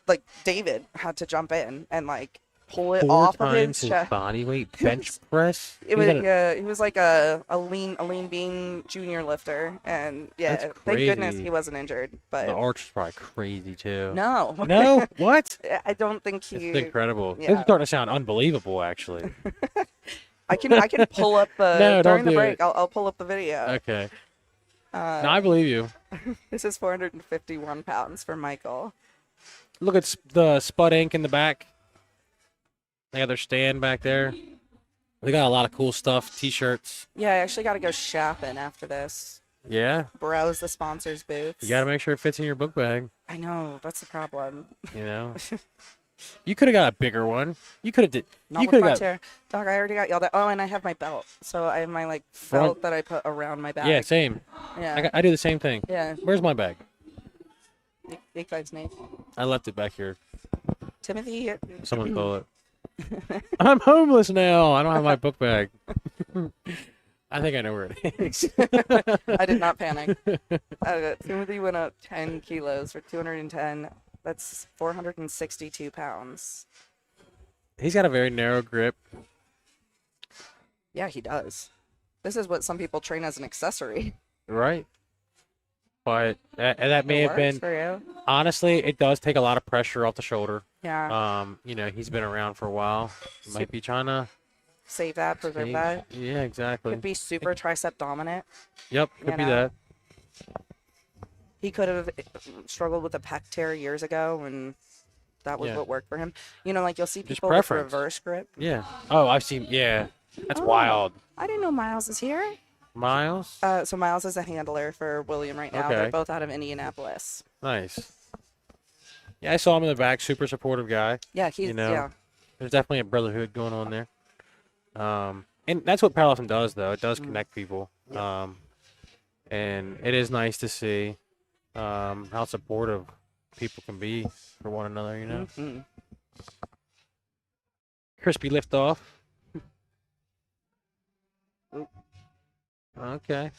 like David had to jump in and like pull it 4 off of times his his chest. body weight bench press? It He's was at a- he was like a lean bean junior lifter, and yeah, That's thank goodness crazy. he wasn't injured. But the arch is probably crazy too. no, No? What? I don't think he. It's incredible. This yeah. is starting to sound unbelievable, actually. I can pull up the No, during don't the do break. it. I'll pull up the video. Okay. Uh, No, I believe you. This is 451 pounds for Michael. Look at the Spud Ink in the back. They got their stand back there. They got a lot of cool stuff. T-shirts. Yeah, I actually got to go shopping after this. Yeah. Browse the sponsors' booths. You got to make sure it fits in your book bag. I know that's the problem. You know. You could have got a bigger one. You could have did. Not You with could my have got. chair. Dog, I already got yelled at. Oh, and I have my belt. So I have my like Front- belt that I put around my back. Yeah, same. Yeah. I do the same thing. Yeah. Where's my bag? Big Five's name. I left it back here. Timothy. Someone stole it. I'm homeless now. I don't have my book bag. I think I know where it is. I did not panic. Timothy went up 10 kilos for 210. That's 462 pounds. He's got a very narrow grip. Yeah, he does. This is what some people train as an accessory. Right. But that may It have works been, for you. honestly, it does take a lot of pressure off the shoulder. Yeah. You know, he's been around for a while. Might be trying to Save that, preserve save- that. Yeah, exactly. Could be super tricep dominant. Yep, you could be know. that. He could have struggled with a pec tear years ago, and that was Yeah. what worked for him. You know, like you'll see Just people with preference. reverse grip. Yeah. Oh, I've seen. Yeah, that's Oh. wild. I didn't know Miles is here. Miles. So Miles is a handler for William right now. Okay. They're both out of Indianapolis. Nice. Yeah, I saw him in the back. Super supportive guy. Yeah, he's You know. yeah. There's definitely a brotherhood going on there. And that's what powerlifting does, though. It does connect people. And it is nice to see how supportive people can be for one another, you know. Mhm. Crispy lift off. Okay.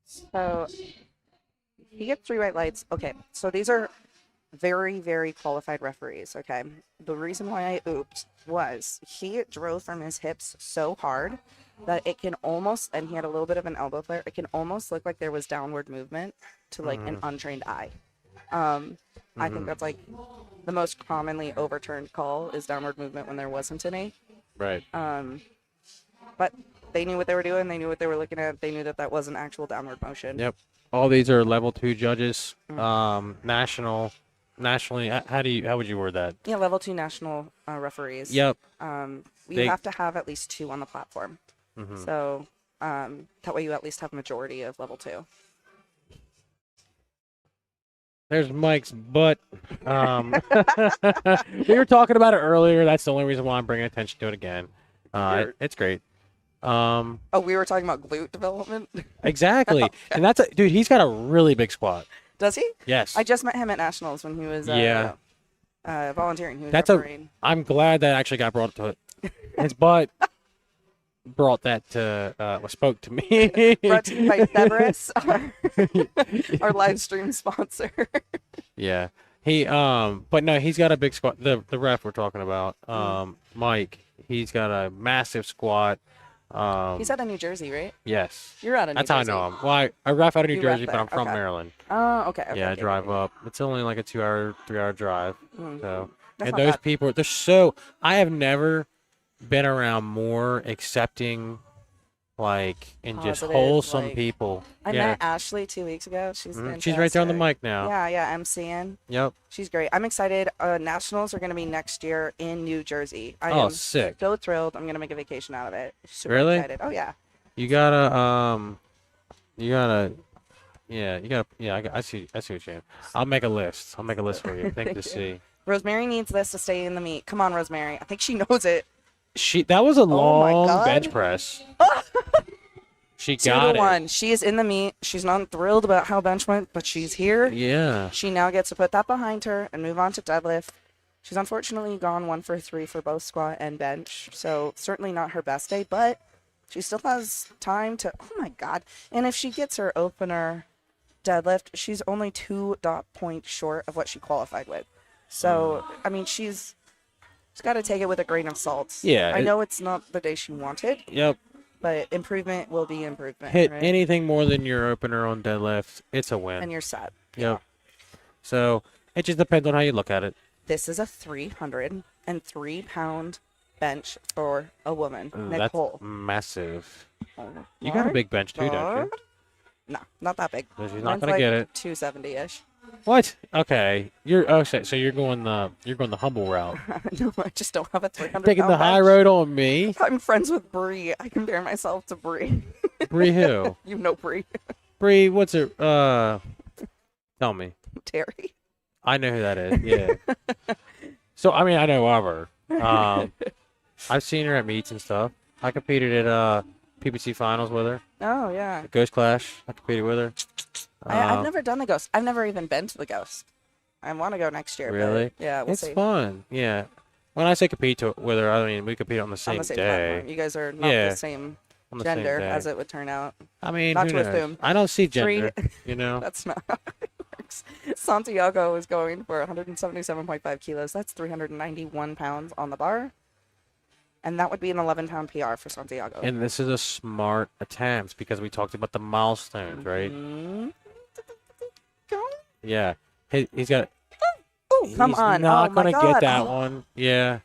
So he gets 3 white lights. Okay, so these are very, very qualified referees. Okay, the reason why I ooped was he drove from his hips so hard that it can almost, and he had a little bit of an elbow flare. It can almost look like there was downward movement to like an untrained eye. I think that's like the most commonly overturned call is downward movement when there wasn't any. Right. But they knew what they were doing. They knew what they were looking at. They knew that that was an actual downward motion. Yep. All these are level 2 judges. Nationally, how would you word that? Yeah, level 2 national referees. Yep. You have to have at least 2 on the platform. So that way you at least have a majority of level 2. There's Mike's butt. We were talking about it earlier. That's the only reason why I'm bringing attention to it again. It's great. Oh, we were talking about glute development? Exactly. And that's dude, he's got a really big squat. Does he? Yes. I just met him at Nationals when he was volunteering. He was That's refereeing. I'm glad that actually got brought to it. His butt brought that to spoke to me. Brought to you by Severus, our live stream sponsor. Yeah. But no, he's got a big squat. The ref we're talking about, Mike, he's got a massive squat. He's out of New Jersey, right? Yes. You're out of New That's how I Jersey. know him. Well, I ref out of New You ref Jersey, but there, I'm from okay. Maryland. Oh, okay. Yeah, I okay, drive okay. up. It's only like a 2-hour, 3-hour drive. So, That's and not those bad. people, they're so. I have never been around more accepting, like, and just Positive, wholesome like- people. I Yeah. met Ashley 2 weeks ago. She's She's right there on the fantastic. mic now. Yeah, MCing. Yep. She's great. I'm excited. Nationals are going to be next year in New Jersey. I Oh, am sick. so thrilled. I'm going to make a vacation out of it. Super Really? excited. Oh, yeah. You gotta, I see what you're saying. I'll make a list. I'll make a list for you. Think to see. Rosemary needs this to stay in the meet. Come on, Rosemary. I think she knows it. That was a Oh my long God. bench press. She 2 got to it. 1. She is in the meet. She's not thrilled about how bench went, but she's here. Yeah. She now gets to put that behind her and move on to deadlift. She's unfortunately gone 1 for 3 for both squat and bench, so certainly not her best day, but she still has time to, oh my God. And if she gets her opener deadlift, she's only 2 dot points short of what she qualified with. So, I mean, she's got to take it with a grain of salt. Yeah, I know it's not the day she wanted, Yep. but improvement will be improvement. Hit right? anything more than your opener on deadlift, it's a win. And you're set. Yep. So it just depends on how you look at it. This is a 303-pound bench for a woman. That's Nicole. massive. Oh, You got a my big bench too, don't you? God. No, not that big. She's not Mine's gonna like get it. 270-ish. What? Okay. So you're going the humble route. No, I just don't have a 300 Taking the high road on me. I'm friends with Bree. I compare myself to Bree. Bree who? You know Bree. Bree, what's her tell me. Terry. I know who that is. Yeah. So I mean I know of her. I've seen her at meets and stuff. I competed at PBC finals with her. Oh, yeah. Ghost Clash. I competed with her. I've never done the Ghost. I've never even been to the Ghost. I want to go next year. Really? But yeah, we'll It's see. fun. Yeah. When I say compete with her, I mean we compete on the On same the same day. platform. You guys are not Yeah, the same on the same gender day. as it would turn out. I mean, not who to knows? assume. I don't see Three- gender. You know. That's not how it works. Santiago is going for 177.5 kilos. That's 391 pounds on the bar. And that would be an 11-pound PR for Santiago. And this is a smart attempt because we talked about the milestones, right? Mhm. Yeah. He's got. Oh, come he's on. not Oh, my gonna God. get that Oh, one. Yeah.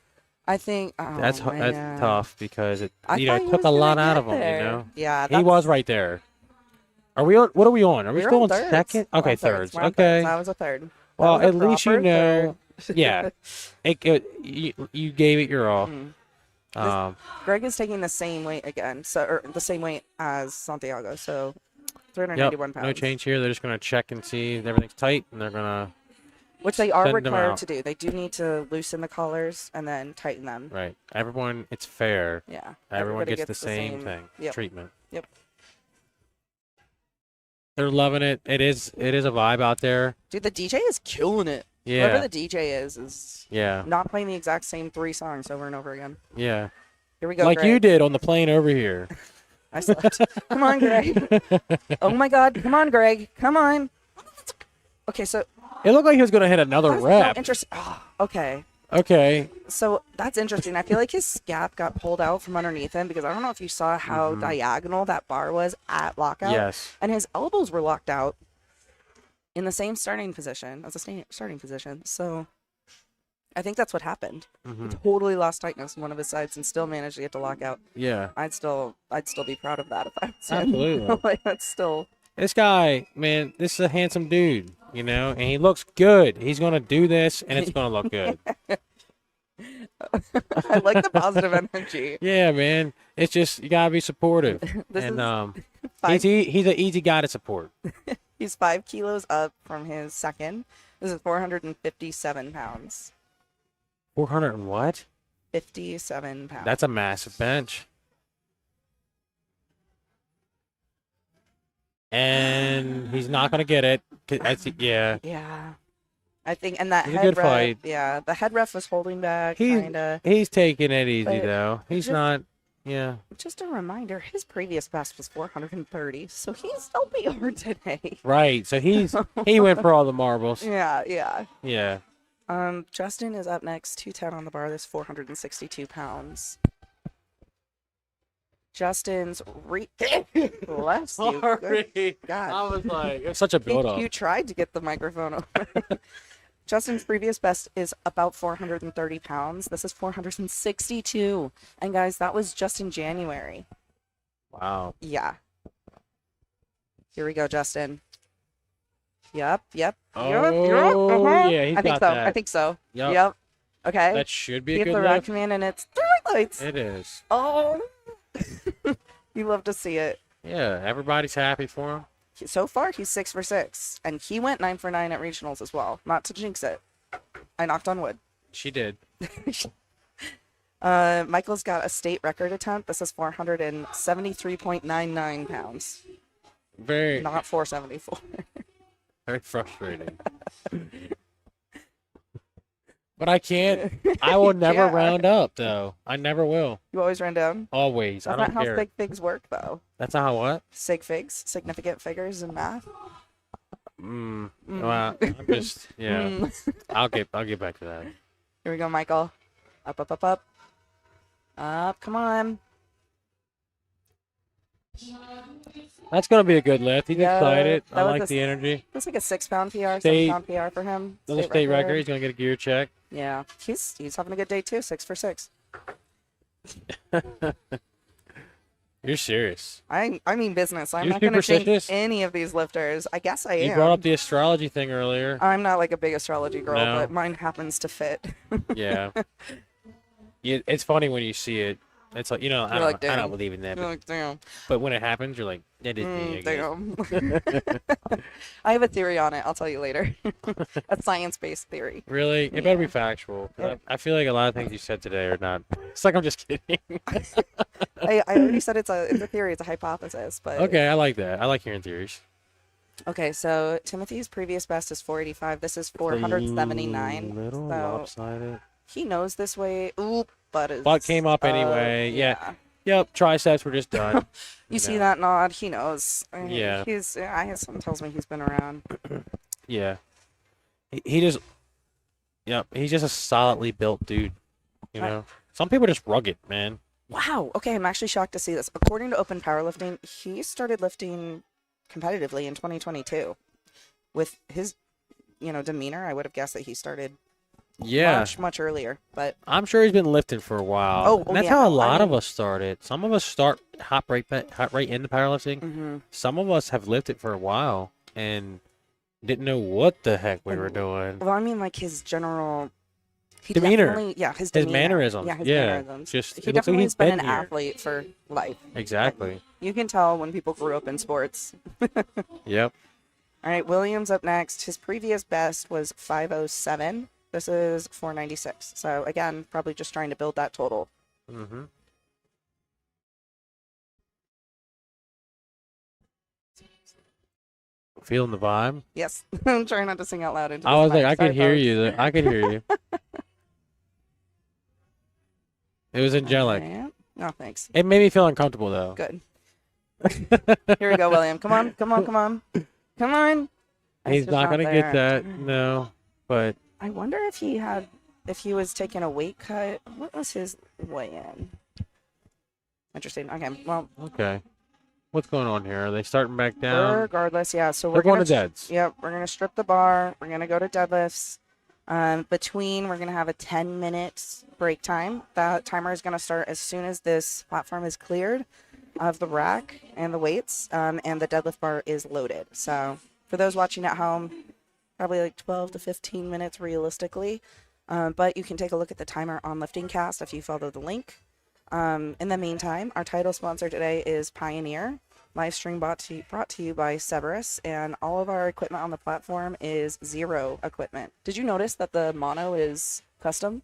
I think That's man. tough because it I it thought he took was a lot gonna out get of him. there. You know. Yeah, He was right there. Are we on? What are we on? Are we We're still on on thirds. second? We're Okay, on thirds. We're on Okay. thirds. That was a third. That Well, was a at least you proper know. third. Yeah. You gave it your all. Greg is taking the same weight again, or the same weight as Santiago, so Yep. 391 pounds. No change here. They're just gonna check and see if everything's tight, and they're gonna Which they are send them required out. to do. They do need to loosen the collars and then tighten them. right. Everyone, it's fair. Yeah. Everyone Everybody gets the same thing. Yep. Treatment. Yep. They're loving it. It is a vibe out there. Dude, the DJ is killing it. Yeah. Whoever the DJ is Yeah. not playing the exact same 3 songs over and over again. Yeah. Here we go, Like Greg. you did on the plane over here. I slept. Come on, Greg. Oh my God. Come on, Greg. Come on. Okay, so It looked like he was going to hit another that's so rep. interesting. Oh, okay. Okay. So that's interesting. I feel like his scap got pulled out from underneath him because I don't know if you saw how diagonal that bar was at lockout. Yes. And his elbows were locked out in the same starting position as the starting position. So I think that's what happened. He totally lost tightness in one of his sides and still managed to get to lockout. Yeah. I'd still be proud of that if I was him. Absolutely. Like that's still. This guy, man, this is a handsome dude, you know, and he looks good. He's going to do this, and it's going to look good. I like the positive energy. Yeah, man. It's just, you got to be supportive. This And Five, he's an easy guy to support. he's 5 kilos up from his second. This is 457 pounds. 400 and what? 57 pounds. That's a massive bench. And he's not going to get it. Yeah. Yeah. I think, and that It's a head good ref, fight. yeah, the head ref was holding back, kind of. He's taking it easy, But though. He's just- not, yeah. Just a reminder, his previous best was 430, so he's still PR today. Right. So he went for all the marbles. Yeah, yeah. Yeah. Justin is up next, 210 on the bar. That's 462 pounds. Justin's bless you. Good God. I was like, it's such a build up. You tried to get the microphone over. Justin's previous best is about 430 pounds. This is 462. And guys, that was just in January. Wow. Yeah. Here we go, Justin. Yep. Oh, yeah, he's I think got so. that. I think so. Yep. Yep. Okay. That should be a Keep good the rack lift. command, and it's 3 lights. It is. Oh. You love to see it. Yeah, everybody's happy for him. So far, he's 6 for 6, and he went 9 for 9 at regionals as well. Not to jinx it. I knocked on wood. She did. Michael's got a state record attempt. This is 473.99 pounds, Very, not 474. very frustrating. But I can't. I will never Yeah. round up, though. I never will. You always ran down. Always. That's I don't not how care. sig figs work, though. That's not how what? Sig figs, significant figures in math. Well, I'm just, yeah. Mm. I'll get back to that. Here we go, Michael. Up, up, up, up. Up, come on. That's gonna be a good lift. He's Yeah, excited. I that was like a the energy. That's like a 6-pound PR, State- 7-pound PR for him. Another state record. He's gonna get a gear check. Yeah, he's having a good day too. 6 for 6. You're serious. I mean business. I'm You're not going to superstitious? jinx any of these lifters. I guess I You am. brought up the astrology thing earlier. I'm not like a big astrology girl, No. but mine happens to fit. Yeah. It's funny when you see it. It's like, I You're like, don't damn. believe in that. You're like, damn. But when it happens, you're like, that is me. I guess." Damn. I have a theory on it. I'll tell you later. A science-based theory. Really? It better be Yeah. factual. 'Cause Yeah. I feel like a lot of things you said today are not. It's like I'm just kidding. I already said it's a theory. It's a hypothesis. But Okay, I like that. I like hearing theories. Okay, so Timothy's previous best is 485. This is 479. Little So lopsided. he knows this way. Ooh, but his Butt came up anyway. Yeah. Yep, triceps were just done. You see know. that nod? He knows. Yeah. Something tells me he's been around. Yeah. He just. Yep, he's just a solidly built dude. You know, some people are just rugged, man. Wow. Okay, I'm actually shocked to see this. According to Open Powerlifting, he started lifting competitively in 2022. With his, demeanor, I would have guessed that he started Yeah, much earlier. But I'm sure he's been lifting for a while. Oh, and that's yeah. how a I lot of mean- us started. Some of us start hop right into powerlifting. mm-hmm. Some of us have lifted for a while and didn't know what the heck we were doing. Well, I mean, like his general Demeanor. His His demeanor. manariisms. Yeah, his Yeah. mannerisms. Just He it looks like definitely he's has been been an here. athlete for life. Exactly. You can tell when people grew up in sports. Yep. All right, Williams up next. His previous best was 507. This is 496. So again, probably just trying to build that total. Mm-hmm. Feeling the vibe. Yes, I'm trying not to sing out loud into I this was like, mic. I could Sorry, hear folks. you. I could hear you. It was angelic. Yeah. No, thanks. It made me feel uncomfortable though. Good. Here we go, William. Come on, come on, come on. Come on. That's He's just not gonna get there. that. No, but I wonder if he was taking a weight cut. What was his weigh-in? Interesting. Okay, well, okay. What's going on here? Are they starting back down? regardless, yeah. So They're we're going gonna to deads. Yep, we're gonna strip the bar. We're gonna go to deadlifts. Between, we're gonna have a 10-minute break time. That timer is gonna start as soon as this platform is cleared of the rack and the weights, and the deadlift bar is loaded. So for those watching at home, probably like 12 to 15 minutes realistically. But you can take a look at the timer on Lifting Cast if you follow the link. In the meantime, our title sponsor today is Pioneer. Live stream brought to you by Cerberus, and all of our equipment on the platform is Zero equipment. Did you notice that the mono is custom?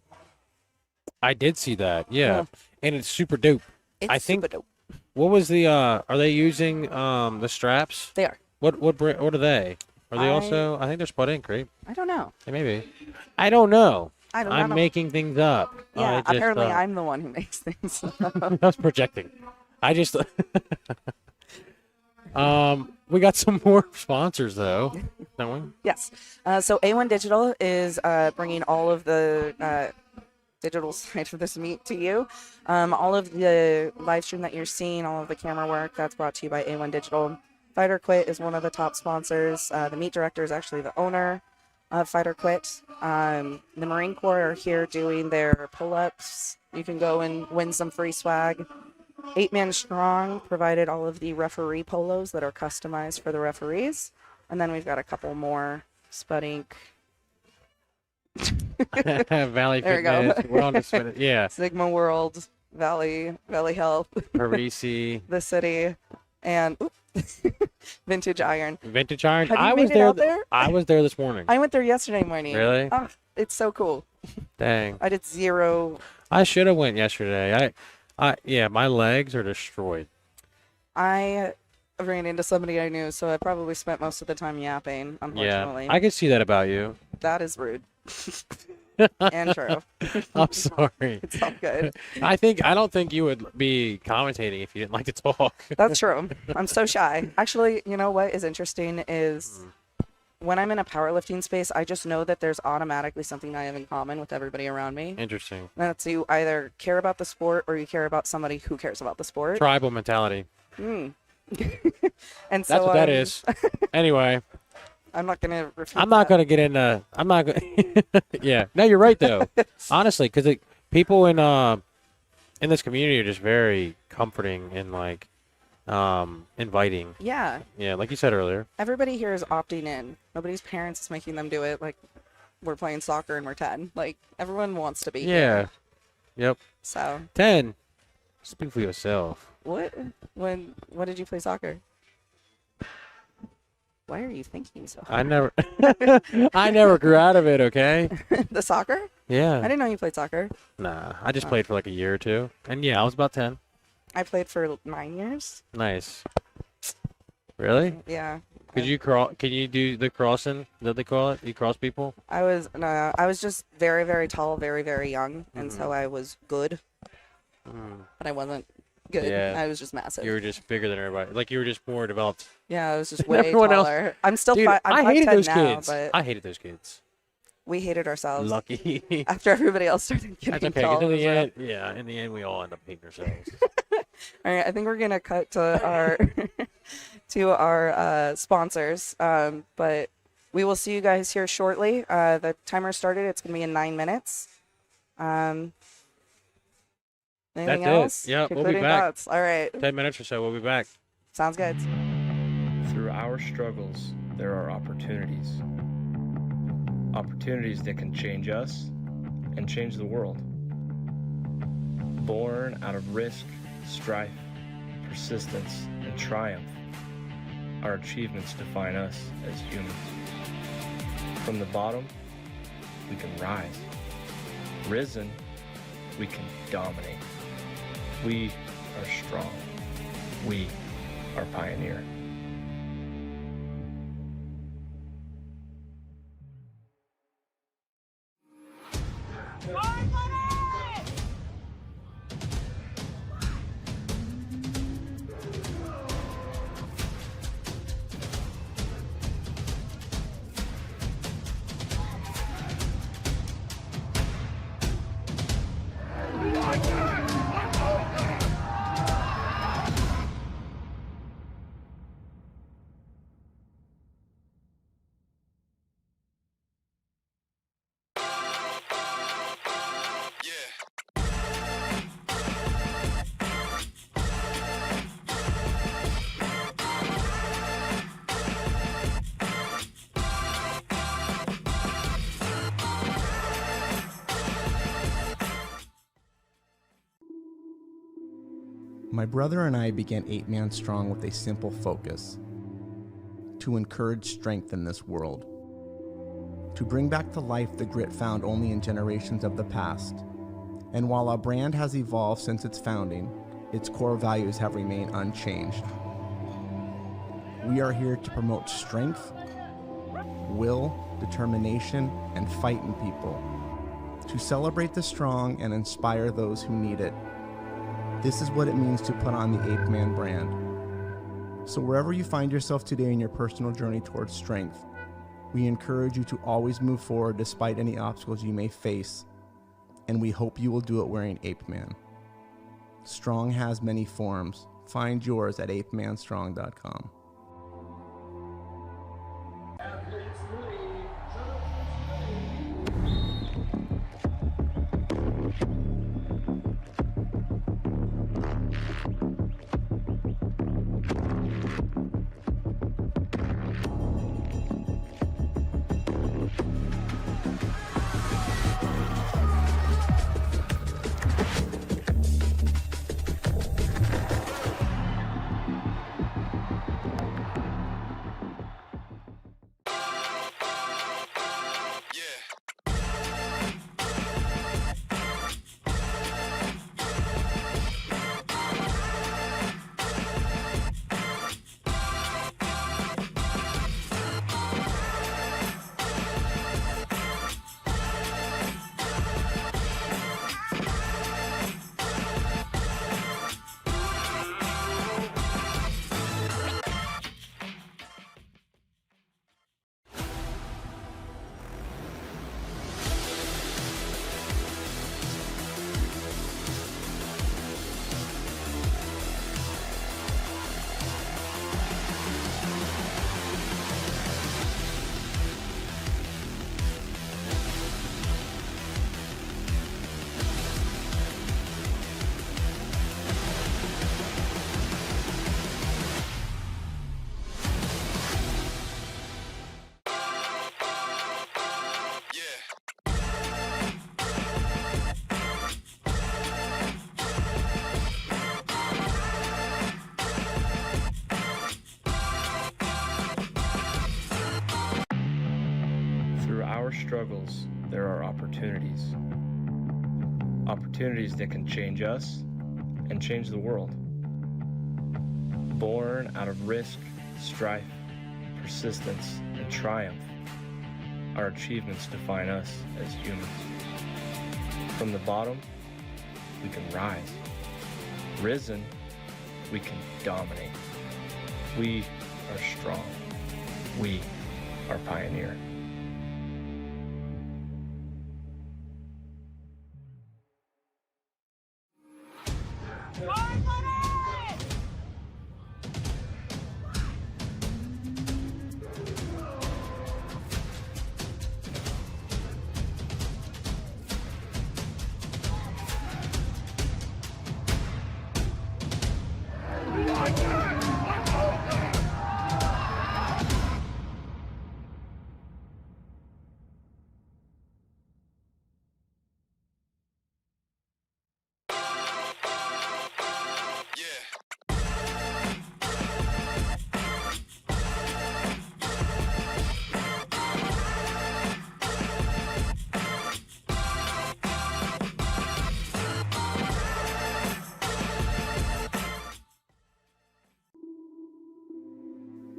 I did see that. Yeah, Oh. and it's super dope. It's I think. super dope. What was the? Are they using the straps? They are. What are they? Are they I- also? I think they're Spud Ink, right? I don't know. They may be. I don't know. I don't I'm know. making things up. Yeah, I just, apparently I'm the one who makes things. I was projecting. I just. We got some more sponsors though, don't we? Yes. So A1 Digital is bringing all of the digital side of this meet to you. All of the live stream that you're seeing, all of the camera work, that's brought to you by A1 Digital. Fighter Quit is one of the top sponsors. The meet director is actually the owner of Fighter Quit. The Marine Corps are here doing their pull-ups. You can go and win some free swag. 8 Man Strong provided all of the referee polos that are customized for the referees. And then we've got a couple more Spud Ink. Valley There we go. Fitness. We're on this minute. Yeah. Sigma World, Valley Health, Parisi. The City, and Vintage Iron. Vintage Iron. Have you I made was it there. out there? I was there this morning. I went there yesterday morning. Really? Oh, it's so cool. Dang. I did zero. I should have went yesterday. Yeah, my legs are destroyed. I ran into somebody I knew, so I probably spent most of the time yapping, unfortunately. Yeah, I could see that about you. That is rude. And true. I'm sorry. It's all good. I don't think you would be commentating if you didn't like to talk. That's true. I'm so shy. Actually, you know what is interesting is when I'm in a powerlifting space, I just know that there's automatically something I have in common with everybody around me. Interesting. That's you either care about the sport or you care about somebody who cares about the sport. Tribal mentality. And That's so what that is. Anyway, I'm not gonna. I'm not going to get into. I'm not going. Yeah. No, you're right though. Honestly, because people in this community are just very comforting and like inviting. Yeah, Yeah, like you said earlier. everybody here is opting in. Nobody's parents is making them do it. Like we're playing soccer and we're 10. Like everyone wants to be. Yeah. Here. Yep. So 10. Speak for yourself. what? When did you play soccer? Why are you thinking so I hard? never. I never grew out of it. Okay. The soccer? I Yeah. didn't know you played soccer. Nah. I just played for like a year or two, and yeah, I was about 10. I played for 9 years. Nice. Really? Yeah. Could you crawl? Can you do the crossing? Is that what they call it? You cross people? I was just very, very tall, very, very young, and so I was good, but I wasn't good. Yeah. I was just massive. You were just bigger than everybody. Like you were just more developed. Yeah, I was just way Everyone else- taller. I'm still Dude, I'm I hated 5'10" those now, kids. but I hated those kids. we hated ourselves Lucky. after everybody else started getting That's okay. 'cause tall. in as the well. end, yeah. In the end, we all end up hating ourselves. All right, I think we're gonna cut to our sponsors, but we will see you guys here shortly. The timer started. It's gonna be in 9 minutes. Anything That's it. else? Yeah, we'll be Concluding back. thoughts? All right, 10 minutes or so, we'll be back. sounds good. Through our struggles, there are opportunities. Opportunities that can change us and change the world. Born out of risk, strife, persistence, and triumph, our achievements define us as humans. From the bottom, we can rise. Risen, we can dominate. We are strong. We are Pioneer. My brother and I began 8-Man Strong with a simple focus: to encourage strength in this world, to bring back to life the grit found only in generations of the past. And while our brand has evolved since its founding, its core values have remained unchanged. We are here to promote strength, will, determination, and fight in people, to celebrate the strong and inspire those who need it. This is what it means to put on the 8-Man brand. So wherever you find yourself today in your personal journey towards strength, we encourage you to always move forward despite any obstacles you may face, and we hope you will do it wearing 8-Man. Strong has many forms. Find yours at 8manstrong.com. Our struggles, there are opportunities. Opportunities that can change us and change the world. Born out of risk, strife, persistence, and triumph, our achievements define us as humans. From the bottom, we can rise. Risen, we can dominate. We are strong. We are pioneer.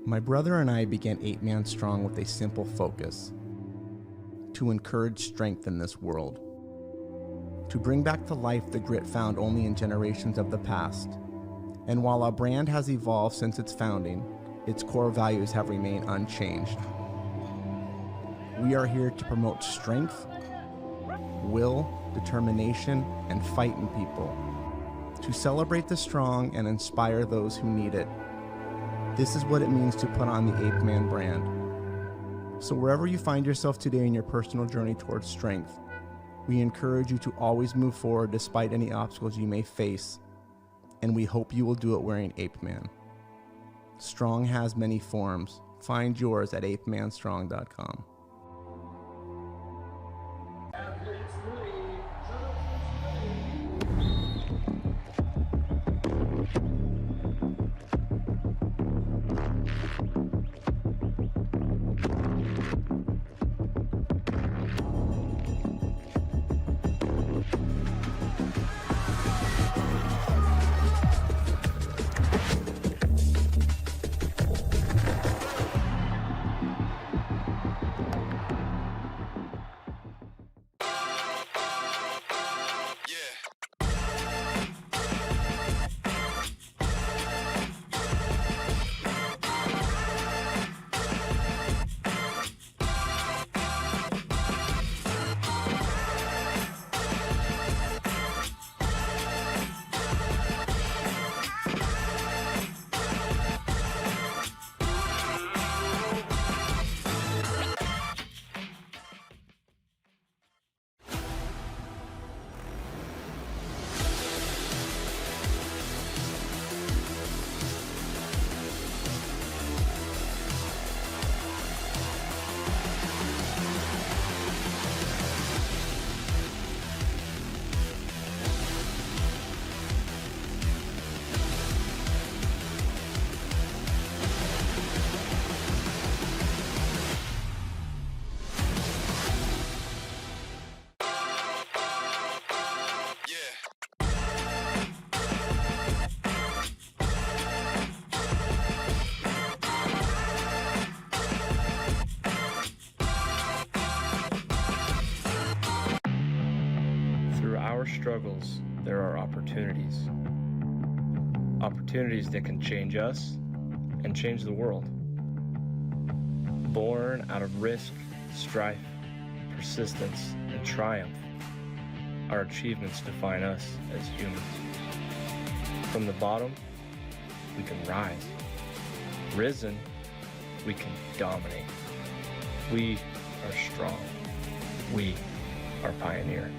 My brother and I began 8-Man Strong with a simple focus: to encourage strength in this world, to bring back to life the grit found only in generations of the past. And while our brand has evolved since its founding, its core values have remained unchanged. We are here to promote strength, will, determination, and fight in people, to celebrate the strong and inspire those who need it. This is what it means to put on the Ape Man brand. So wherever you find yourself today in your personal journey towards strength, we encourage you to always move forward despite any obstacles you may face, and we hope you will do it wearing Ape Man. Strong has many forms. Find yours at apemanstrong.com. Our struggles, there are opportunities. Opportunities that can change us and change the world. Born out of risk, strife, persistence, and triumph, our achievements define us as humans. From the bottom, we can rise. Risen, we can dominate. We are strong. We are pioneer.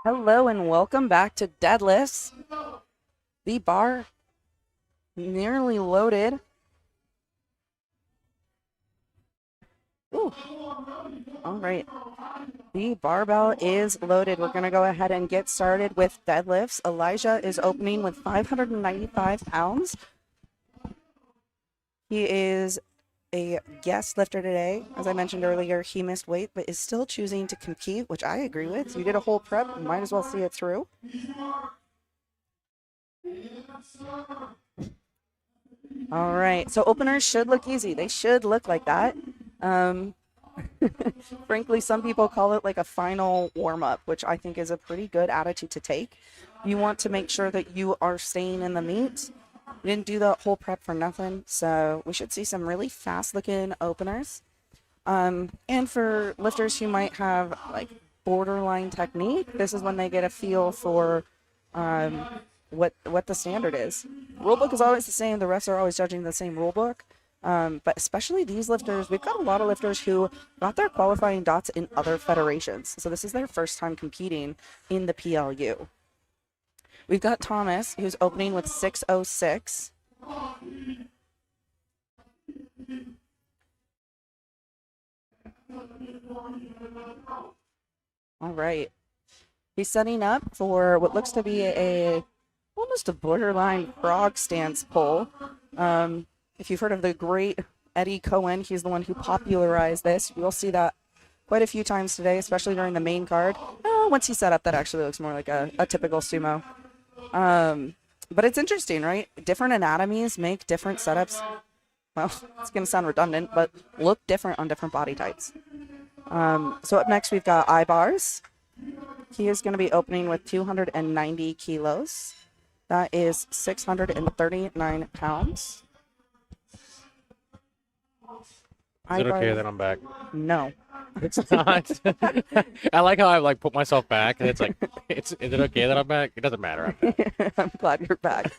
Hello and welcome back to Deadlifts. The bar nearly loaded. Ooh. All right. The barbell is loaded. We're going to go ahead and get started with deadlifts. Elijah is opening with 595 pounds. He is a guest lifter today. As I mentioned earlier, he missed weight, but is still choosing to compete, which I agree with. You did a whole prep, you might as well see it through. All right, so openers should look easy. They should look like that. Frankly, some people call it like a final warm-up, which I think is a pretty good attitude to take. You want to make sure that you are staying in the meet. We didn't do the whole prep for nothing, so we should see some really fast-looking openers. And for lifters who might have like borderline technique, this is when they get a feel for what the standard is. Rulebook is always the same. The refs are always judging the same rulebook. But especially these lifters, we've got a lot of lifters who got their qualifying dots in other federations. So this is their first time competing in the PLU. We've got Thomas, who's opening with 606. All right. He's setting up for what looks to be almost a borderline frog stance pull. If you've heard of the great Eddie Cohen, he's the one who popularized this. You'll see that quite a few times today, especially during the main card. Once he's set up, that actually looks more like a typical sumo. But it's interesting, right? Different anatomies make different setups. Well, it's going to sound redundant, but look different on different body types. So up next, we've got eye bars. He is going to be opening with 290 kilos. That is 639 pounds. Is it okay that I'm back? No. It's not. I like how I like put myself back, and it's like, is it okay that I'm back? It doesn't matter. I'm back. I'm glad you're back.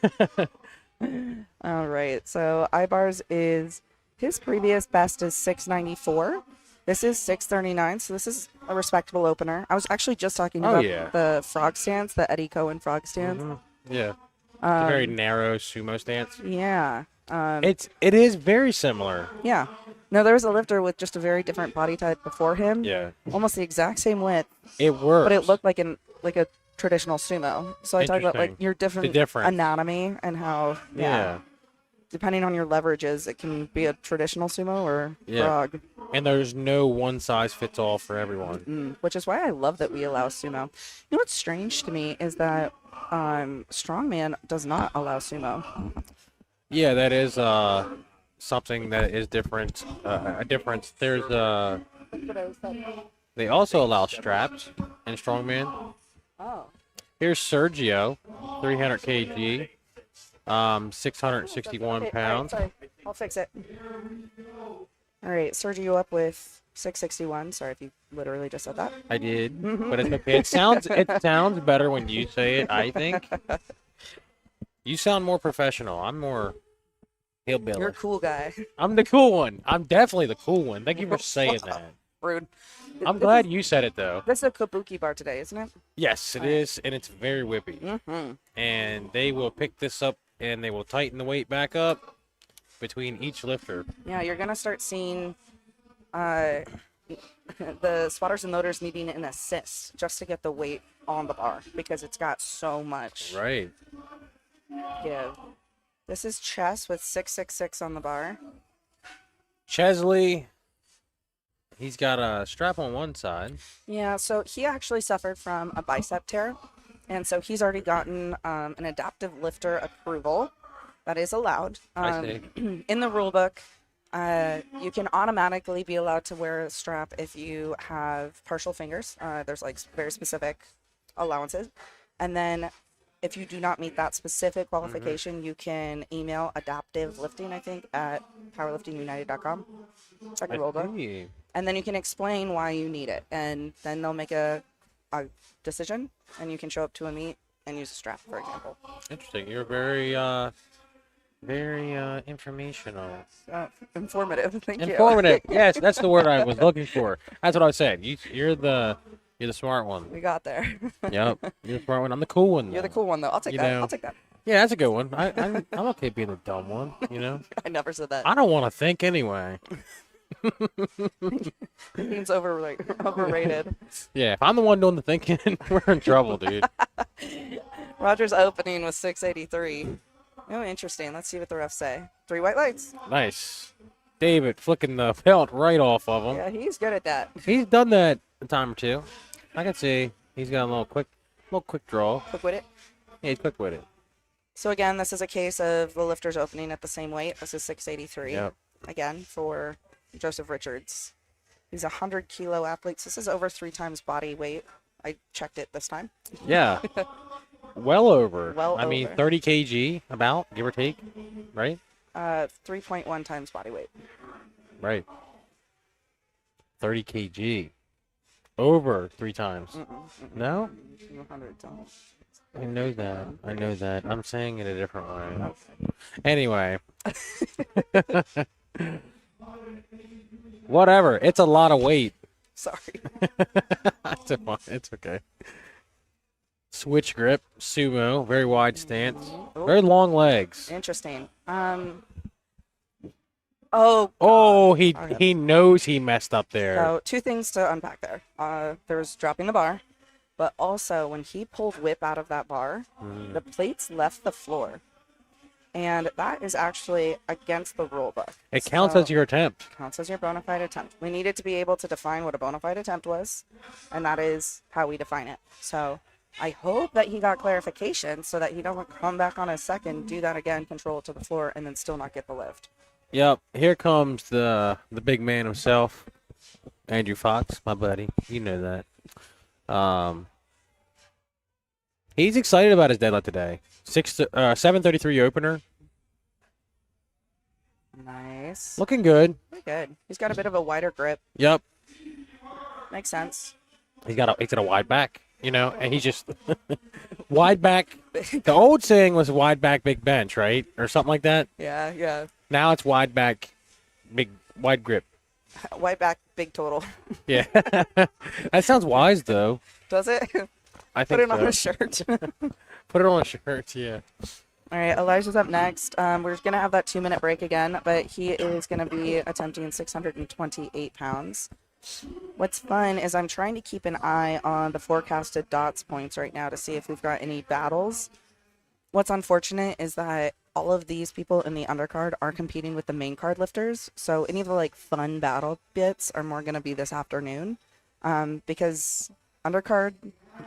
All right. So I-bars is his previous best is 694. This is 639. So this is a respectable opener. I was actually just talking about the frog stance, the Eddie Cohen frog stance. Yeah. It's a very narrow sumo stance. Yeah. It is very similar. Yeah. No, there was a lifter with just a very different body type before him. Yeah. Almost the exact same width. It works. But it looked like a traditional sumo. So I talk about like your different anatomy and how depending on your leverages, it can be a traditional sumo or frog. And there's no one size fits all for everyone. Which is why I love that we allow sumo. You know what's strange to me is that strongman does not allow sumo. Yeah, that is something that is different. A difference. There's they also allow straps in strongman. Oh. Here's Sergio, 300 kg, 661 pounds. Sorry, I'll fix it. All right, Sergio up with 661. Sorry if you literally just said that. I did, but it's okay. It sounds better when you say it, I think. You sound more professional. I'm more hillbilly. You're a cool guy. I'm the cool one. I'm definitely the cool one. Thank you for saying that. Rude. I'm glad you said it, though. This is a kabuki bar today, isn't it? Yes, it is, and it's very whippy. And they will pick this up, and they will tighten the weight back up between each lifter. Yeah, you're going to start seeing the spotters and loaders needing an assist just to get the weight on the bar because it's got so much. Right. Give. This is Chess with 666 on the bar. Chesley, he's got a strap on one side. Yeah, so he actually suffered from a bicep tear. And so he's already gotten an adaptive lifter approval that is allowed. I see. In the rule book, you can automatically be allowed to wear a strap if you have partial fingers. There's like very specific allowances. And then if you do not meet that specific qualification, you can email adaptive lifting, I think, at powerliftingunited.com. Check the rule book. And then you can explain why you need it. And then they'll make a decision, and you can show up to a meet and use a strap, for example. Interesting. You're very informational. Informative. Thank you. Informative. Yes, that's the word I was looking for. That's what I said. You're the smart one. We got there. Yep. You're the smart one. I'm the cool one. You're the cool one, though. I'll take that. I'll take that. Yeah, that's a good one. I'm okay being the dumb one, you know? I never said that. I don't want to think anyway. It means overrated. Yeah, if I'm the one doing the thinking, we're in trouble, dude. Roger's opening with 683. Oh, interesting. Let's see what the refs say. 3 white lights. Nice. David flicking the belt right off of him. Yeah, he's good at that. He's done that a time or two. I can see he's got a little quick draw. Quick with it. Yeah, he's quick with it. So again, this is a case of the lifters opening at the same weight. This is 683. Yep. Again, for Joseph Richards. He's a 100-kilo athlete. This is over 3 times body weight. I checked it this time. Yeah. Well over. Well I mean, over. 30 kg, about, give or take, right? 3.1 times body weight. Right. 30 kg. Over 3 times. No? 100 times. I know that. I know that. I'm saying it a different way. Anyway. Whatever. It's a lot of weight. Sorry. It's okay. Switch grip, sumo, very wide stance, very long legs. Interesting. Oh, he knows he messed up there. So 2 things to unpack there. There's dropping the bar, but also when he pulled whip out of that bar, the plates left the floor. And that is actually against the rule book. It counts So- as your attempt. Counts as your bona fide attempt. We needed to be able to define what a bona fide attempt was, and that is how we define it. So I hope that he got clarification so that he doesn't come back on a second, do that again, control it to the floor, and then still not get the lift. Yep. Here comes the big man himself, Andrew Fox, my buddy. You know that. He's excited about his deadlift today. 7:33 opener. Nice. Looking good. Pretty good. He's got a bit of a wider grip. Yep. Makes sense. He's got a wide back, and he's just wide back. The old saying was wide back, big bench, right? Or something like that. Yeah, yeah. Now it's wide back, wide grip. White back, big total. Yeah. That sounds wise, though. Does it? I Put think it on so. a shirt. Put it on a shirt, yeah. All right, Elijah's up next. We're going to have that 2-minute break again, but he is going to be attempting 628 pounds. What's fun is I'm trying to keep an eye on the forecasted dots points right now to see if we've got any battles. What's unfortunate is that all of these people in the undercard are competing with the main card lifters, so any of the fun battle bits are more going to be this afternoon, because undercard,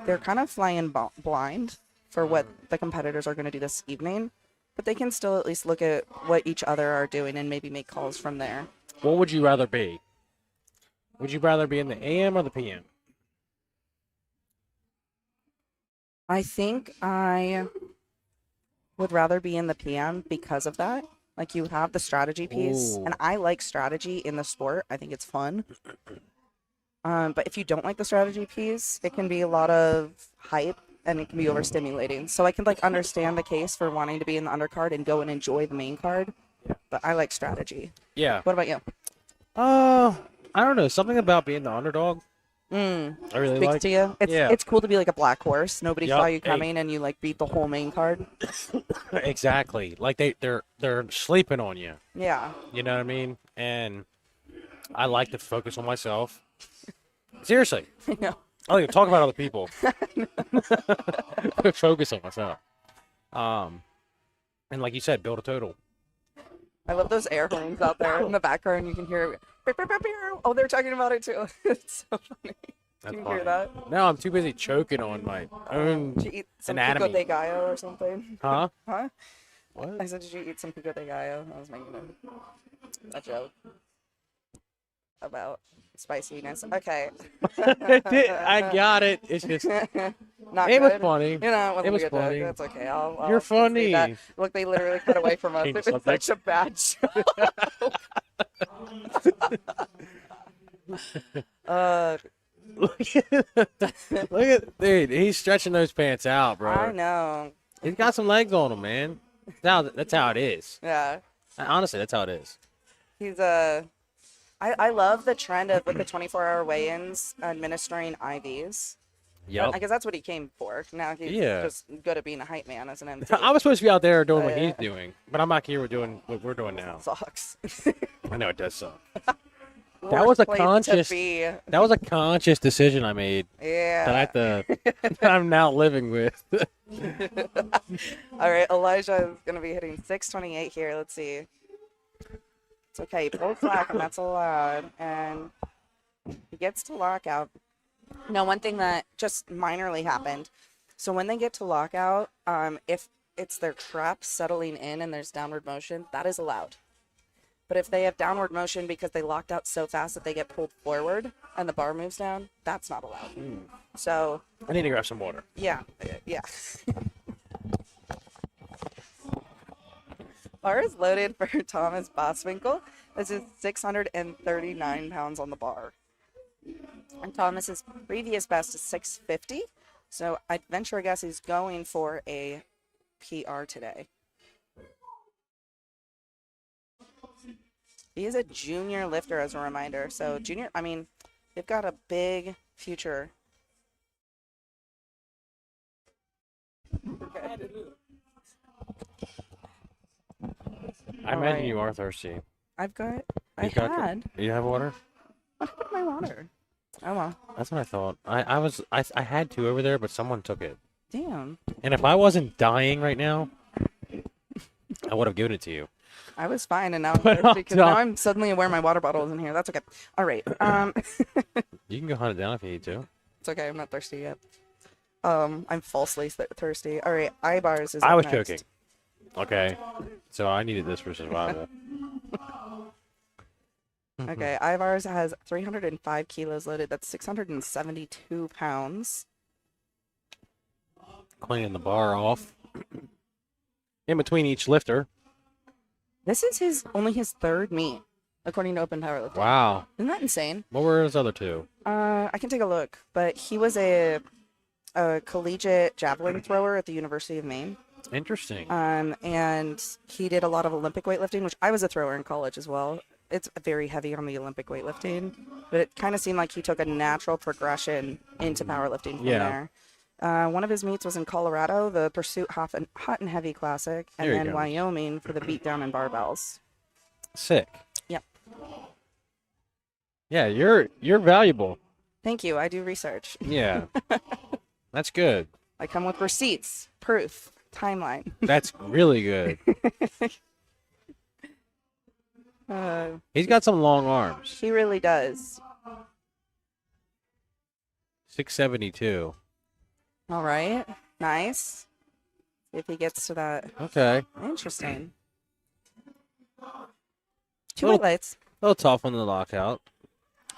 they're kind of flying blind for what the competitors are going to do this evening, but they can still at least look at what each other are doing and maybe make calls from there. What would you rather be? Would you rather be in the AM or the PM? I think I would rather be in the PM because of that. You have the strategy piece, Ooh. and I like strategy in the sport. I think it's fun. But if you don't like the strategy piece, it can be a lot of hype and it can be overstimulating. So I can understand the case for wanting to be in the undercard and go and enjoy the main card. But I like strategy. Yeah. What about you? I don't know. Something about being the underdog. I really Speaks like. to you. It's cool to be like a black horse. Nobody Yup, saw you hey. coming and you beat the whole main card. Exactly. They're sleeping on you. Yeah. You know what I mean? And I like to focus on myself. Seriously. I know. I like to talk about other people. Focus on myself. And like you said, build a total. I love those air horns out there in the background. You can hear, oh, they're talking about it too. It's so funny. That's Do you funny. hear that? No, I'm too busy choking on my own Did you eat some anatomy. pico de gallo or something? Huh? Huh? I What? said, did you eat some pico de gallo? I was making a joke about spiciness. Okay. I got it. It's just Not it was good. funny. You know, it wasn't It was a good joke. funny. That's okay. I'll You're concede that. funny. Look, they literally cut away from us. Change It was subject. such a bad joke. Look at dude. He's stretching those pants out, bro. I know. He's got some legs on him, man. That's how it is. Yeah. Honestly, that's how it is. He's I love the trend of with the 24-hour weigh-ins administering IVs. Yep. I guess that's what he came for. Now he's Yeah. just good at being a hype man as an MC. I was supposed to be out there doing what Yeah. he's doing, but I'm back here doing what we're doing now. Sucks. I know it does suck. That was a Worst place to conscious. be. That was a conscious decision I made Yeah. that I have to. that I'm now living with. All right, Elijah is going to be hitting 628 here. Let's see. It's okay. He pulls back, and that's allowed. And he gets to lockout. Now, one thing that just minorly happened. So when they get to lockout, if it's their trap settling in and there's downward motion, that is allowed. But if they have downward motion because they locked out so fast that they get pulled forward and the bar moves down, that's not allowed. So, I need to grab some water. yeah. Bar is loaded for Thomas Boswinkle. This is 639 pounds on the bar. And Thomas's previous best is 650. So I'd venture a guess he's going for a PR today. He is a junior lifter, as a reminder. So junior, I mean, they've got a big future. Okay. I imagine you are thirsty. I've got, You got- had. You have water? I put my water. Oh well. That's what I thought. I had two over there, but someone took it. Damn. And if I wasn't dying right now, I would have given it to you. I was fine, and now I'm But thirsty because I'll- now I'm suddenly aware my water bottle is in here. That's okay. All right. You can go hunt it down if you need to. It's okay. I'm not thirsty yet. I'm falsely thirsty. All right. Ibars is I up was next. joking. Okay. So I needed this for survival. Okay. Ibars has 305 kilos loaded. That's 672 pounds. Cleaning the bar off. In between each lifter. This is only his third meet, according to Open Powerlifting. Wow. Isn't that insane? What were his other two? I can take a look, but he was a collegiate javelin thrower at the University of Maine. Interesting. And he did a lot of Olympic weightlifting, which I was a thrower in college as well. It's very heavy on the Olympic weightlifting, but it kind of seemed like he took a natural progression into powerlifting from Yeah. there. One of his meets was in Colorado, the Pursuit Hot and Heavy Classic, and There you then go. Wyoming for the beatdown and barbells. Sick. Yep. Yeah, you're valuable. Thank you. I do research. Yeah. That's good. I come with receipts, proof, timeline. That's really good. He's got some long arms. He really does. 672. All right. Nice. If he gets to that. Okay. Interesting. Two Little- white lights. A little tough on the lockout.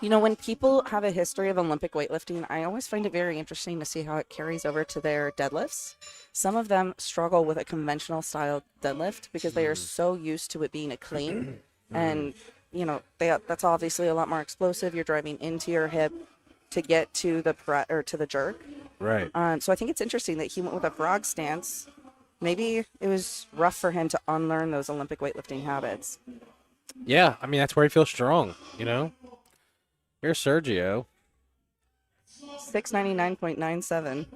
You know, when people have a history of Olympic weightlifting, I always find it very interesting to see how it carries over to their deadlifts. Some of them struggle with a conventional style deadlift because they are so used to it being a clean. And, you know, that's obviously a lot more explosive. You're driving into your hip to get to the jerk. Right. So I think it's interesting that he went with a frog stance. Maybe it was rough for him to unlearn those Olympic weightlifting habits. Yeah, I mean, that's where he feels strong, you know? Here's Sergio. 699.97.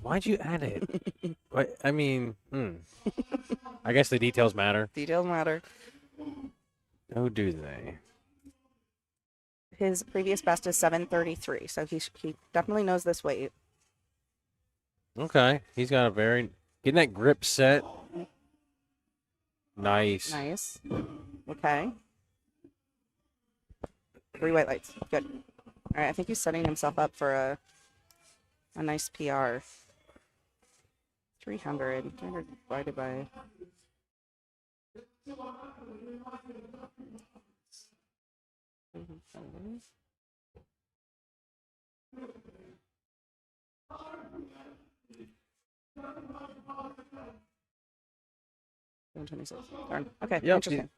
Why'd you add it? I mean, I guess the details matter. Details matter. Oh, do they? His previous best is 733, so he definitely knows this weight. Okay. He's got a getting that grip set. Nice. Nice. Okay. 3 white lights. Good. All right, I think he's setting himself up for a nice PR. 300 divided by... Darn. Okay, Yep. interesting.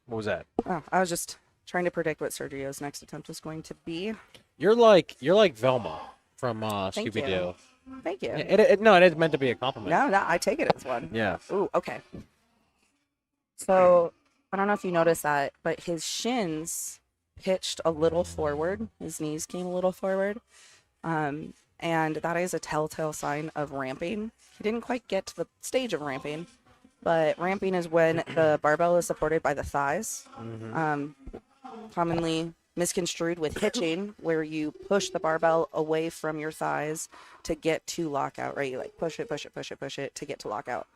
What was that? Oh, I was just trying to predict what Sergio's next attempt was going to be. You're like Velma from Thank Scooby Doo. you. Thank you. No, it is meant to be a compliment. No, I take it as one. Yeah. Ooh, okay. So, I don't know if you noticed that, but his shins pitched a little forward. His knees came a little forward. And that is a telltale sign of ramping. He didn't quite get to the stage of ramping, but ramping is when the barbell is supported by the thighs. Commonly misconstrued with hitching, where you push the barbell away from your thighs to get to lockout, right? You like push it to get to lockout.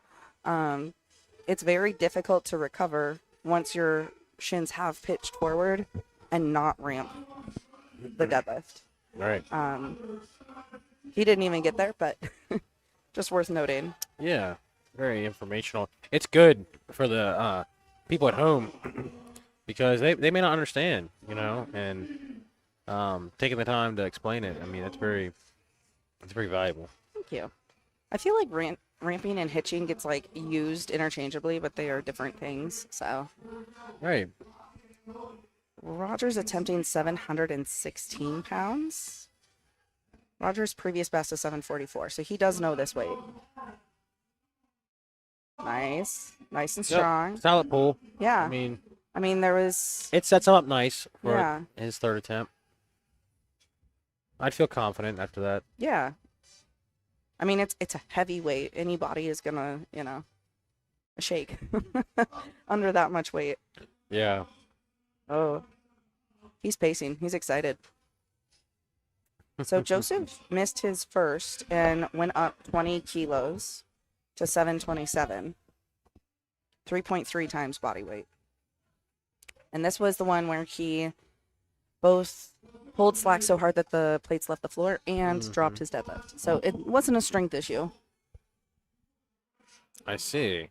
It's very difficult to recover once your shins have pitched forward and not ramp the deadlift. Right. He didn't even get there, but just worth noting. Yeah. Very informational. It's good for the people at home because they may not understand, you know, and taking the time to explain it. I mean, it's very valuable. Thank you. I feel like ramping and hitching gets like used interchangeably, but they are different things. So Right. Roger's attempting 716 pounds. Roger's previous best is 744, so he does know this weight. Nice and strong. Yep. Solid pull. Yeah. I mean, there was. it sets him up nice for Yeah. his third attempt. I'd feel confident after that. Yeah. I mean, it's a heavy weight. Any body is gonna, shake under that much weight. Yeah. Oh, he's pacing. He's excited. So Joseph missed his first and went up 20 kilos to 727. 3.3 times body weight. And this was the one where he both pulled slack so hard that the plates left the floor and dropped his deadlift. So it wasn't a strength issue. I see.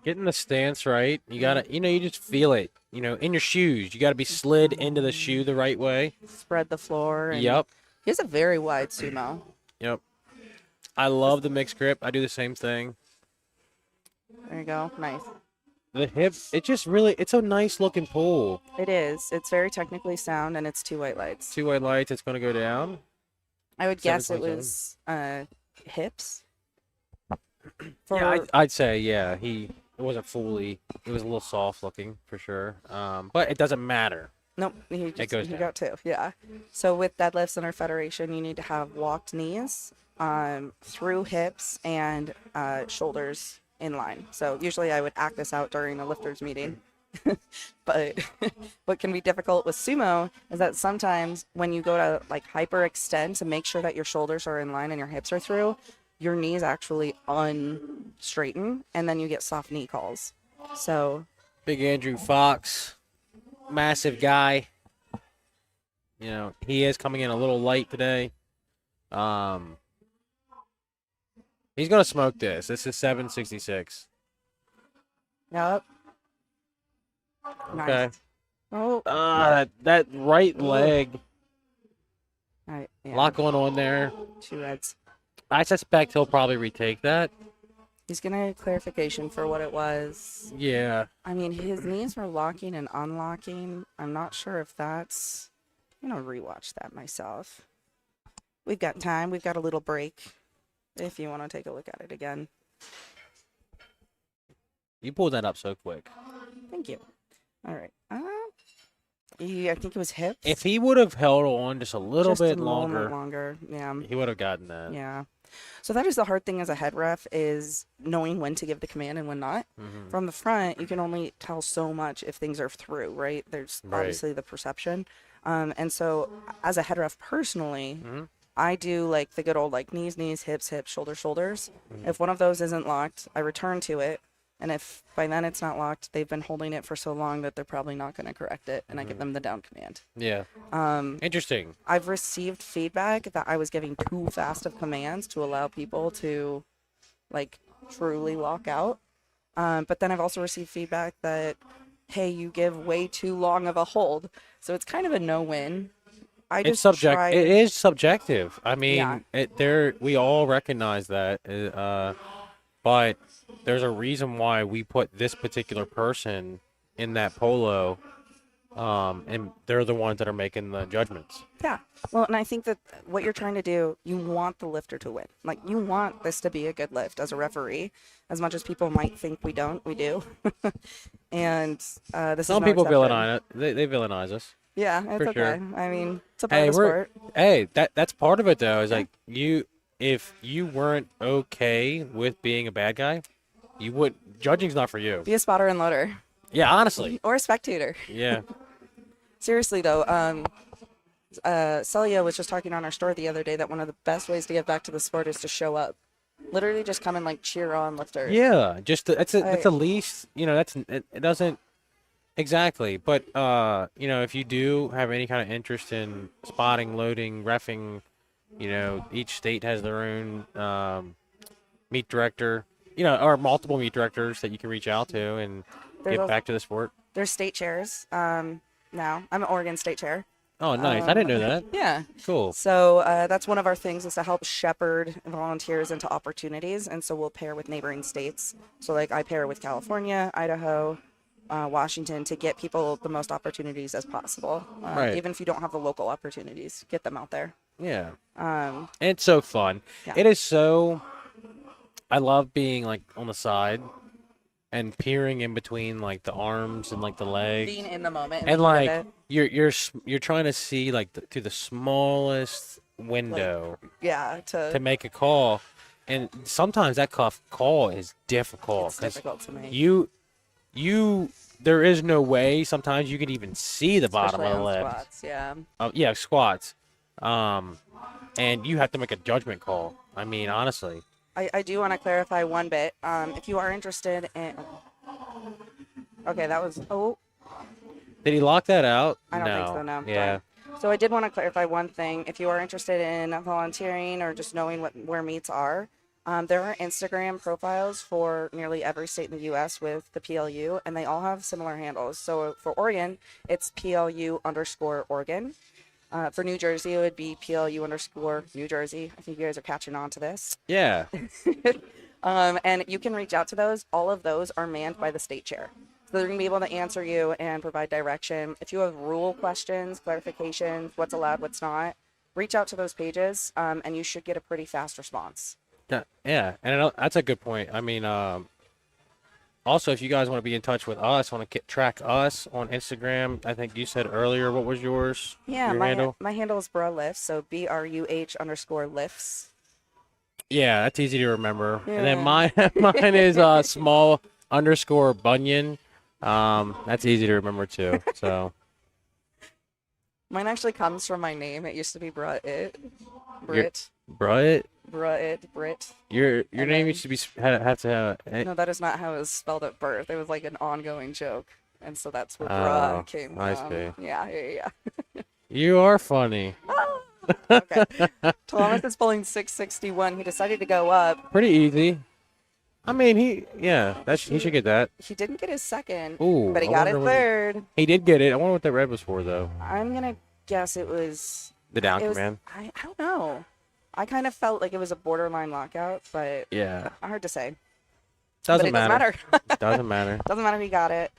Getting the stance right, you gotta, you just feel it. In your shoes, you gotta be slid into the shoe the right way. Spread the floor. And Yep. He has a very wide sumo. Yep. I love the mixed grip. I do the same thing. There you go. Nice. The hip, it's a nice looking pull. It is. It's very technically sound, and it's 2 white lights. 2 white lights, it's gonna go down. I would guess it 7.7. was hips. Yeah, I'd say, yeah. It wasn't fully, it was a little soft looking for sure. But it doesn't matter. Nope, he goes down. got 2. Yeah. So with deadlifts in our federation, you need to have walked knees, through hips and shoulders in line. So usually I would act this out during a lifters meeting. But what can be difficult with sumo is that sometimes when you go to like hyperextend to make sure that your shoulders are in line and your hips are through, your knees actually unstraighten, and then you get soft knee calls. So Big Andrew Fox, massive guy. He is coming in a little light today. He's gonna smoke this. This is 766. yep. Okay. Nice. Oh, That right leg. all right. A Yeah. lot going on there. 2 reds. I suspect he'll probably retake that. He's gonna get clarification for what it was. Yeah. I mean, his knees were locking and unlocking. I'm not sure if that's. I'm gonna rewatch that myself. We've got time. We've got a little break. If you want to take a look at it again. You pulled that up so quick. Thank you. All right. I think it was hips. If he would have held on just a little Just bit a moment longer, longer. Yeah. he would have gotten that. Yeah. So that is the hard thing as a head ref, is knowing when to give the command and when not. Mhm. From the front, you can only tell so much if things are through, right? There's Right. obviously the perception. And so as a head ref personally, Mhm. I do like the good old like knees, hips, shoulders. Mhm. If one of those isn't locked, I return to it. And if by then it's not locked, they've been holding it for so long that they're probably not going to correct it. And I give them the down command. Yeah. Interesting. I've received feedback that I was giving too fast of commands to allow people to like truly lock out. But then I've also received feedback that, hey, you give way too long of a hold. So it's kind of a no-win. It's subject. try- It is subjective. I Yeah. mean, we all recognize that. But there's a reason why we put this particular person in that polo, and they're the ones that are making the judgments. Yeah. Well, and I think that what you're trying to do, you want the lifter to win. Like, you want this to be a good lift as a referee. As much as people might think we don't, we do. And this Some is no people exception. villainize it. They villainize us. Yeah, it's for okay. sure. I mean, it's a part of the sport. That's part of it though. Is like if you weren't okay with being a bad guy, judging's not for you. Be a spotter and loader. Yeah, honestly. Or a spectator. Yeah. Seriously, though, Celia was just talking on our store the other day that one of the best ways to get back to the sport is to show up. Literally just come and, like, cheer on lifters. Yeah, that's the least, it doesn't, exactly. But, if you do have any kind of interest in spotting, loading, reffing, each state has their own meet director, or multiple meet directors that you can reach out to and get back to the sport. There's state chairs now. I'm an Oregon state chair. Oh, nice. I didn't know that. Yeah. Cool. So that's one of our things, is to help shepherd volunteers into opportunities. And so we'll pair with neighboring states. So like I pair with California, Idaho, Washington, to get people the most opportunities as possible. Right. Even if you don't have the local opportunities, get them out there. Yeah. It's so fun. Yeah. It is so, I love being like on the side and peering in between like the arms and like the legs. Being in the moment. And the heat of like it. you're trying to see like through the smallest window Yeah. to make a call, and sometimes that call is difficult It's difficult to make. you there is no way sometimes you can even see the bottom of the Especially on lift. squats, yeah. Yeah, squats. And you have to make a judgment call. I mean, honestly. I do want to clarify one bit. If you are interested in, okay, that was, oh, Did he lock that out? I don't think so, no. Yeah. Darn. So I did want to clarify one thing. If you are interested in volunteering or just knowing where meets are, there are Instagram profiles for nearly every state in the U.S. with the PLU, and they all have similar handles. So for Oregon, it's PLU_Oregon. For New Jersey, it would be PLU_New Jersey. I think you guys are catching on to this. Yeah. And you can reach out to those. All of those are manned by the state chair. So they're going to be able to answer you and provide direction. If you have rule questions, clarifications, what's allowed, what's not, reach out to those pages, and you should get a pretty fast response. Yeah. And that's a good point. I mean, also, if you guys want to be in touch with us, want to track us on Instagram, I think you said earlier, what was yours? Yeah, Your handle? my handle is BruhLifts, so BRUH_lifts. Yeah, that's easy to remember. Yeah. And then mine is small_Bunyan. That's easy to remember too. So Mine actually comes from my name. It used to be Brit. Brut. Brit. Your And name then- used to be have to have. No, that is not how it was spelled at birth. It was like an ongoing joke. And so that's where Oh, Bruh came from. I see. Yeah. You are funny. Okay. Thomas is pulling 661. He decided to go up. Pretty easy. I mean, he should get that. He didn't get his second, Ooh, but he I got his wonder what- third. He did get it. I wonder what that red was for though. I'm going to guess it was... The down It was, command. I don't know. I kind of felt like it was a borderline lockout, but Yeah. hard to say. Doesn't but it matter. doesn't matter. Doesn't matter. Doesn't matter if he got it.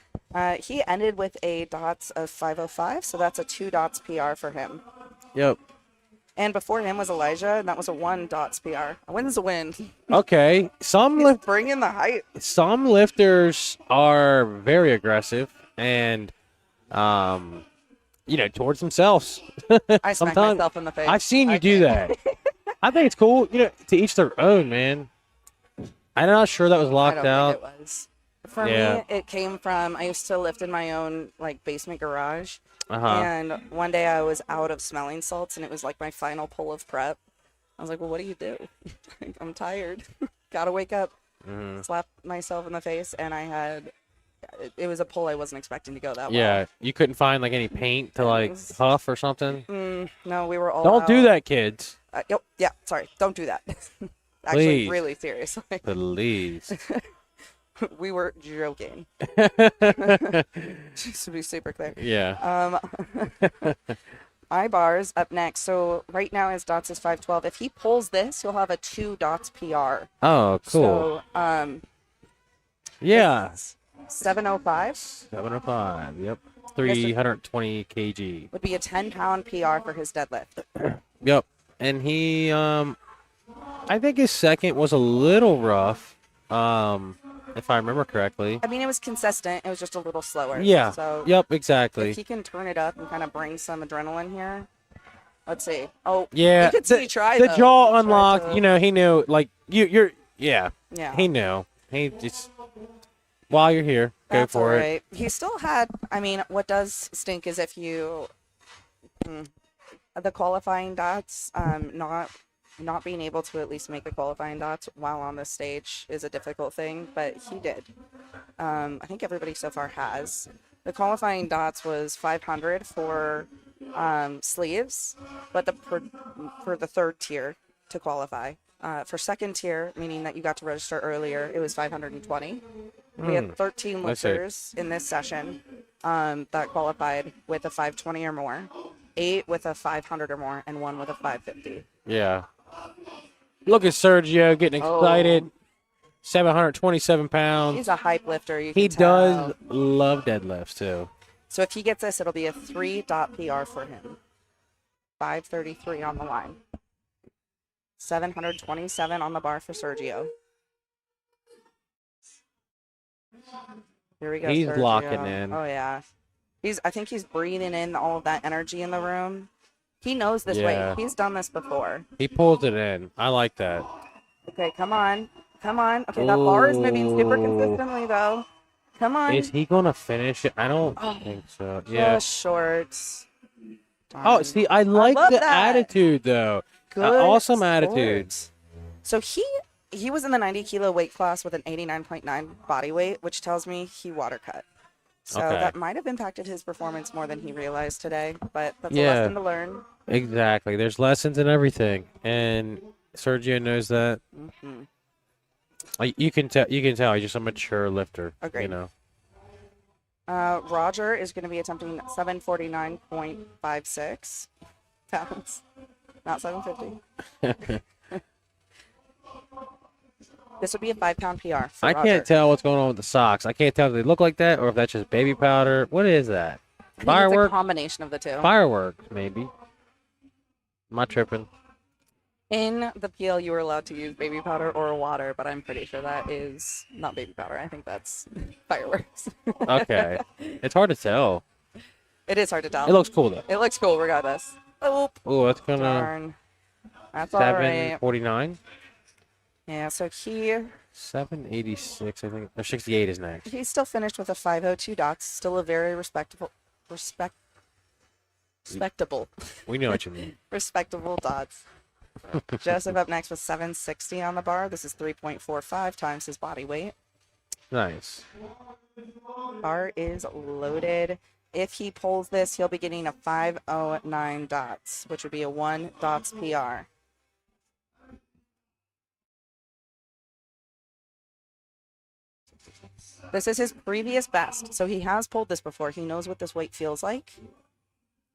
He ended with a dots of 505, so that's a 2 dots PR for him. Yep. And before him was Elijah, and that was a 1 dots PR. A win's a win. Okay. Some He's bringing the hype. some lifters are very aggressive and towards themselves. I smacked Sometimes- myself in the face. I've seen you do that. I think it's cool. To each their own, man. I'm not sure that was I locked don't out. think it was. For Yeah. me, it came from, I used to lift in my own basement garage. Uh-huh. And one day I was out of smelling salts, and it was like my final pull of prep. I was like, well, what do you do? I'm tired. Gotta wake up. Mhm. Slapped myself in the face, and it was a pull I wasn't expecting to go that Yeah, you couldn't find any paint to was- huff or something. well. No, we were all Don't do out. that, kids. Yeah, sorry. Don't do that. Actually, Please. really seriously. Please. We were joking. Just to be super clear. Yeah. I bars up next. So right now his dots is 512. If he pulls this, he'll have a 2 dots PR. Oh, cool. So Yeah. 705 705. Yep. 320 kg. would be a 10-pound PR for his deadlift. Yep. And he, I think his second was a little rough, if I remember correctly. I mean, it was consistent. It was just a little slower. Yeah. So Yep. if Exactly. he can turn it up and kind of bring some adrenaline here. Let's see. Oh, Yeah. you could see try the though. jaw He tried unlocked. to- He knew. You're. Yeah. Yeah. He knew. He just. While you're here, go That's for all it. right. He still had. I mean, what does stink is if you, the qualifying dots, not being able to at least make the qualifying dots while on the stage is a difficult thing. But he did. I think everybody so far has. The qualifying dots was 500 for sleeves, but for the third tier to qualify. For second tier, meaning that you got to register earlier, it was 520. We had 13 I see. lifters in this session that qualified with a 520 or more, 8 with a 500 or more, and 1 with a 550. Yeah. Look at Sergio getting excited. 727 pounds. He's a hype lifter. You He can tell. does love deadlifts too. So if he gets this, it'll be a 3 dot PR for him. 533 on the line. 727 on the bar for Sergio. Here we go. He's Sergio. locking in. Oh yeah. I think he's breathing in all of that energy in the room. He knows this Yeah. weight. He's done this before. He pulls it in. I like that. Okay, come on. Come on. Okay, that bar is moving super Ooh. consistently though. Come on. Is he gonna finish it? I don't think so. Yeah. Just shorts. Oh, Darn. see, I like love the that. attitude though. Good Awesome attitude. sports. So he he was in the 90 kilo weight class with an 89.9 body weight, which tells me he water cut. So Okay. that might have impacted his performance more than he realized today, but that's a Yeah. lesson to learn. Exactly. There's lessons in everything, and Sergio knows that. Hmm. You can tell. You can tell he's just a mature lifter. Agreed. You know. Roger is going to be attempting 749.56 pounds, not 750. This would be a 5-pound PR for I Roger. can't tell what's going on with the socks. I can't tell if they look like that or if that's just baby powder. What is that? I think it's a Firework? combination of the two. Fireworks, maybe. Am I tripping? In the PL, you were allowed to use baby powder or water, but I'm pretty sure that is not baby powder. I think that's fireworks. Okay. It's hard to tell. It is hard to tell. It looks cool though. It looks cool regardless. Oh, Oh, that's gonna darn. That's all right. 749, Yeah, so he 786, I think. Or 68 is next. he's still finished with a 502 docs. Still a very respectable We know what you mean. respectable dots. Joseph up next with 760 on the bar. This is 3.45 times his body weight. Nice. Bar is loaded. If he pulls this, he'll be getting a 509 dots, which would be a 1 dots PR. This is his previous best, so he has pulled this before. He knows what this weight feels like.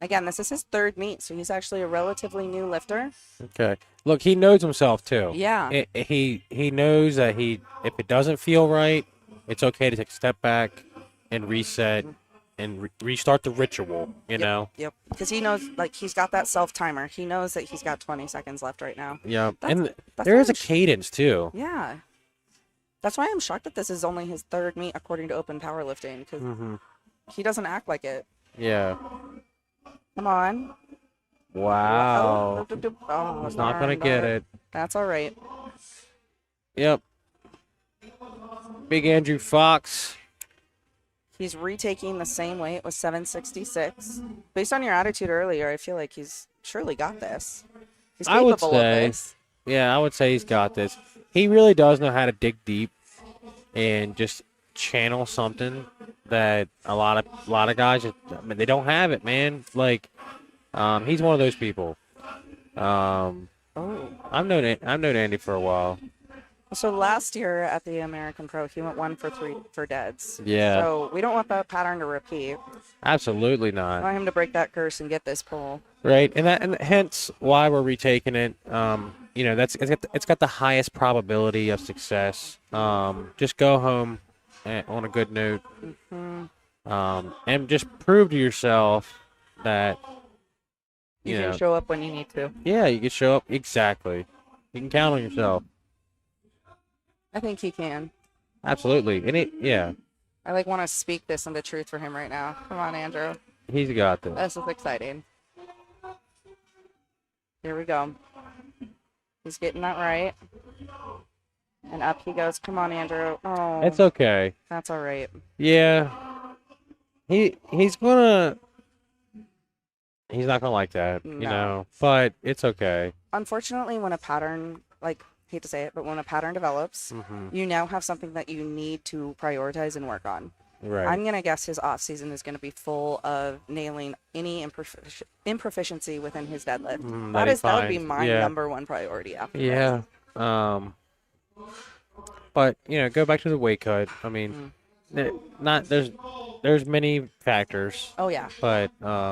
Again, this is his third meet, so he's actually a relatively new lifter. Okay. Look, he knows himself too. Yeah. He knows that if it doesn't feel right, it's okay to take a step back and reset and restart the ritual, you know? Yep. Because he knows, like, he's got that self-timer. He knows that he's got 20 seconds left right now. Yeah. That's- And that's there why is a I'm cadence too. Yeah. That's why I'm shocked that this is only his third meet according to Open Powerlifting, because he doesn't act like it. Yeah. Come on. Wow. Oh, He's not going to darn, get it. That's all right. Yep. Big Andrew Fox. He's retaking the same weight with 766. Based on your attitude earlier, I feel like he's surely got this. He's I would capable of say. this. Yeah, I would say he's got this. He really does know how to dig deep and just channel something that a lot of guys just, I mean, they don't have it, man. Like, he's one of those people. Oh. I've known Andy for a while. So last year at the American Pro, he went 1 for 3 for deads. Yeah. So we don't want that pattern to repeat. Absolutely I not. want him to break that curse and get this pull. Right, and hence why we're retaking it. You know, it's got the highest probability of success. Just go home on a good note, and just prove to yourself that You you know, can show up when you need to. yeah, you can show up exactly. You can count on yourself. I think he can. Absolutely, and yeah, I like want to speak this into truth for him right now. Come on, Andrew. he's got this. This is exciting. Here we go. He's getting that right. And up he goes. Come on, Andrew. Oh, It's okay. that's all right. Yeah, he's not gonna like that, you No. know. But it's okay. Unfortunately, when a pattern, like, hate to say it, but when a pattern develops, you now have something that you need to prioritize and work on. Right. I'm going to guess his off season is going to be full of nailing any improficiency within his deadlift. That would be my number one priority after this. Yeah. But you know, go back to the weight cut. I mean, there's many factors, Oh yeah, but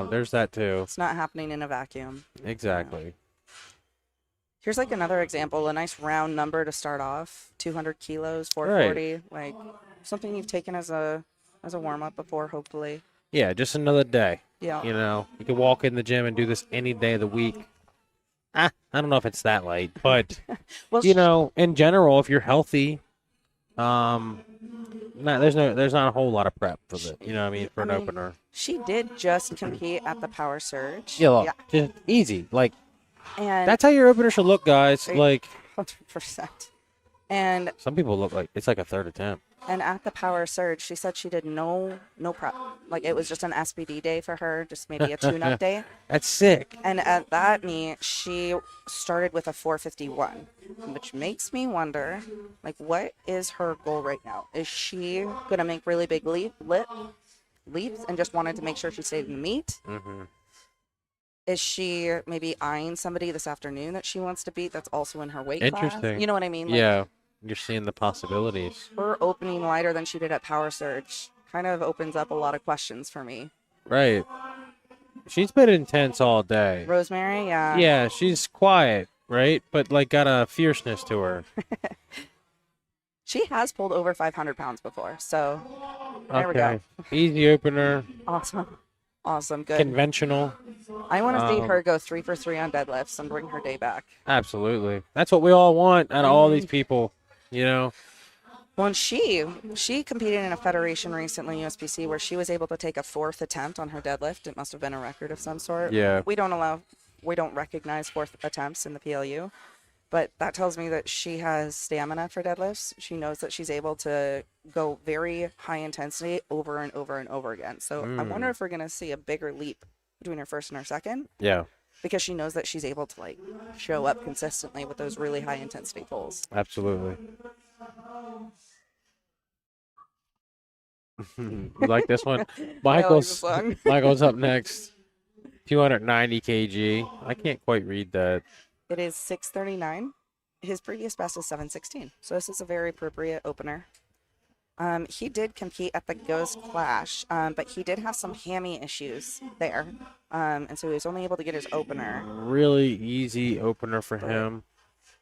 there's that too. it's not happening in a vacuum. Exactly. Here's like another example, a nice round number to start off: 200 kilos, 440, like something you've taken as a warm up before, hopefully. Yeah, just another day. Yeah. You know, you can walk in the gym and do this any day of the week. I don't know if it's that late, but Well, you know, in general, if you're healthy, there's not a whole lot of prep for it. You know what I mean? For an opener. she did just compete at the Power Surge. Yeah, look, just easy. Like And that's how your opener should look, guys. Right. Like 100%. And some people look like it's like a third attempt. And at the Power Surge, she said she did no prep. Like it was just an SBD day for her, just maybe a tune-up day. That's sick. And at that meet, she started with a 451, which makes me wonder, like, what is her goal right now? Is she gonna make really big leaps and just wanted to make sure she stayed in the meet? Mm-hmm. Is she maybe eyeing somebody this afternoon that she wants to beat that's also in her weight class? Interesting. You know what I mean? Like, Yeah, you're seeing the possibilities. her opening lighter than she did at Power Surge kind of opens up a lot of questions for me. Right. She's been intense all day. Rosemary, yeah. Yeah, she's quiet, right? But like got a fierceness to her. She has pulled over 500 pounds before, so there we go. Easy opener, Awesome. Awesome. Good. conventional. I want to see Um, her go 3 for 3 on deadlifts and bring her day back. Absolutely. That's what we all want out of all these people, you know? Well, and she competed in a federation recently, USPC, where she was able to take a 4th attempt on her deadlift. It must have been a record of some sort. Yeah. We don't recognize 4th attempts in the PLU, but that tells me that she has stamina for deadlifts. She knows that she's able to go very high intensity over and over and over again. So I wonder if we're going to see a bigger leap between her first and her second, Yeah, because she knows that she's able to like show up consistently with those really high intensity pulls. absolutely. You like this one? this song. Michael's up next. 290 kg. I can't quite read that. It is 639. His previous best is 716. So this is a very appropriate opener. He did compete at the Ghost Clash, but he did have some hammy issues there. And so he was only able to get his opener. Really easy opener for him.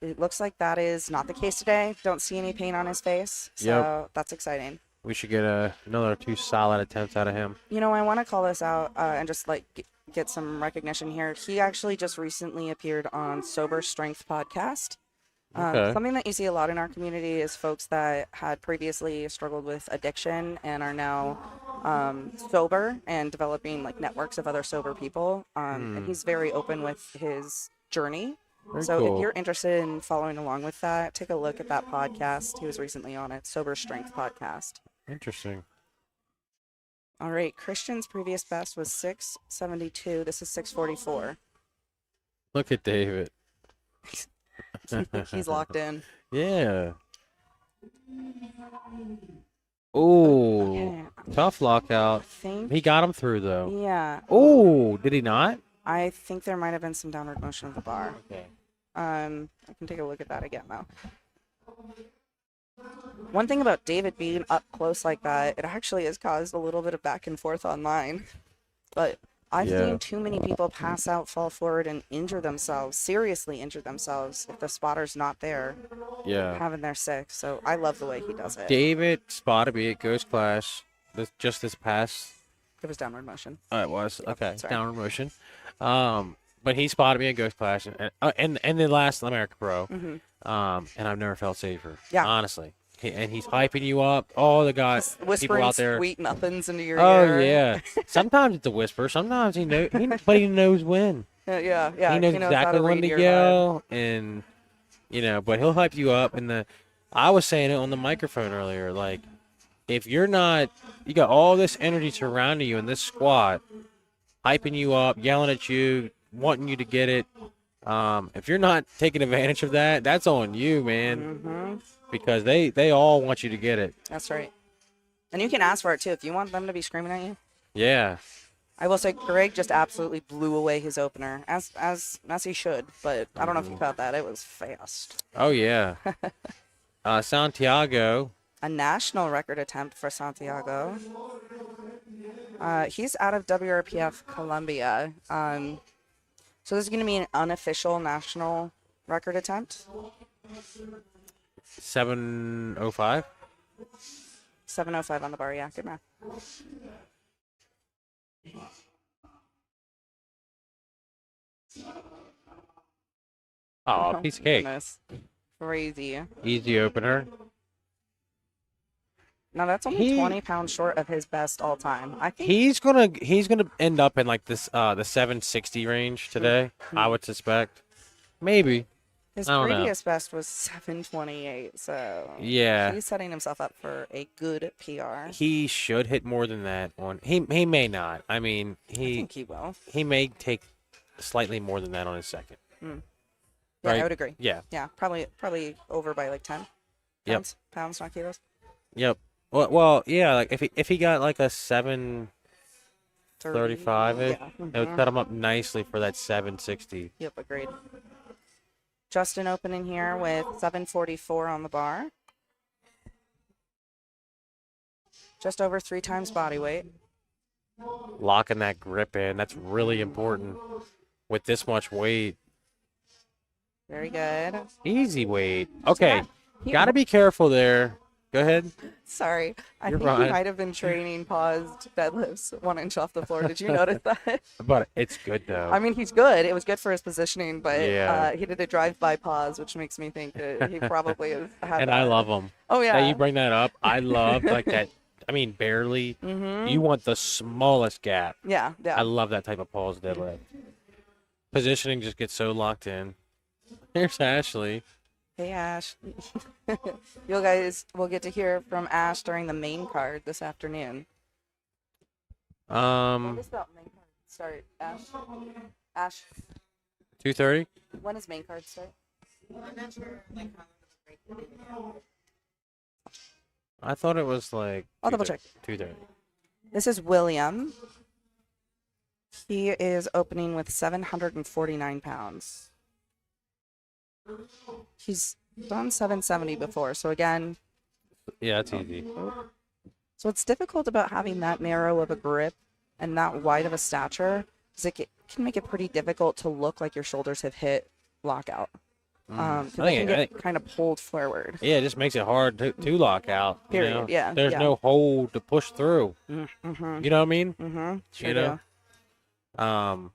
It looks like that is not the case today. Don't see any pain on his face. So that's exciting. We should get another 2 solid attempts out of him. You know, I want to call this out and just like get some recognition here. He actually just recently appeared on Sober Strength podcast. Okay. Something that you see a lot in our community is folks that had previously struggled with addiction and are now sober and developing like networks of other sober people. And he's very open with his journey. Very So cool. if you're interested in following along with that, take a look at that podcast. He was recently on it, Sober Strength podcast. Interesting. All right, Christian's previous best was 672. This is 644. Look at David. He's locked in. Yeah. Oh, Okay. tough lockout. He got him through though. Yeah, Oh, did he not? I think there might have been some downward motion of the bar. Okay. I can take a look at that again though. One thing about David being up close like that, it actually has caused a little bit of back and forth online. But I've seen too many people pass out, fall forward, and injure themselves, seriously injure themselves if the spotter's not there Yeah. having their 6. So I love the way he does it. David spotted me at Ghost Clash this past. It was downward motion. Oh, it was okay. sorry. Downward motion. But he spotted me at Ghost Clash and the last America Pro. Mhm. And I've never felt safer. Yeah. Honestly. And he's hyping you up. Oh, the guys, people Whispering out there. sweet nothings into your Oh ear. yeah. Sometimes it's a whisper. Sometimes but he knows when. Yeah. He knows how exactly when read to your yell, and but he'll hype you up. And I was saying it on the microphone earlier. Like, if you're not, you got all this energy surrounding you in this squat, hyping you up, yelling at you, wanting you to get it. If you're not taking advantage of that, that's on you, man. Mm-hmm. Because they all want you to get it. That's right. And you can ask for it too if you want them to be screaming at you. Yeah. I will say Greg just absolutely blew away his opener, as he should. But I don't know if you caught that. It was fast. Oh yeah. Santiago. A national record attempt for Santiago. He's out of WRPF Colombia. So this is going to be an unofficial national record attempt. 705. 705 on the bar. Yeah, good math. Oh, piece of cake. Goodness. Crazy. Easy opener. Now that's only He- 20 pounds short of his best all time. I think He's gonna end up in like this the 760 range today. I would suspect. Maybe. His I don't know. previous best was 728, so Yeah. he's setting himself up for a good PR. He should hit more than that on. He may not. I mean, I think he will. he may take slightly more than that on his second. Yeah, Right? I would agree. Yeah. Yeah, probably over by like 10 Yep. pounds. Pounds, not kilos. Yep. Well, yeah. Like if he got like a 735 ish, Yeah. it would set him up nicely for that 760. Yep, agreed. Justin opening here with 744 on the bar. Just over 3 times body weight. Locking that grip in. That's really important with this much weight. Very good. Easy weight. Okay. Yeah. Got to be careful there. Go ahead. Sorry. I You're think he fine. might have been training paused deadlifts 1 inch off the floor. Did you notice that? But it's good though. I mean, he's good. It was good for his positioning, but Yeah. he did a drive-by pause, which makes me think that he probably has had And that. I love them. Oh, yeah. That you bring that up. I love like that. I mean, barely. Mm-hmm. You want the smallest gap. Yeah, yeah. I love that type of pause deadlift. Positioning just gets so locked in. Here's Ashley. Hey, Ash. You guys will get to hear from Ash during the main card this afternoon. When does that main card start, Ash? Ash, 2:30. when does main card start? I thought it was like. I'll double check. 2:30. This is William. He is opening with 749 pounds. He's done 770 before, so again, Yeah, it's easy. so what's difficult about having that narrow of a grip and that wide of a stature is it can make it pretty difficult to look like your shoulders have hit lockout. Because they can get kind of pulled forward. Yeah, it just makes it hard to lock out. You Period, know? yeah, There's yeah. no hole to push through. Mm-hmm. You know what I mean? Mm-hmm. Sure You know? do.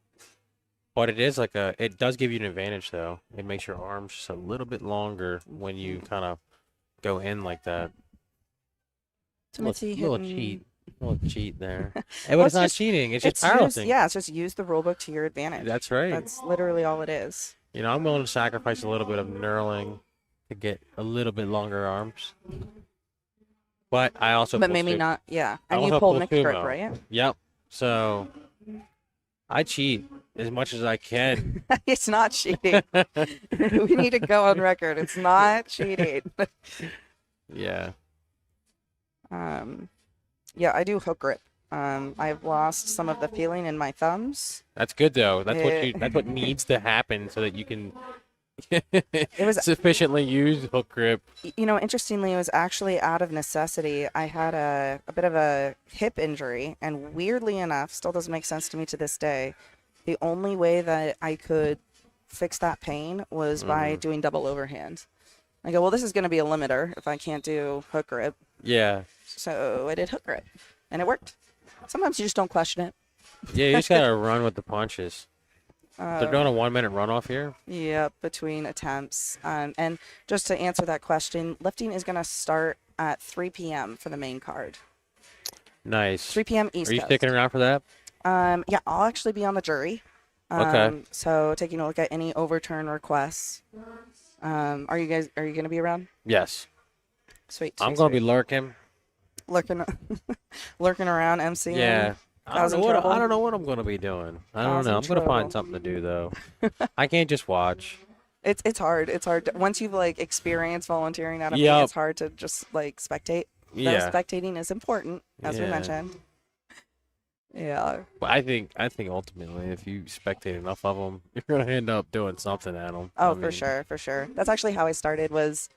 But it is like it does give you an advantage though. It makes your arms just a little bit longer when you kind of go in like that. Timothy Little hitting- cheat. Little cheat there. Hey, but Well, it's not just- cheating. It's just It's used, powerlifting. yeah, it's just use the rulebook to your advantage. That's right. That's literally all it is. You know, I'm willing to sacrifice a little bit of knurling to get a little bit longer arms. But I also But pull maybe su- not, yeah. I And you also pulled pull Nick grip, sumo. right? Yep. So I cheat as much as I can. It's not cheating. We need to go on record. It's not cheating. Yeah. Yeah, I do hook grip. I've lost some of the feeling in my thumbs. That's good though. Yeah. That's what needs to happen so that you can was- sufficiently use hook grip. You know, interestingly, it was actually out of necessity. I had a bit of a hip injury, and weirdly enough, still doesn't make sense to me to this day. The only way that I could fix that pain was by doing double overhand. I go, well, this is going to be a limiter if I can't do hook grip. Yeah. So I did hook grip, and it worked. Sometimes you just don't question it. Yeah, you just gotta run with the punches. They're doing a 1 minute runoff here. Yep, between attempts. And just to answer that question, lifting is going to start at 3 p.m. for the main card. Nice. 3 p.m. East Are you Coast. sticking around for that? Yeah, I'll actually be on the jury. Okay. So taking a look at any overturn requests. Are you going to be around? Yes. Sweet. I'm sweet, gonna be sweet. lurking. lurking, lurking around, MC. Yeah. I Cause don't, in know trouble. what, I don't know what I'm gonna be doing. I don't Cause know. in I'm gonna find trouble. something to do though. I can't just watch. It's hard. It's hard. Once you've like experienced volunteering at a Yep. meet, it's hard to just like spectate. Though Yeah. spectating is important, as we Yeah. mentioned. Yeah. But I think ultimately, if you spectate enough of them, you're gonna end up doing something at them. Oh, for sure, for sure. That's actually how I started. Was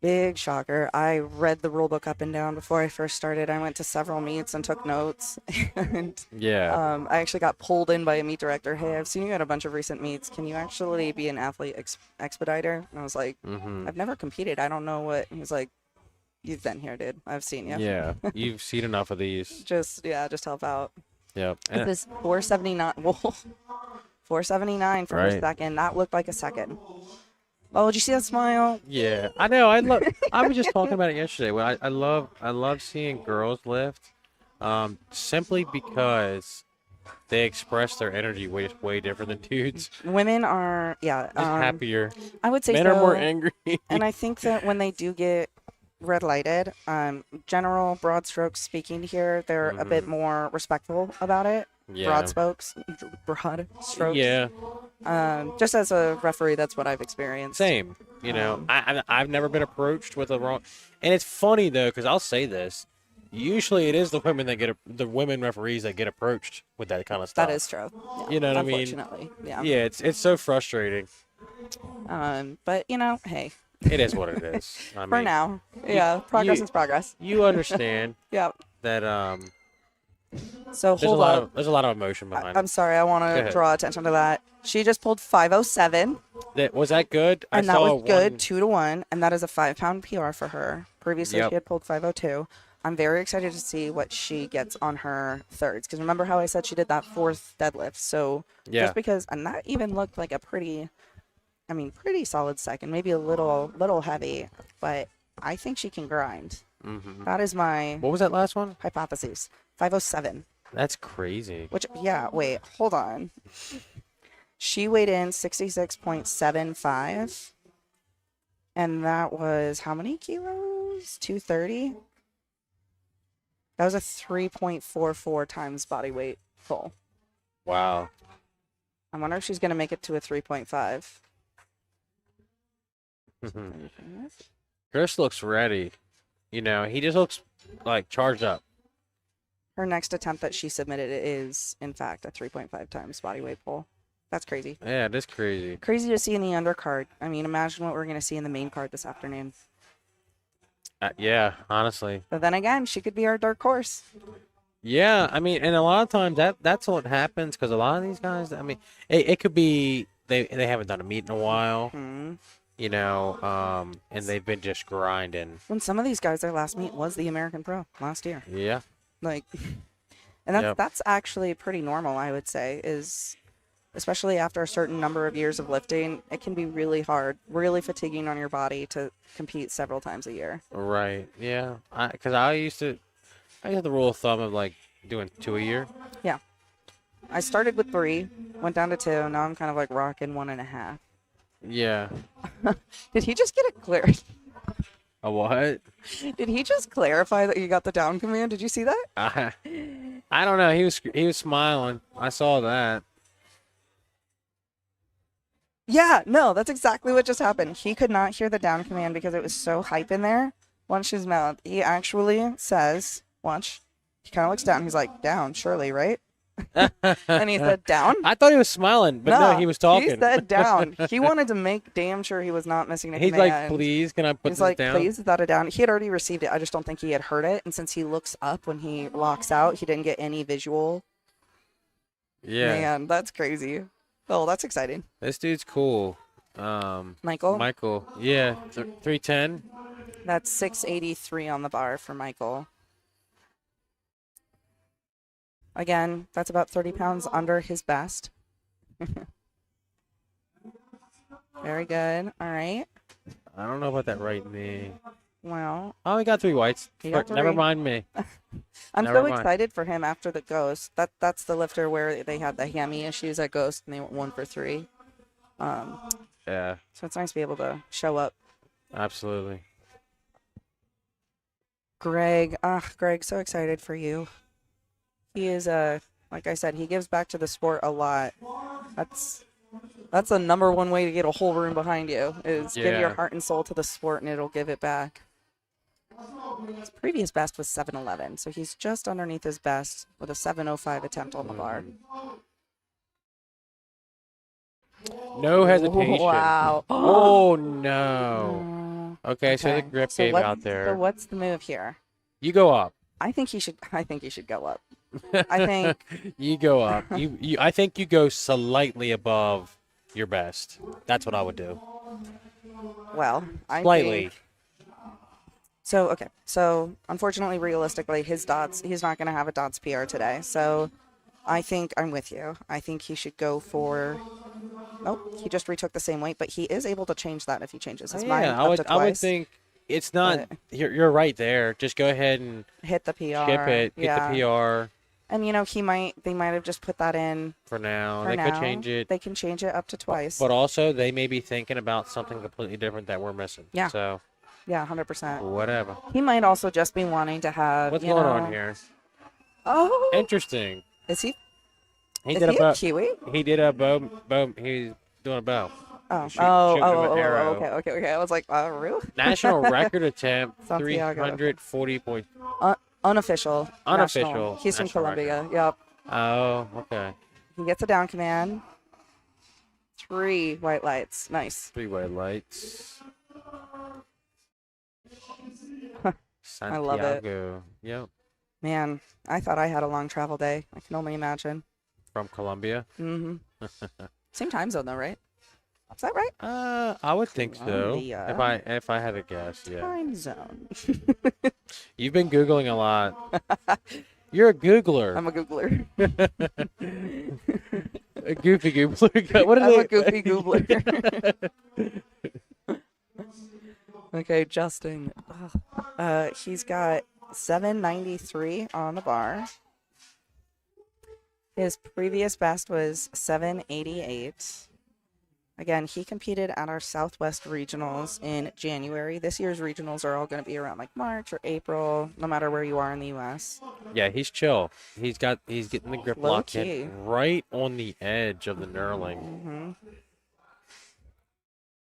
big shocker. I read the rule book up and down before I first started. I went to several meets and took notes. And Yeah. I actually got pulled in by a meet director. Hey, I've seen you at a bunch of recent meets. Can you actually be an athlete expediter? And I was like, Mm-hmm. I've never competed. I don't know what. He was like, you've been here, dude. I've seen you. Yeah. You've seen enough of these. Just help out. Yep. This is 479. Whoa, 479 for Right. a second. That looked like a second. Oh, did you see that smile? Yeah, I know. I love. I was just talking about it yesterday. Well, I love seeing girls lift, simply because they express their energy way different than dudes. Women are, yeah, Just happier. I would say Men are more so. angry. And I think that when they do get red lighted, general broad strokes speaking here, they're a bit more respectful about it. Yeah. Broad strokes. Yeah. Just as a referee, that's what I've experienced. Same. You know, I've never been approached with a wrong. And it's funny though, because I'll say this. Usually, it is the women that the women referees that get approached with that kind of stuff. That is true. Yeah, You know what I mean? Unfortunately, yeah. Yeah, it's so frustrating. But you know, hey, It is what it is. I for mean, now, yeah, progress is progress. you understand Yeah. that So there's a hold lot on. of emotion behind I'm it. sorry, I want to ahead. draw attention to that. She just pulled 507, Was that good? and I that saw was good, one- 2-1, and that is a 5-pound PR for her. Previously, Yep. she had pulled 502. I'm very excited to see what she gets on her thirds, because remember how I said she did that 4th deadlift? So Yeah. just because, and that even looked like a pretty solid second, maybe a little heavy, but I think she can grind. That is my What was that last one? hypothesis. 507. That's crazy. Which, yeah, wait, hold on. She weighed in 66.75. And that was how many kilos? 230? That was a 3.44 times body weight pull. Wow. I wonder if she's going to make it to a 3.5. Chris looks ready. You know, he just looks like charged up. Her next attempt that she submitted is, in fact, a 3.5 times body weight pull. That's crazy. Yeah, it is crazy. Crazy to see in the undercard. I mean, imagine what we're going to see in the main card this afternoon. Yeah, honestly. But then again, she could be our dark horse. Yeah, I mean, and a lot of times that's what happens because a lot of these guys, I mean, it could be they haven't done a meet in a while, you know, and they've been just grinding. When some of these guys, their last meet was the American Pro last year. Yeah. Like, and Yep. that's actually pretty normal, I would say, is especially after a certain number of years of lifting, it can be really hard, really fatiguing on your body to compete several times a year. Right. Yeah. Because I had the rule of thumb of like doing 2 a year. Yeah. I started with 3, went down to 2, now I'm kind of like rocking 1.5. Yeah. Did he just get it cleared? A what? Did he just clarify that you got the down command? Did you see that? I don't know. He was smiling. I saw that. Yeah, no, that's exactly what just happened. He could not hear the down command because it was so hype in there. Watch his mouth. He actually says, watch. He kind of looks down. He's like, down, surely, right? And he said, down? I thought he was smiling, but no, he was talking. He said down. He wanted to make damn sure he was not missing a He's command. like, please, can I put He's this like, down? please, is that a down? He had already received it. I just don't think he had heard it. And since he looks up when he locks out, he didn't get any visual. Yeah. Man, that's crazy. Oh, that's exciting. This dude's cool. Michael? Michael. Yeah. 310. That's 683 on the bar for Michael. Again, that's about 30 pounds under his best. Very good. All right. I don't know about that right knee. Well, Oh, he got 3 whites. He got Never 3. mind me. I'm Never so mind. excited for him after the Ghost. That's the lifter where they had the hammy issues at Ghost and they went 1 for 3. Yeah, So it's nice to be able to show up. absolutely. Greg, so excited for you. He is like I said, he gives back to the sport a lot. That's the number one way to get a whole room behind you is give your Yeah. heart and soul to the sport and it'll give it back. His previous best was 711, so he's just underneath his best with a 705 attempt on the bar. No hesitation. Wow. Oh, no. Okay, so the grip So gave what- out there. So what's the move here? You go up. I think he should go up. I think You go up. I think you go slightly above your best. That's what I would do. well, I Slightly. think so. Okay, so unfortunately, realistically, he's not going to have a dots PR today. So I think I'm with you. I think he should go for. Nope, he just retook the same weight, but he is able to change that if he changes his mind. Yeah, up to I would twice. think it's not. But- You're right there. Just go ahead and Hit the PR. skip it. Get Yeah. the PR. And they might have just put that in for now. for They now. could change it. They can change it up to twice. But also, they may be thinking about something completely different that we're missing. Yeah. So, Yeah, 100%. whatever. He might also just be wanting to have. What's going on here? Oh, Interesting. is he? He Is did he a bow. a Kiwi? He did a bow. He's doing a bow. Oh, Shoot him an arrow. okay. I was like, really? National record attempt, Santiago. 340 point. Unofficial. Unofficial national. He's from national Colombia. Yep. Oh, okay. He gets a down command. 3 white lights. Nice. 3 white lights. I love it. Santiago. Yep. Man, I thought I had a long travel day. I can only imagine. From Colombia. Mm-hmm. Same time zone though, right? Is that right? I would think so. Colombia. If I had a guess, yeah. Time zone. You've been Googling a lot. You're a Googler. I'm a Googler. A goofy Googler. What are I'm they? a goofy Googler. Okay, Justin. He's got 793 on the bar. His previous best was 788. Again, he competed at our Southwest Regionals in January. This year's regionals are all going to be around like March or April, no matter where you are in the U.S. Yeah, he's chill. He's getting the grip Low locked key. in right on the edge of the knurling. Mm-hmm.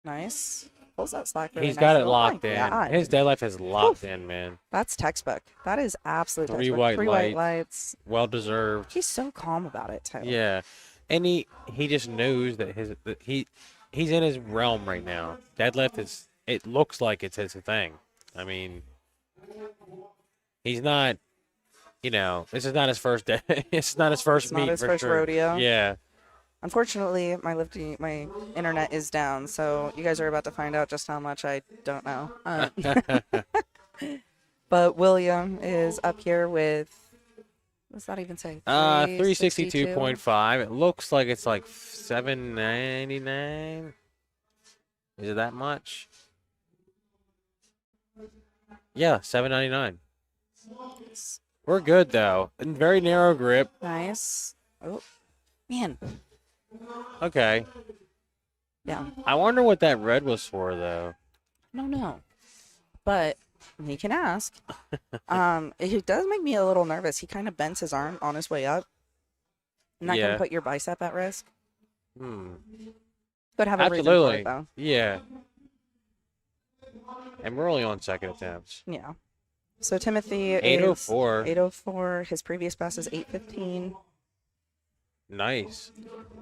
Nice. Pulls that slack really He's nice. got it Oh my locked in. God. His deadlift is locked Oof. in, man. That's textbook. That is absolute 3 textbook. white 3 white lights. Well deserved. He's so calm about it, too. Yeah, and he just knows that he's in his realm right now. Deadlift is. It looks like it's his thing. I mean, he's not. This is not his first day. It's not his first It's meet not his for first sure. rodeo. Yeah. Unfortunately, my internet is down, so you guys are about to find out just how much I don't know. But William is up here with, what's that even say? 362.5. It looks like it's like 799. Is it that much? Yeah, 799. We're good though. And very narrow grip. Nice. Oh, man. Okay. Yeah. I wonder what that red was for though. I don't know. But he can ask. It does make me a little nervous. He kind of bends his arm on his way up. And that Yeah. can put your bicep at risk. Hmm. Could have a reason for Absolutely. it, though. Yeah. And we're only on second attempts. Yeah. So Timothy is 804. 804. His previous best is 815. Nice.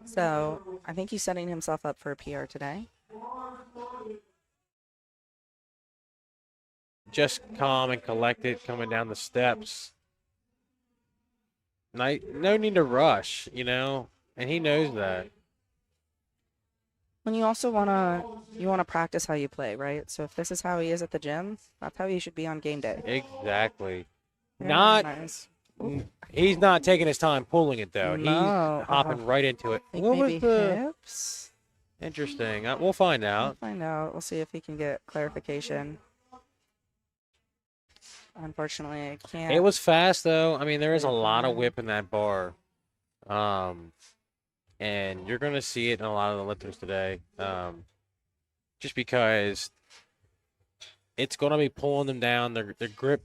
So I think he's setting himself up for a PR today. Just calm and collected coming down the steps. No need to rush, and he knows that. When you also wanna practice how you play, right? So if this is how he is at the gym, that's how he should be on game day. Exactly. Very Not. nice. He's not taking his time pulling it though. No. He's hopping right into it. I think What was maybe the hips. interesting? We'll find We'll out. find out. We'll see if he can get clarification. Unfortunately, I can't. It was fast though. I mean, there is a lot of whip in that bar, and you're gonna see it in a lot of the lifters today. Just because it's gonna be pulling them down. Their grip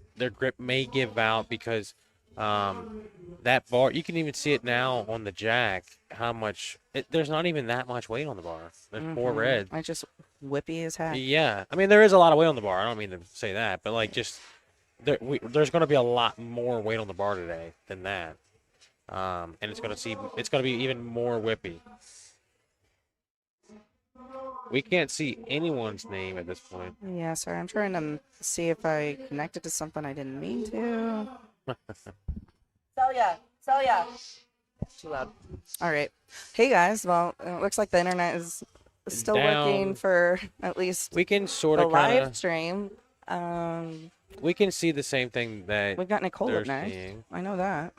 may give out because that bar. You can even see it now on the jack. How much? There's not even that much weight on the bar. There's 4 red. I just whippy as heck. Yeah, I mean there is a lot of weight on the bar. I don't mean to say that, but like just there's going to be a lot more weight on the bar today than that, and it's going to be even more whippy. We can't see anyone's name at this point. Yeah, sorry. I'm trying to see if I connected to something I didn't mean to. Celia. Too loud. All right. Hey guys. Well, it looks like the internet is still working Down. for at least We can sort the of kind live of stream. we can see the same thing that We've got Nicole they're up next. seeing, I know that.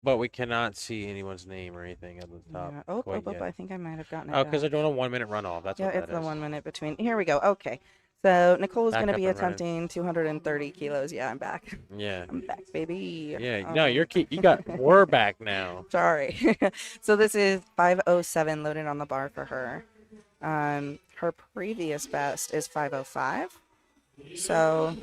but we cannot see anyone's name or anything at the top. Yeah. Oh, quite yet. I think I might have gotten it. Oh, because down. they're doing a 1 minute runoff. That's Yeah, what it's that the is. 1 minute between. Here we go. Okay. So Nicole is Back going to up be and running. attempting 230 kilos. Yeah, I'm back. Yeah. I'm back, baby. Yeah. No, we're back now. Sorry. So this is 507 loaded on the bar for her. Her previous best is 505. So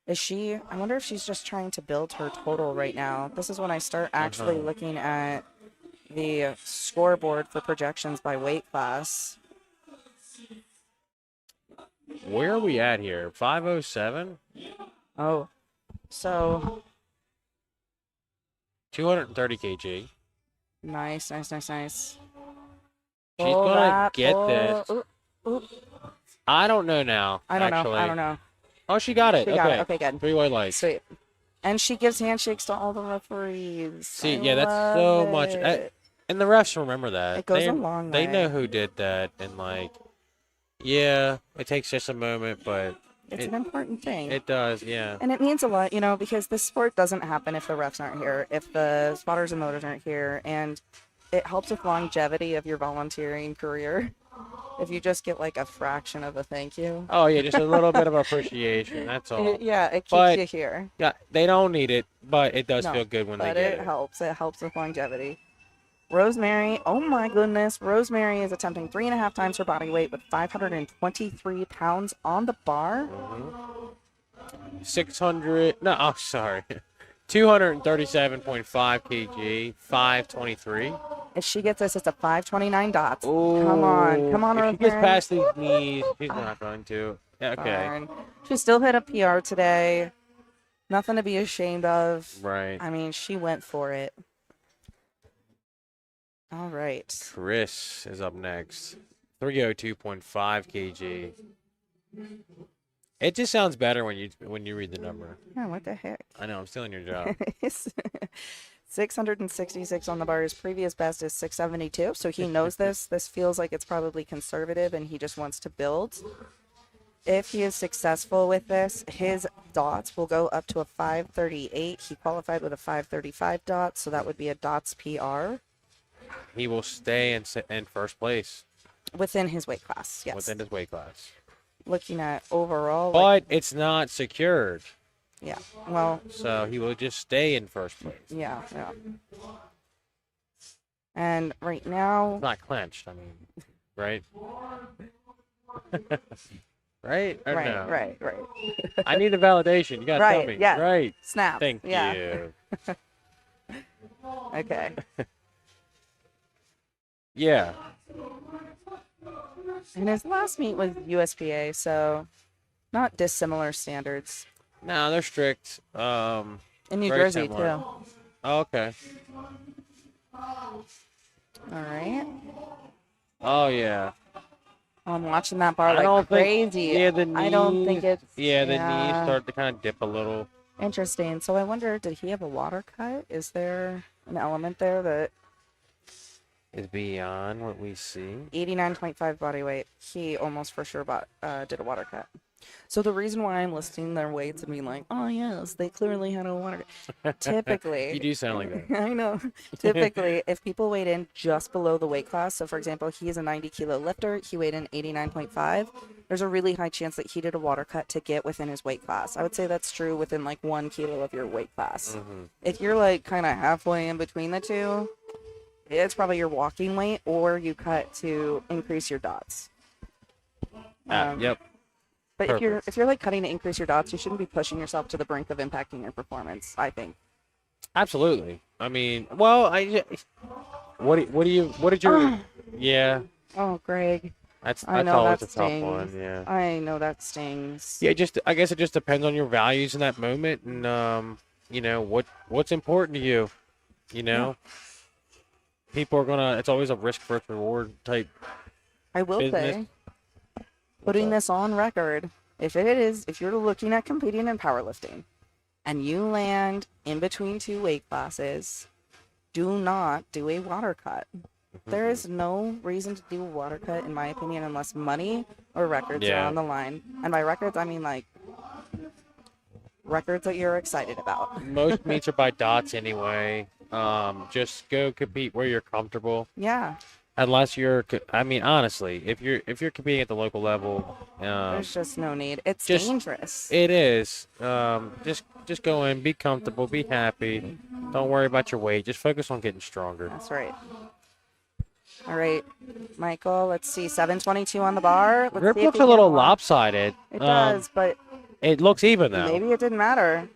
I wonder if she's just trying to build her total right now. This is when I start actually looking at the scoreboard for projections by weight class. Where are we at here? 507? Oh, so 230 kg. nice. She's Pull gonna that, get pull- this. Oop, oop. I don't know now. I don't actually. know. I don't know. Oh, she got it. She okay. got it. Okay, good. 3 white lights. Sweet. And she gives handshakes to all the referees. See, I yeah, that's love so much. it. And the refs remember that. It goes a long They way. know who did that, and yeah, it takes just a moment, but It's an important thing. it does, yeah. And it means a lot, because this sport doesn't happen if the refs aren't here, if the spotters and loaders aren't here, and it helps with longevity of your volunteering career. If you just get like a fraction of a thank you. Oh yeah, just a little bit of appreciation. That's all. It keeps But- you here. Yeah, they don't need it, but it does No, feel good when they But get it it. helps. It helps with longevity. Rosemary, oh my goodness. Rosemary is attempting 3.5 times her body weight with 523 pounds on the bar. 600. No, oh sorry. 237.5 kg, 523. If she gets this, it's a 529 dots. Ooh, Come on, If Rosemary. she gets past these knees, she's not going to. Yeah, okay. Darn. She still hit a PR today. Nothing to be ashamed of. Right. I mean, she went for it. All right. Chris is up next. 302.5 kg. It just sounds better when you read the number. Yeah, what the heck? I know, I'm stealing your job. 666 on the bar. His previous best is 672. So he knows this. This feels like it's probably conservative and he just wants to build. If he is successful with this, his dots will go up to a 538. He qualified with a 535 dot, so that would be a dots PR He will stay in first place within his weight class. Yes. within his weight class. Looking at overall, But it's not secured, yeah. Well, so he will just stay in first place. yeah. And right now, It's not clenched, I mean, right? Right? Or no? right. I need the validation. You gotta tell Right, me. yeah. Right. Snap. Thank yeah. you. Okay. Yeah. And his last meet was USPA, so not dissimilar standards. No, they're strict. In New Very Jersey, similar. too. Oh, okay. All right. Oh yeah. I'm watching that bar I like don't think- crazy. yeah, the knees. I don't think it's... Yeah, the knees start to kind of dip a little. Interesting. So I wonder, did he have a water cut? Is there an element there that... Is beyond what we see. 89.5 body weight. He almost for sure did a water cut. So the reason why I'm listing their weights and being like, oh yes, they clearly had a water cut. Typically, You do sound like that. I know. Typically, if people weighed in just below the weight class, so for example, he is a 90 kilo lifter, he weighed in 89.5, there's a really high chance that he did a water cut to get within his weight class. I would say that's true within like 1 kilo of your weight class. Mm-hmm. If you're like kind of halfway in between the two, it's probably your walking weight or you cut to increase your dots. Yep. But Perfect. if you're like cutting to increase your dots, you shouldn't be pushing yourself to the brink of impacting your performance, I think. Absolutely. I mean, well, what did your yeah, Oh, Greg. that's I know always that a tough stings. one, yeah. I know that stings. Yeah, I guess it just depends on your values in that moment and what's important to you, People are it's always a risk versus reward type. I will business. say, putting this on record, if you're looking at competing in powerlifting and you land in between two weight classes, do not do a water cut. There is no reason to do a water cut, in my opinion, unless money or records are Yeah. on the line. And by records, I mean like records that you're excited about. Most meets are by dots anyway. Just go compete where you're comfortable. Yeah. unless you're, I mean, honestly, if you're competing at the local level, There's just no need. It's just- dangerous. it is. Just go in, be comfortable, be happy. Don't worry about your weight. Just focus on getting stronger. That's right. All right, Michael, let's see. 722 on the bar. Let's Grip see if looks he a can little lock- lopsided. It does, but It looks even though. maybe it didn't matter.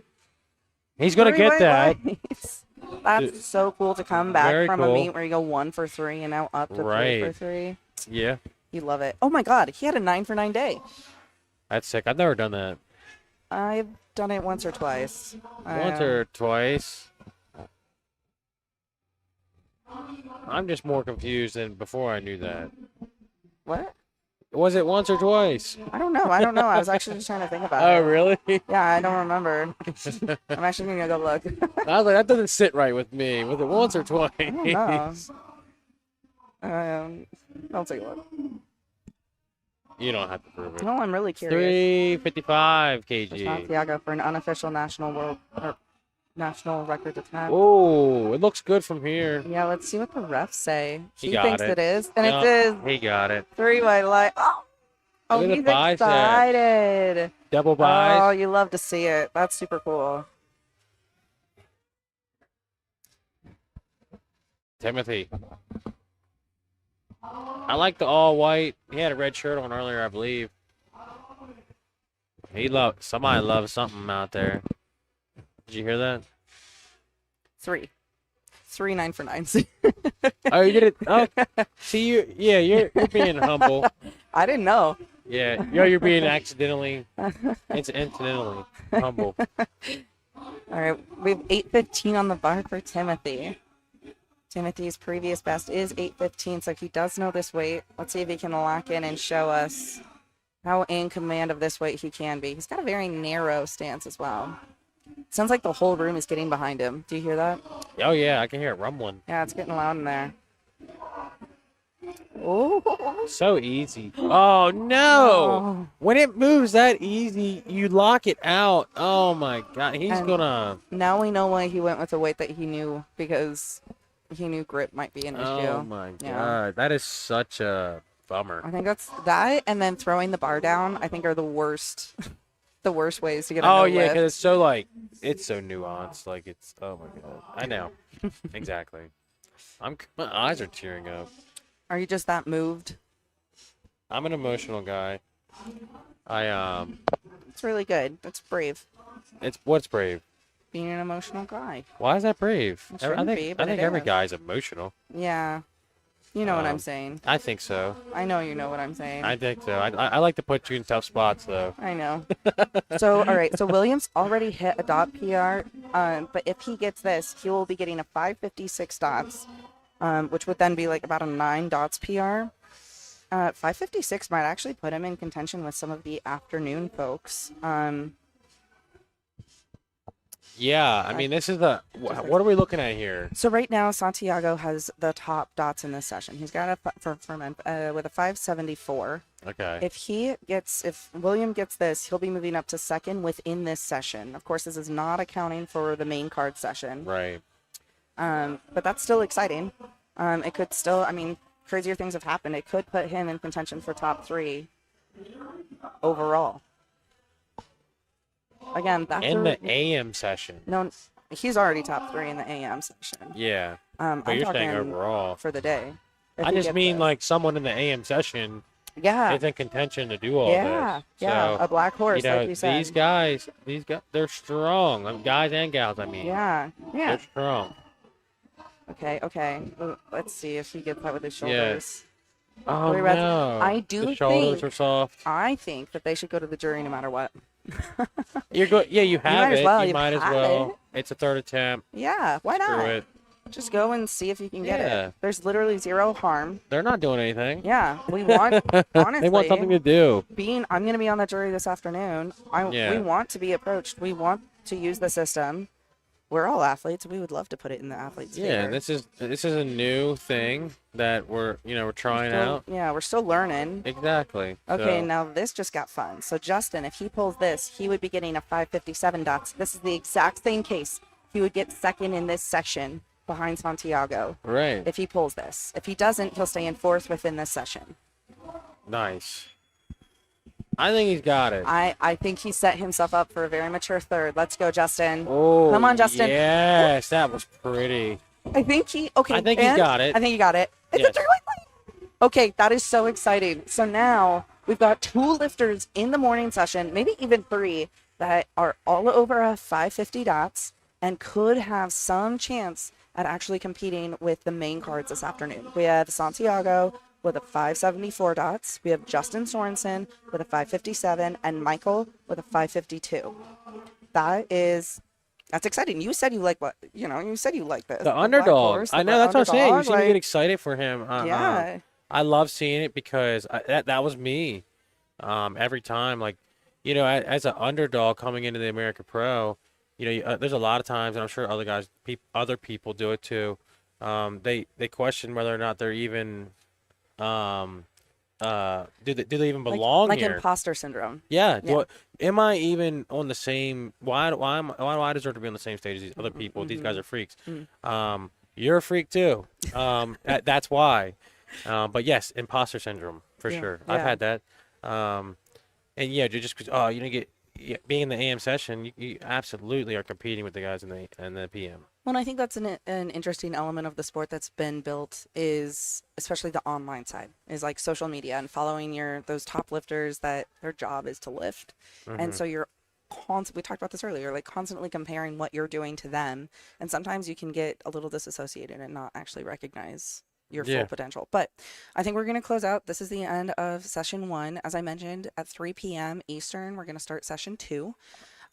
He's gonna Three get white that. lights. That's so cool to come back Very from cool. a meet where you go 1 for 3 and now up to 3 for Right. 3. Yeah, You love it. Oh my God, he had a 9 for 9 day. that's sick. I've never done that. I've done it once or twice. Once or twice. I'm just more confused than before I knew that. What? Was it once or twice? I don't know. I was actually just trying to think about Oh, it. really? Yeah, I don't remember. I'm actually gonna go look. I was like, that doesn't sit right with me. Was it once or twice? I don't know. I'll take a look. You don't have to prove it. No, I'm really curious. 355 For kg. Santiago for an unofficial national world or national record attempt. Oh, it looks good from here. Yeah, let's see what the refs say. He He got thinks it. it is, and Yeah, it is He got it. 3 white light. Oh, Look at the he's bicep. excited. Double Oh, buys. you love to see it. That's super cool. Timothy. I like the all white. He had a red shirt on earlier, I believe. Somebody loves something out there. Did you hear that? 3 9 for 9. Oh, you did it. Oh, see you. Yeah, you're being humble. I didn't know. Yeah, you're being incidentally humble. All right, we have 8:15 on the bar for Timothy. Timothy's previous best is 8:15, so he does know this weight. Let's see if he can lock in and show us how in command of this weight he can be. He's got a very narrow stance as well. Sounds like the whole room is getting behind him. Do you hear that? Oh yeah, I can hear it rumbling. Yeah, it's getting loud in there. Oh, So easy. Oh no! When it moves that easy, you lock it out. Oh my god, he's And- gonna. now we know why he went with a weight that he knew, because he knew grip might be an issue. Oh my Yeah. god, that is such a bummer. I think that's that, and then throwing the bar down, I think, are the worst, the worst ways to get a Oh no yeah, lift. because it's so like it's so nuanced. Like it's oh my god, I know exactly. My eyes are tearing up. Are you just that moved? I'm an emotional guy. It's really good. That's brave. It's what's brave. Being an emotional guy. Why is that brave? It I shouldn't think be, I but think it every is. guy's emotional. Yeah. You know what I'm saying. I think so. I know you know what I'm saying. I think so. I like to put you in tough spots though. I know. So, all right. So Williams already hit a dot PR, but if he gets this, he will be getting a 556 dots, which would then be like about a 9 dots PR. 556 might actually put him in contention with some of the afternoon folks. Yeah, I mean this is the what are we looking at here? So right now, Santiago has the top dots in this session. He's got for men with a 574. Okay. If William gets this, he'll be moving up to second within this session. Of course, this is not accounting for the main card session. Right. But that's still exciting. It could still, I mean, crazier things have happened. It could put him in contention for top 3 overall. Again, that's In the AM session. no, he's already top 3 in the AM session. Yeah. I'm But you're saying talking overall. for the day. If I he just gets mean this. like someone in the AM session yeah, is in contention to do all yeah, this. yeah, So, a black horse, you know, like you said. these guys, they're strong. Guys and gals, I mean. Yeah, yeah. They're strong. Okay. Let's see if he gets that with his Yeah. shoulders. Oh Three reds. no. I do The shoulders think- are soft. I think that they should go to the jury no matter what. You're good. Yeah, you have might as it. well, You you've might as had well. It's a third attempt. Yeah, why Screw not? it. Just go and see if you can get Yeah. it. There's literally zero harm. They're not doing anything. Yeah, we want, honestly, They want something to do. I'm going to be on the jury this afternoon. Yeah. We want to be approached. We want to use the system. We're all athletes. We would love to put it in the athletes' Yeah, favor. this is a new thing that we're trying Still- out. Yeah, we're still learning. Exactly. Okay, So, now this just got fun. So Justin, if he pulls this, he would be getting a 557 dots. This is the exact same case. He would get second in this session behind Santiago Right. if he pulls this. If he doesn't, he'll stay in fourth within this session. Nice. I think he's got it. I think he set himself up for a very mature third. Let's go, Justin. Oh, Come on, Justin. Yes, that was pretty. I think he. Okay, I think he and got it. I think he got it. It's Yes. a 3 white light. Okay, that is so exciting. So now we've got 2 lifters in the morning session, maybe even 3, that are all over a 550 dots and could have some chance at actually competing with the main cards this afternoon. We have Santiago with a 574 dots. We have Justin Sorensen with a 557 and Michael with a 552. That's exciting. You said you like you said you like this. The black underdog. horse, I the know, that's what I'm saying. You underdog, seem to get like- excited for him. Yeah. I love seeing it because that was me. Every time, like, as an underdog coming into the American Pro, there's a lot of times, and I'm sure other guys, other people do it too. They question whether or not they're even, do they even belong like here? imposter syndrome. Yeah. Yeah. Am I even on the same? Why do I deserve to be on the same stage as these other people? These guys are freaks. You're a freak too. That's why. But yes, imposter syndrome for Yeah. sure. I've Yeah. had that. And yeah, just because being in the AM session, you absolutely are competing with the guys in the PM. Well, and I think that's an interesting element of the sport that's been built is especially the online side is like social media and following those top lifters that their job is to lift. And so you're we talked about this earlier, like constantly comparing what you're doing to them. And sometimes you can get a little disassociated and not actually recognize your full Yeah. potential. But I think we're going to close out. This is the end of session 1. As I mentioned, at 3 p.m. Eastern, we're going to start session 2.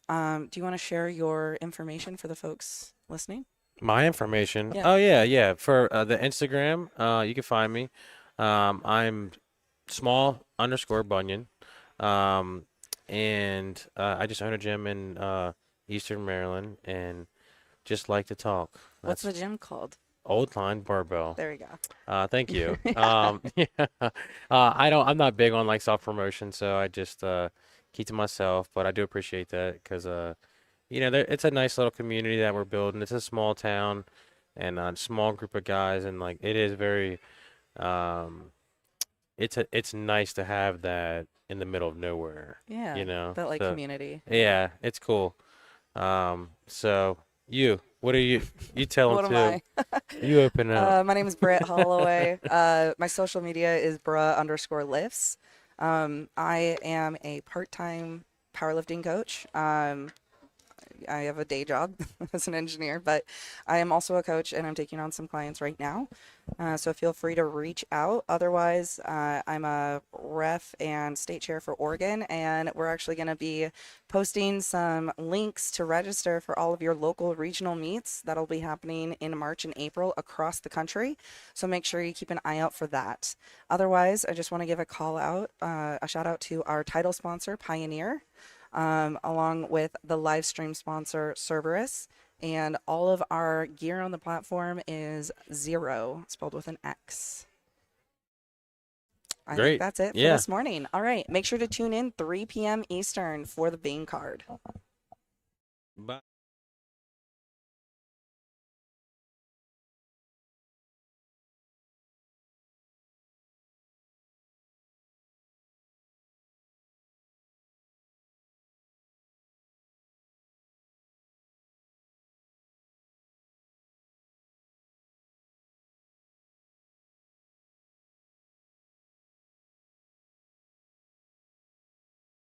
Do you want to share your information for the folks listening? My information. Yeah. Oh yeah. For the Instagram, you can find me. I'm small_Bunyan. And I just own a gym in Eastern Maryland and just like to talk. What's That's the gym called? Old Line Barbell. There you go. Thank you. Yeah. I'm not big on like self promotion, so I just keep to myself. But I do appreciate that because it's a nice little community that we're building. It's a small town and a small group of guys, and like it is very, it's nice to have that in the middle of nowhere. Yeah. That like so, community. Yeah, it's cool. So what are you tell What them am too? I? You open up. My name is Britt Holloway. My social media is bruh_lifts. I am a part-time powerlifting coach. I have a day job as an engineer, but I am also a coach and I'm taking on some clients right now. So feel free to reach out. Otherwise, I'm a ref and state chair for Oregon, and we're actually going to be posting some links to register for all of your local regional meets that'll be happening in March and April across the country. So make sure you keep an eye out for that. Otherwise, I just want to give a shout out to our title sponsor, Pioneer. Along with the live stream sponsor Cerberus, and all of our gear on the platform is Zero, spelled with an X. I Great. think that's it for Yeah. this morning. All right, make sure to tune in 3 p.m. Eastern for the Bing card. Bye.